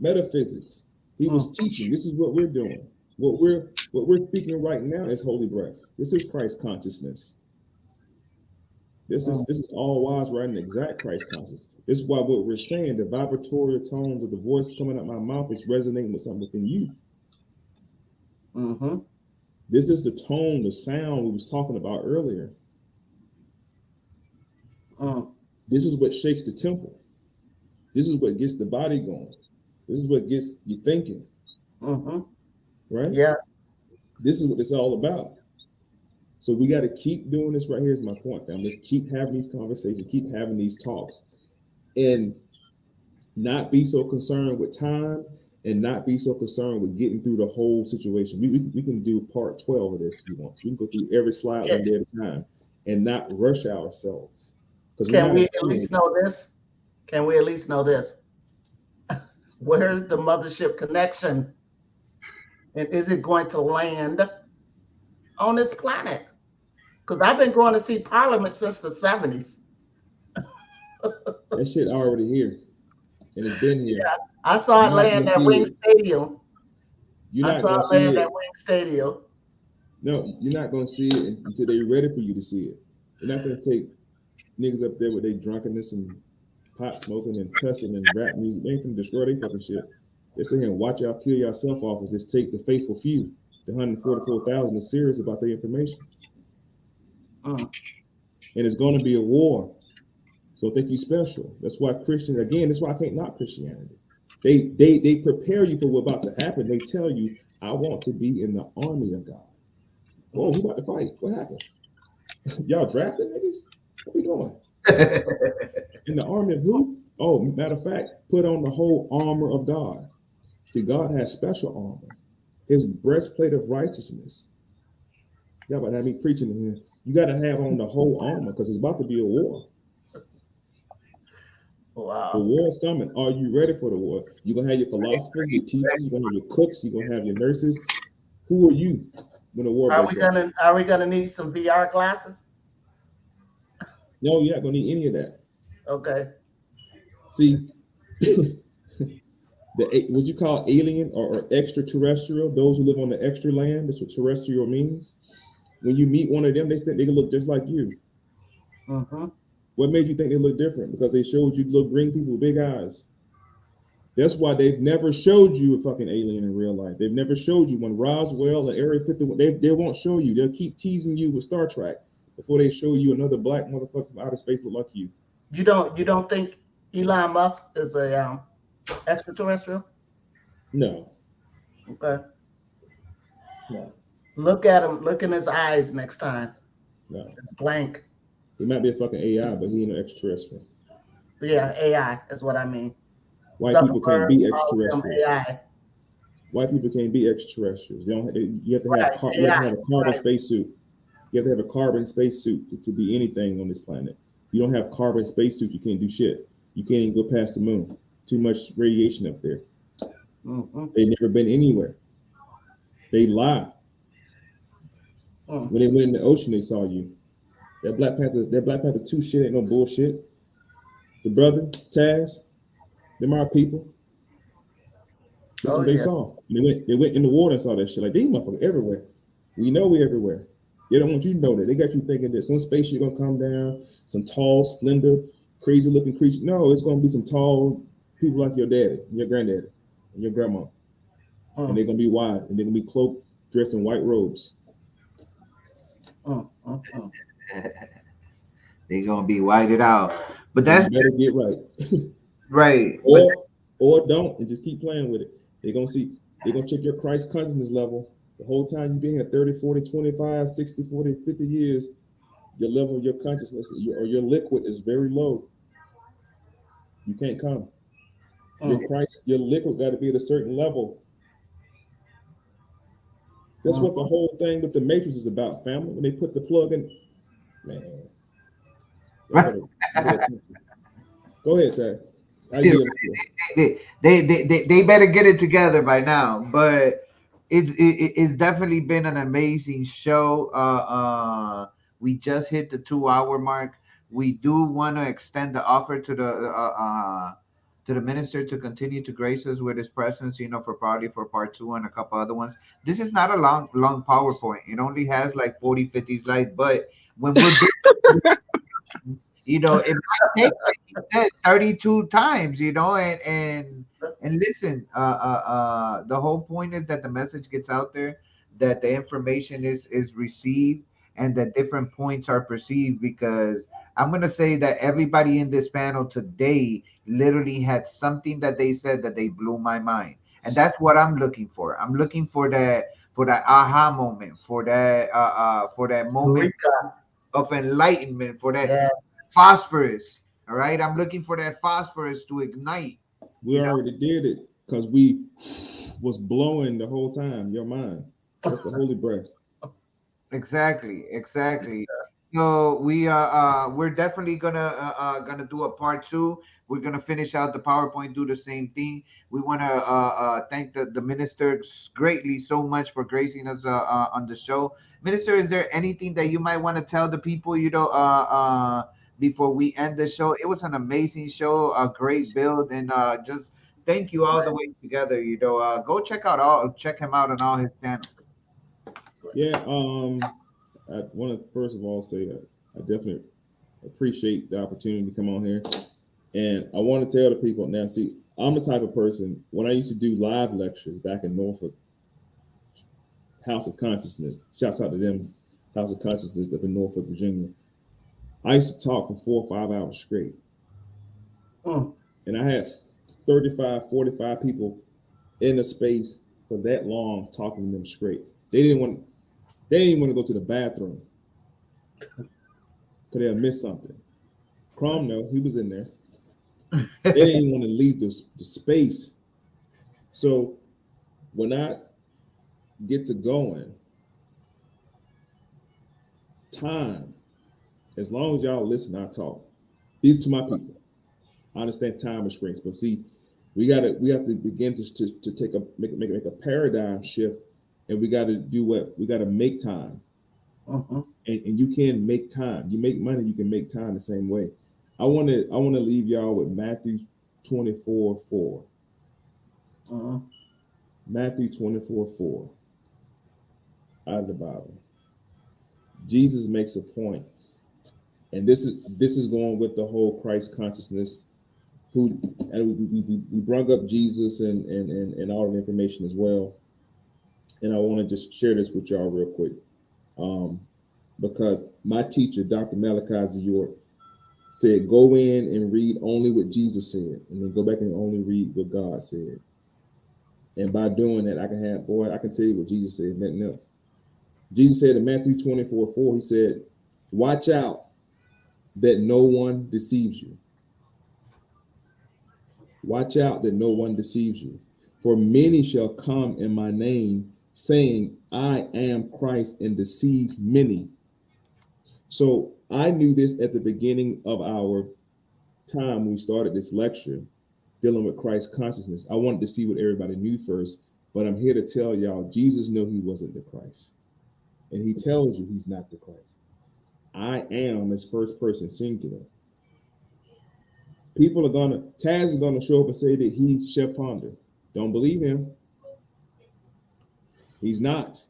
metaphysics. He was teaching. This is what we're doing. What we're speaking right now is holy breath. This is Christ consciousness. This is all wise, right, and exact Christ consciousness. This is why what we're saying, the vibratory tones of the voice coming out my mouth is resonating with something within you. Mm-hmm. This is the tone, the sound we was talking about earlier. This is what shakes the temple. This is what gets the body going. This is what gets you thinking. Mm-hmm. Right? Yeah. This is what it's all about. So we got to keep doing this right here is my point, family. Let's keep having these conversations, keep having these talks, and not be so concerned with time and not be so concerned with getting through the whole situation. We can do part 12 of this if you want to. We can go through every slide one day at a time and not rush ourselves. Can we at least know this? Can we at least know this? Where's the mothership connection? And is it going to land on this planet? Because I've been going to see Parliament since the 70s. That shit already here. And it's been here. Yeah, I saw it land at Wing Stadium. You're not going to see it. At Wing Stadium. No, you're not going to see it until they're ready for you to see it. They're not going to take niggas up there with their drunkenness and pot smoking and cussing and rap music. They ain't going to destroy their fucking shit. They sit here and watch y'all kill yourself off and just take the faithful few. The 144,000 is serious about their information. And it's going to be a war. So think you special. That's why Christian, again, that's why I can't knock Christianity. They prepare you for what's about to happen. They tell you, I want to be in the army of God. Whoa, who about to fight? What happened? Y'all drafted niggas? What we doing? In the army of who? Oh, matter of fact, put on the whole armor of God. See, God has special armor. His breastplate of righteousness. Y'all about to have me preaching in here. You got to have on the whole armor because it's about to be a war. Wow. The war is coming. Are you ready for the war? You're going to have your philosophers, your teachers, you're going to have your cooks, you're going to have your nurses. Who are you when the war breaks out? Are we gonna need some VR glasses? No, you're not going to need any of that. Okay. See, what you call alien or extraterrestrial, those who live on the extra land, that's what terrestrial means. When you meet one of them, they think they can look just like you. Mm-hmm. What made you think they look different? Because they showed you little green people with big eyes. That's why they've never showed you a fucking alien in real life. They've never showed you when Roswell and Area 51, they won't show you. They'll keep teasing you with Star Trek before they show you another black motherfucker from outer space look like you. You don't think Elon Musk is a extraterrestrial? No. Okay. No. Look at him. Look in his eyes next time. No. It's blank. He might be a fucking AI, but he ain't an extraterrestrial. Yeah, AI is what I mean. White people can't be extraterrestrials. AI. White people can't be extraterrestrials. You have to have a carbon spacesuit. You have to have a carbon spacesuit to be anything on this planet. You don't have carbon spacesuit, you can't do shit. You can't even go past the moon. Too much radiation up there. Mm-hmm. They've never been anywhere. They lie. When they went in the ocean, they saw you. That Black Panther 2 shit ain't no bullshit. The brother, Tazz, them our people. That's what they saw. They went in the water and saw that shit. Like, these motherfuckers everywhere. We know we everywhere. They don't want you to know that. They got you thinking that some spaceship gonna come down, some tall, slender, crazy looking creature. No, it's gonna be some tall people like your daddy, and your granddaddy, and your grandma. And they're gonna be wise, and they're gonna be cloaked, dressed in white robes. They're gonna be whited out. But so that's you better get right. Right. Or don't, and just keep playing with it. They're gonna check your Christ consciousness level. The whole time you've been here 30, 40, 25, 60, 40, 50 years, your level of your consciousness or your liquid is very low. You can't come. Your Christ, your liquid got to be at a certain level. That's what the whole thing with the Matrix is about, family. When they put the plug in, man. Go ahead, Taz. They better get it together by now. But it's definitely been an amazing show. We just hit the 2 hour mark. We do want to extend the offer to the minister to continue to grace us with his presence, for probably for part 2 and a couple other ones. This is not a long PowerPoint. It only has like 40, 50 slides. But when we're it might take, like you said, 32 times, and listen, the whole point is that the message gets out there, that the information is received, and that different points are perceived. Because I'm gonna say that everybody in this panel today literally had something that they said that they blew my mind, and that's what I'm looking for. I'm looking for that aha moment, for that moment of enlightenment, for that phosphorus. All right, I'm looking for that phosphorus to ignite. We already did it because we was blowing the whole time. Your mind. That's the holy breath. Exactly. So we're definitely gonna do a part 2. We're gonna finish out the PowerPoint, do the same thing. We want to thank the minister greatly so much for gracing us on the show. Minister, is there anything that you might want to tell the people? Before we end the show, it was an amazing show, a great build, and just thank you all the way together. Go check him out on all his channels. Yeah, I want to first of all say I definitely appreciate the opportunity to come on here, and I want to tell the people now. See, I'm the type of person, when I used to do live lectures back in Norfolk, House of Consciousness. Shouts out to them, House of Consciousness up in Norfolk, Virginia. I used to talk for 4 or 5 hours straight, and I had 35, 45 people in a space for that long talking to them straight. They didn't want to go to the bathroom because they'll miss something. Crom, no, he was in there. They didn't even want to leave the space. So when I get to going, time, as long as y'all listen, I talk. These to my people. I understand time restraints, but see, we have to begin to make a paradigm shift, and we got to do what we got to make time. And you can make time. You make money, you can make time the same way. I want to leave y'all with Matthew 24:4. Matthew 24:4 out of the Bible. Jesus makes a point, and this is going with the whole Christ consciousness. We brought up Jesus and all the information as well, and I want to just share this with y'all real quick, because my teacher, Dr. Malachi Ziort, said, go in and read only what Jesus said, and then go back and only read what God said. And by doing that, I can tell you what Jesus said, nothing else. Jesus said in Matthew 24:4, he said, watch out that no one deceives you. Watch out that no one deceives you. For many shall come in my name, saying, I am Christ, and deceive many. So I knew this at the beginning of our time when we started this lecture, dealing with Christ consciousness. I wanted to see what everybody knew first, but I'm here to tell y'all, Jesus knew he wasn't the Christ. And he tells you he's not the Christ. I am is first person singular. Tazz is gonna show up and say that he's Chef Ponder. Don't believe him. He's not.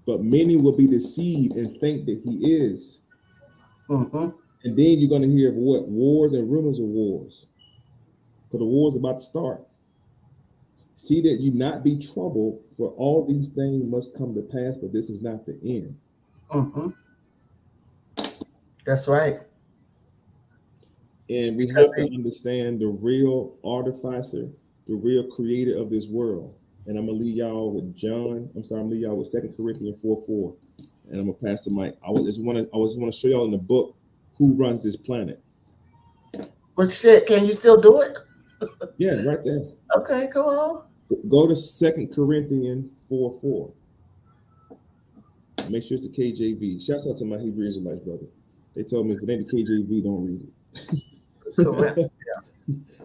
But many will be deceived and think that he is. And then you're gonna hear of what? Wars and rumors of wars. Because the war's about to start. See that you not be troubled, for all these things must come to pass, but this is not the end. That's right. And we have to understand the real artificer, the real creator of this world. And I'm gonna leave y'all with I'm gonna leave y'all with 2 Corinthians 4:4. And I'm gonna pass the mic. I just want to show y'all in the book who runs this planet. Well, shit, can you still do it? Yeah, right there. Okay, come on. Go to 2 Corinthians 4:4. Make sure it's the KJV. Shouts out to my Hebrew Israelites, brother. They told me if it ain't the KJV, don't read Correct. it.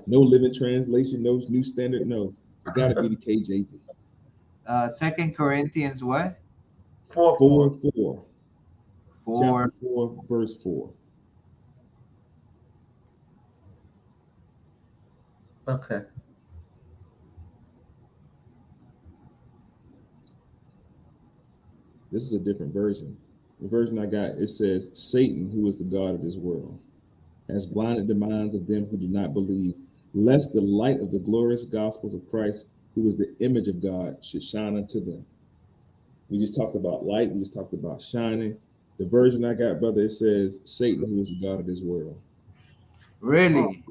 No Living Translation, no New Standard, no. It got to be the KJV. 2 Corinthians what? 4:4. 4. Chapter 4, verse 4. Okay. This is a different version. The version I got, it says, Satan, who is the God of this world, has blinded the minds of them who do not believe, lest the light of the glorious gospels of Christ, who is the image of God, should shine unto them. We just talked about light. We just talked about shining. The version I got, brother, it says, Satan, who is the God of this world. Really?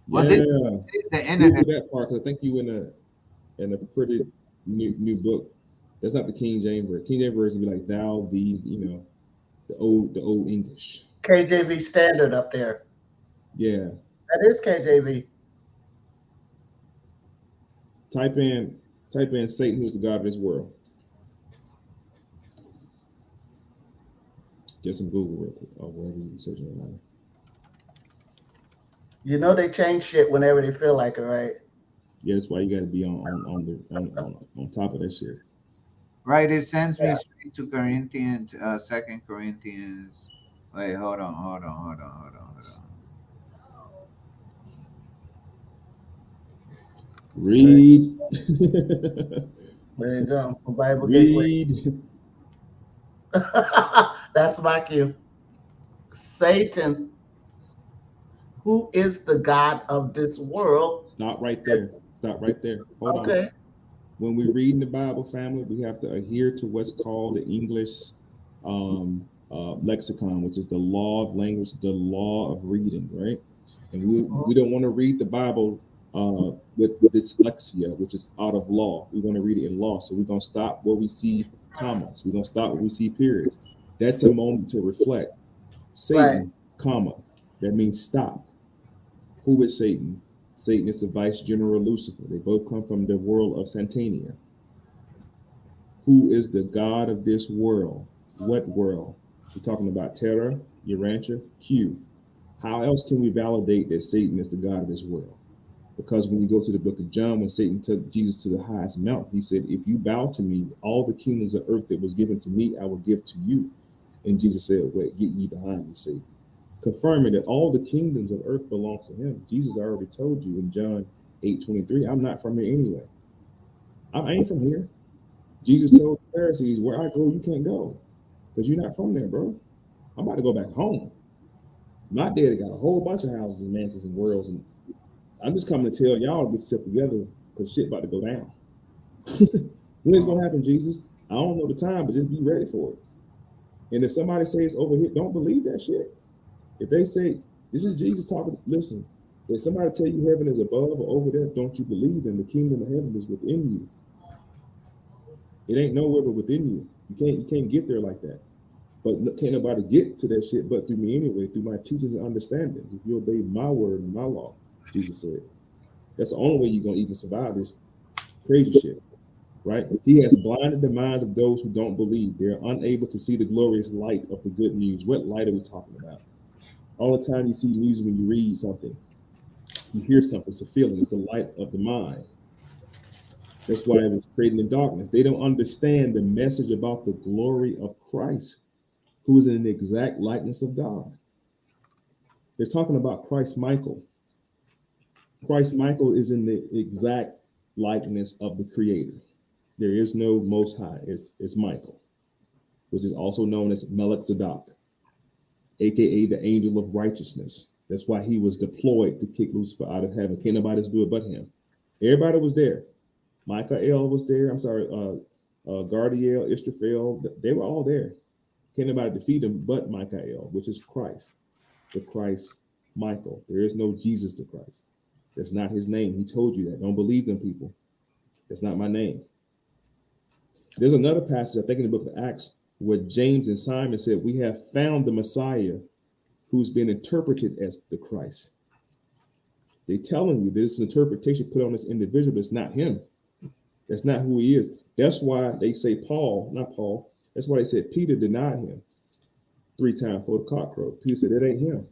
Well, Yeah. this is the Google internet. that part, because I think you in a pretty new book. That's not the King James version. King James version be like thou, thee, the old English. KJV standard up there. Yeah. That is KJV. Type in Satan, who's the God of this world. Get some Google real quick, or wherever you're searching it now. You know they change shit whenever they feel like it, right? Yeah, that's why you got to be on top of that shit. Right, it sends me straight to Corinthians, 2 Corinthians. Wait, hold on. Read. There you go. Bible Read. Gateway. That's my cue. Satan, who is the God of this world. Stop right there. Hold on. Okay. When we read in the Bible, family, we have to adhere to what's called the English lexicon, which is the law of language, the law of reading, right? And we don't want to read the Bible with dyslexia, which is out of law. We want to read it in law. So we're going to stop where we see commas. We're going to stop where we see periods. That's a moment to reflect. Satan, comma, that means stop. Who is Satan? Satan is the vice general Lucifer. They both come from the world of Santania. Who is the God of this world? What world? We're talking about Terra, Urantia, Q. How else can we validate that Satan is the God of this world? Because when you go to the book of John, when Satan took Jesus to the highest mountain, he said, if you bow to me, all the kingdoms of earth that was given to me, I will give to you. And Jesus said, wait, get ye behind me, Satan. Confirming that all the kingdoms of earth belong to him. Jesus already told you in John 8:23, I'm not from here anyway. I ain't from here. Jesus told the Pharisees, where I go, you can't go, because you're not from there, bro. I'm about to go back home. My daddy got a whole bunch of houses and mansions and worlds, and I'm just coming to tell y'all to get yourself together, because shit about to go down. When it's gonna happen, Jesus? I don't know the time, but just be ready for it. And if somebody says it's over here, don't believe that shit. If they say, this is Jesus talking, listen, if somebody tell you heaven is above or over there, don't you believe them? The kingdom of heaven is within you. It ain't nowhere but within you. You can't get there like that. But can't nobody get to that shit but through me anyway, through my teachings and understandings. If you obey my word and my law, Jesus said. That's the only way you're going to even survive this crazy shit, right? He has blinded the minds of those who don't believe. They're unable to see the glorious light of the good news. What light are we talking about? All the time you see news, when you read something, you hear something, it's a feeling, it's the light of the mind. That's why it was created in darkness. They don't understand the message about the glory of Christ, who is in the exact likeness of God. They're talking about Christ Michael. Christ Michael is in the exact likeness of the Creator. There is no Most High. It's Michael, which is also known as Melchizedek, A.K.A. the angel of righteousness. That's why he was deployed to kick Lucifer out of heaven. Can't nobody do it but him. Everybody was there. Michael was there. I'm sorry, Gardiel, Israfel, they were all there. Can't nobody defeat him but Michael, which is Christ, the Christ Michael. There is no Jesus the Christ. That's not his name. He told you that. Don't believe them, people. That's not my name. There's another passage, I think in the book of Acts, where James and Simon said, we have found the Messiah, who's been interpreted as the Christ. They telling you this interpretation put on this individual, but it's not him. That's not who he is. That's why they say not Paul. That's why they said Peter denied him 3 times before the cock crowed. Peter said, that ain't him.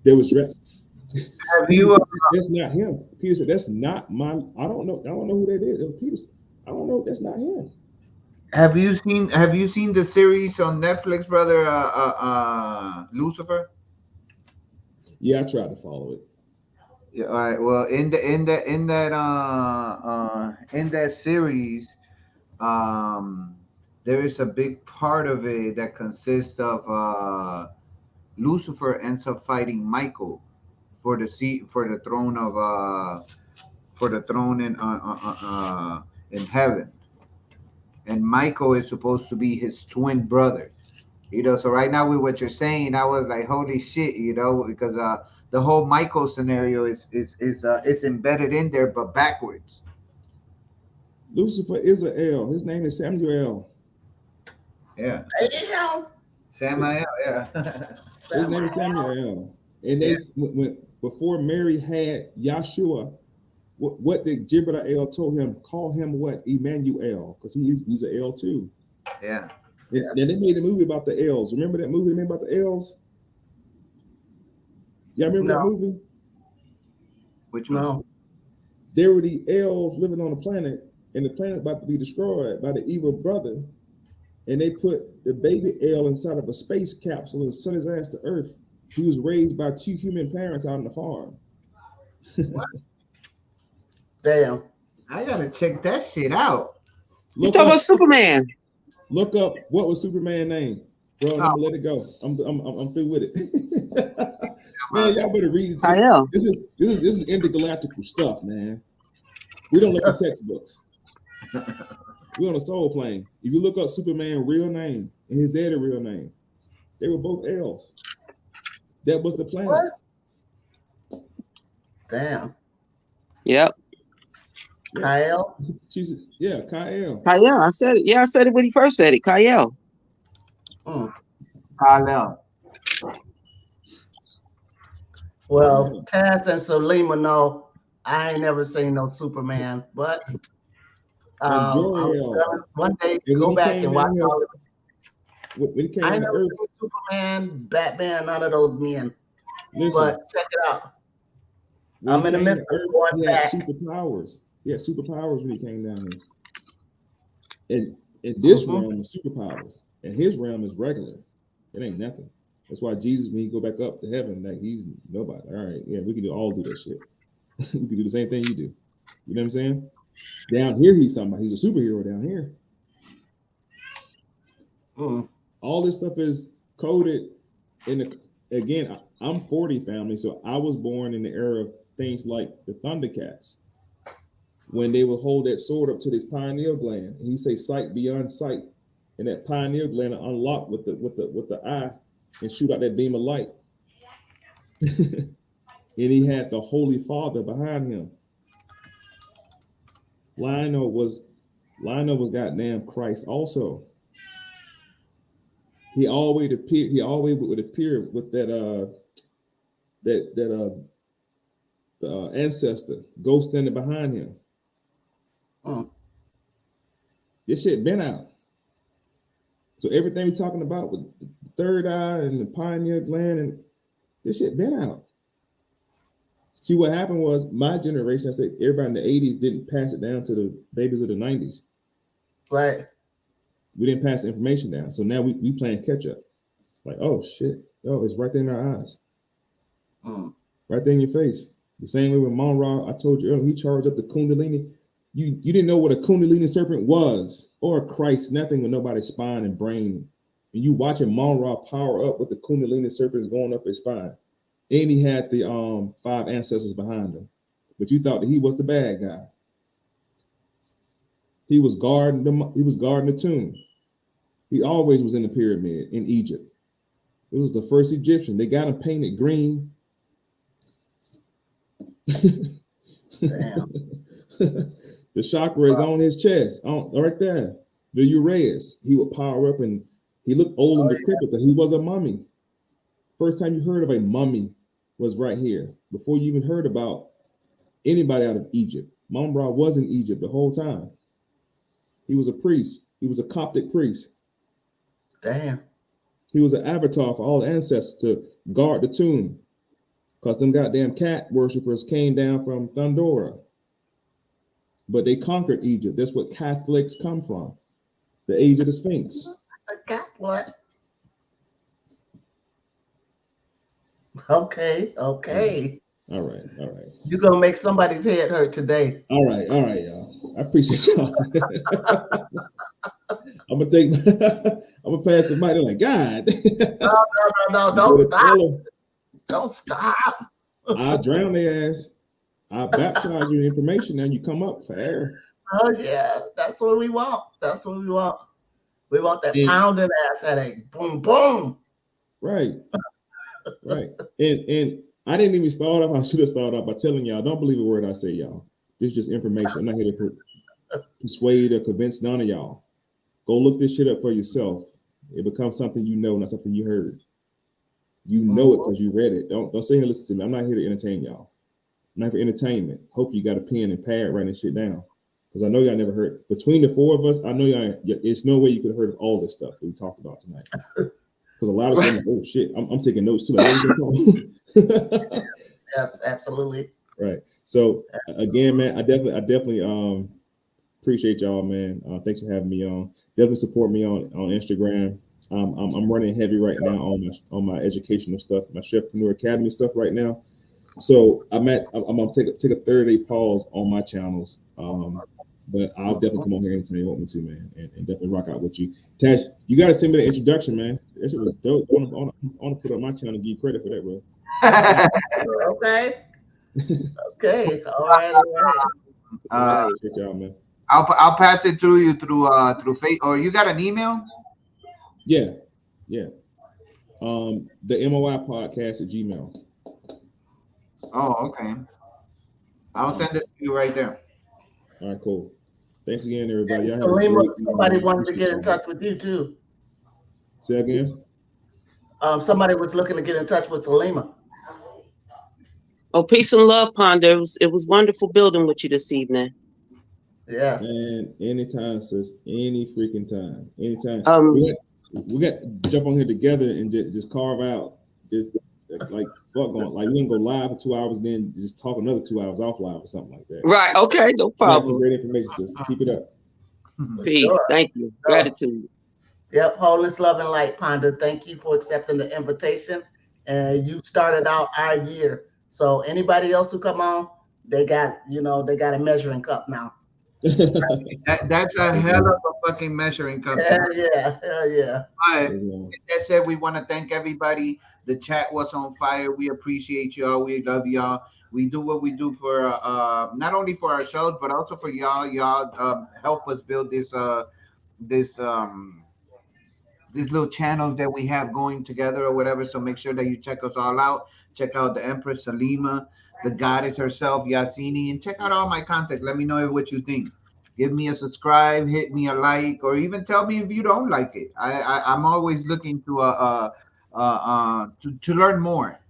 There was Have you that's not him. Peter said, that's not my, I don't know who that is. It was Peter said, I don't know, that's not him. have you seen the series on Netflix, brother? Lucifer. Yeah, I tried to follow it. Yeah, all right. Well, in that series, there is a big part of it that consists of Lucifer ends up fighting Michael for the seat for the throne in heaven, and Michael is supposed to be his twin brother. So right now with what you're saying, I was like, holy shit, because the whole Michael scenario is embedded in there, but backwards. Lucifer is an L. His name is Samuel. Yeah. Samuel, yeah. His name is Samuel. And they when before Mary had Yahshua, what did Jibril told him? Call him what? Emmanuel, because he's an L too. Yeah. And then they made a movie about the L's. Remember that movie they made about the L's? Y'all remember that movie? Which one? No. There were the L's living on the planet, and the planet about to be destroyed by the evil brother. And they put the baby L inside of a space capsule and sent his ass to Earth. He was raised by 2 human parents out on the farm. Damn. I gotta check that shit out. You talking about Superman? Look up what was Superman's name, bro. I'm gonna let it go. I'm through with it. Man, y'all better read. This is intergalactical stuff, man. We don't look at textbooks. We're on a soul plane. If you look up Superman's real name and his dad's real name, they were both L's. That was the planet. What? Damn. Yep. Kyle? Kyle. Kyle, I said it. Yeah, I said it when he first said it. Kyle. Kyle. Well, Tazz and Salima know I ain't never seen no Superman, but one day go back and watch all of it. I ain't never seen Superman, Batman, none of those men. Listen, but check it out. I'm in the midst of going back. Superpowers. He had superpowers when he came down here. And this realm is superpowers, and his realm is regular. It ain't nothing. That's why Jesus, when he go back up to heaven, like he's nobody. All right, yeah, we can all do that shit. We can do the same thing you do. You know what I'm saying? Down here, he's somebody. He's a superhero down here. All this stuff is coded in the. Again, I'm 40 family, so I was born in the era of things like the Thundercats. When they would hold that sword up to this pineal gland, and he say sight beyond sight, and that pineal gland unlocked with the eye and shoot out that beam of light. And he had the Holy Father behind him. Lionel was goddamn Christ also. He always would appear with that ancestor ghost standing behind him. This shit been out. So everything we talking about with the third eye and the pineal gland, and this shit been out. See, what happened was my generation, I said everybody in the 80s didn't pass it down to the babies of the 90s. Right. We didn't pass the information down. So now we playing catch up. Like, oh shit. Oh, it's right there in our eyes. Right there in your face. The same way with Monra, I told you earlier, he charged up the Kundalini. You didn't know what a Kundalini serpent was, or a Christ snapping with nobody's spine and brain. And you watching Monra power up with the Kundalini serpents going up his spine. And he had the 5 ancestors behind him. But you thought that he was the bad guy. He was guarding the tomb. He always was in the pyramid in Egypt. It was the first Egyptian. They got him painted green. Damn. The chakra is on his chest, right there. The Uraeus. He would power up, and he looked old and decrepit because he was a mummy. First time you heard of a mummy was right here. Before you even heard about anybody out of Egypt, Mun-Ra was in Egypt the whole time. He was a priest. He was a Coptic priest. Damn. He was an avatar for all the ancestors to guard the tomb, because them goddamn cat worshippers came down from Thundora. But they conquered Egypt. That's what Catholics come from. The age of the Sphinx. I got what? Okay. All right. You're gonna make somebody's head hurt today. All right, y'all. I appreciate y'all. I'm gonna pass the mic. They're like, God. No, don't stop. Don't stop. I drown their ass. I baptize you in information, and you come up for air. Oh yeah, that's what we want. We want that pounding ass headache. Boom, boom. Right. And I didn't even start off. I should have started off by telling y'all, don't believe a word I say, y'all. This is just information. I'm not here to persuade or convince none of y'all. Go look this shit up for yourself. It becomes something you know, not something you heard. You know it because you read it. Don't sit here and listen to me. I'm not here to entertain y'all. I'm not for entertainment. Hope you got a pen and pad writing shit down, because I know y'all never heard. Between the four of us, I know y'all. There's no way you could have heard of all this stuff that we talked about tonight. Because a lot of them, oh shit, I'm taking notes too. Yes, absolutely. Right. So again, man, I definitely appreciate y'all, man. Thanks for having me on. Definitely support me on Instagram. I'm running heavy right now on my educational stuff, my Chefpreneur Academy stuff right now. So I'm gonna take a 30-day pause on my channels. But I'll definitely come on here anytime you want me to, man, and definitely rock out with you. Tazz, you gotta send me the introduction, man. That shit was dope. I want to put on my channel and give you credit for that, bro. Okay. All right. Good job, man. I'll pass it through you through Facebook, or you got an email? Yeah. The MOI podcast at Gmail. Oh, okay. I'll send it to you right there. All right, cool. Thanks again, everybody. Somebody wanted to get in touch with you too. Say again. Somebody was looking to get in touch with Salima. Oh, peace and love, Ponder. It was wonderful building with you this evening. Yeah. And anytime, sis. Any freaking time. Anytime. We got to jump on here together and just carve out just like fuck going. Like we can go live for 2 hours, then just talk another 2 hours off live or something like that. Right. Okay. No problem. Some great information, sis. Keep it up. Peace. Sure. Thank you. Gratitude. Yep. Wholeness, love, and light, Ponder. Thank you for accepting the invitation. And you started out our year. So anybody else who come on, they got a measuring cup now. That's a hell of a fucking measuring cup. Hell yeah. But with that said, we want to thank everybody. The chat was on fire. We appreciate y'all. We love y'all. We do what we do for not only for ourselves, but also for y'all. Y'all help us build this little channels that we have going together or whatever. So make sure that you check us all out. Check out the Empress Salima, the goddess herself, Yahsinni, and check out all my content. Let me know what you think. Give me a subscribe, hit me a like, or even tell me if you don't like it. I'm always looking to learn more,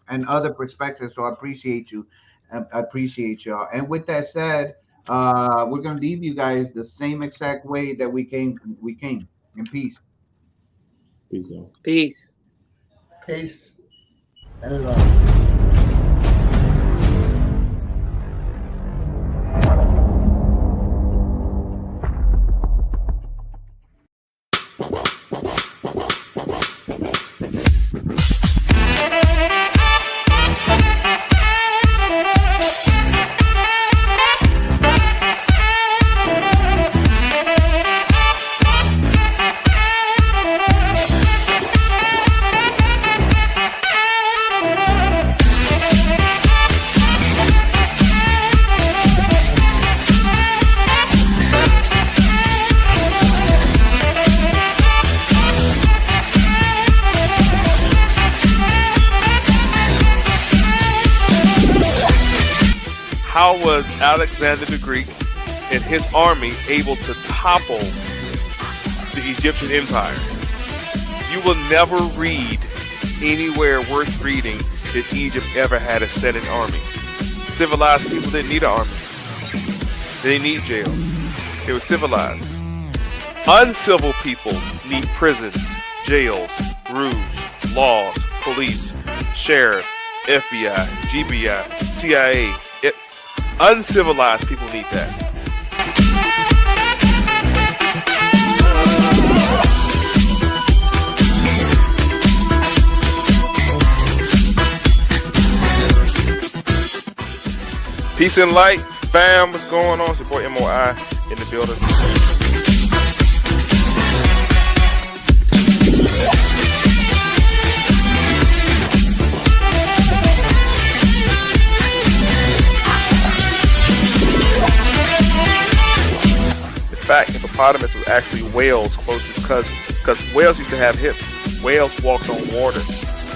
and other perspectives. So I appreciate you. I appreciate y'all. And with that said, we're gonna leave you guys the same exact way that we came. In peace. Peace, y'all. Peace. And love. How was Alexander the Greek and his army able to topple the Egyptian empire? You will never read anywhere worth reading did Egypt ever had a standing army. Civilized people didn't need an army. They didn't need jail. They were civilized. Uncivil people need prisons, jails, rules, laws, police, sheriff, FBI, GBI, CIA. Uncivilized people need that. Peace and light, fam. What's going on? It's your boy MOI in the building. In fact, hippopotamus was actually whales' closest cousin, because whales used to have hips. Whales walked on water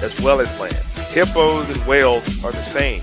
as well as land. Hippos and whales are the same.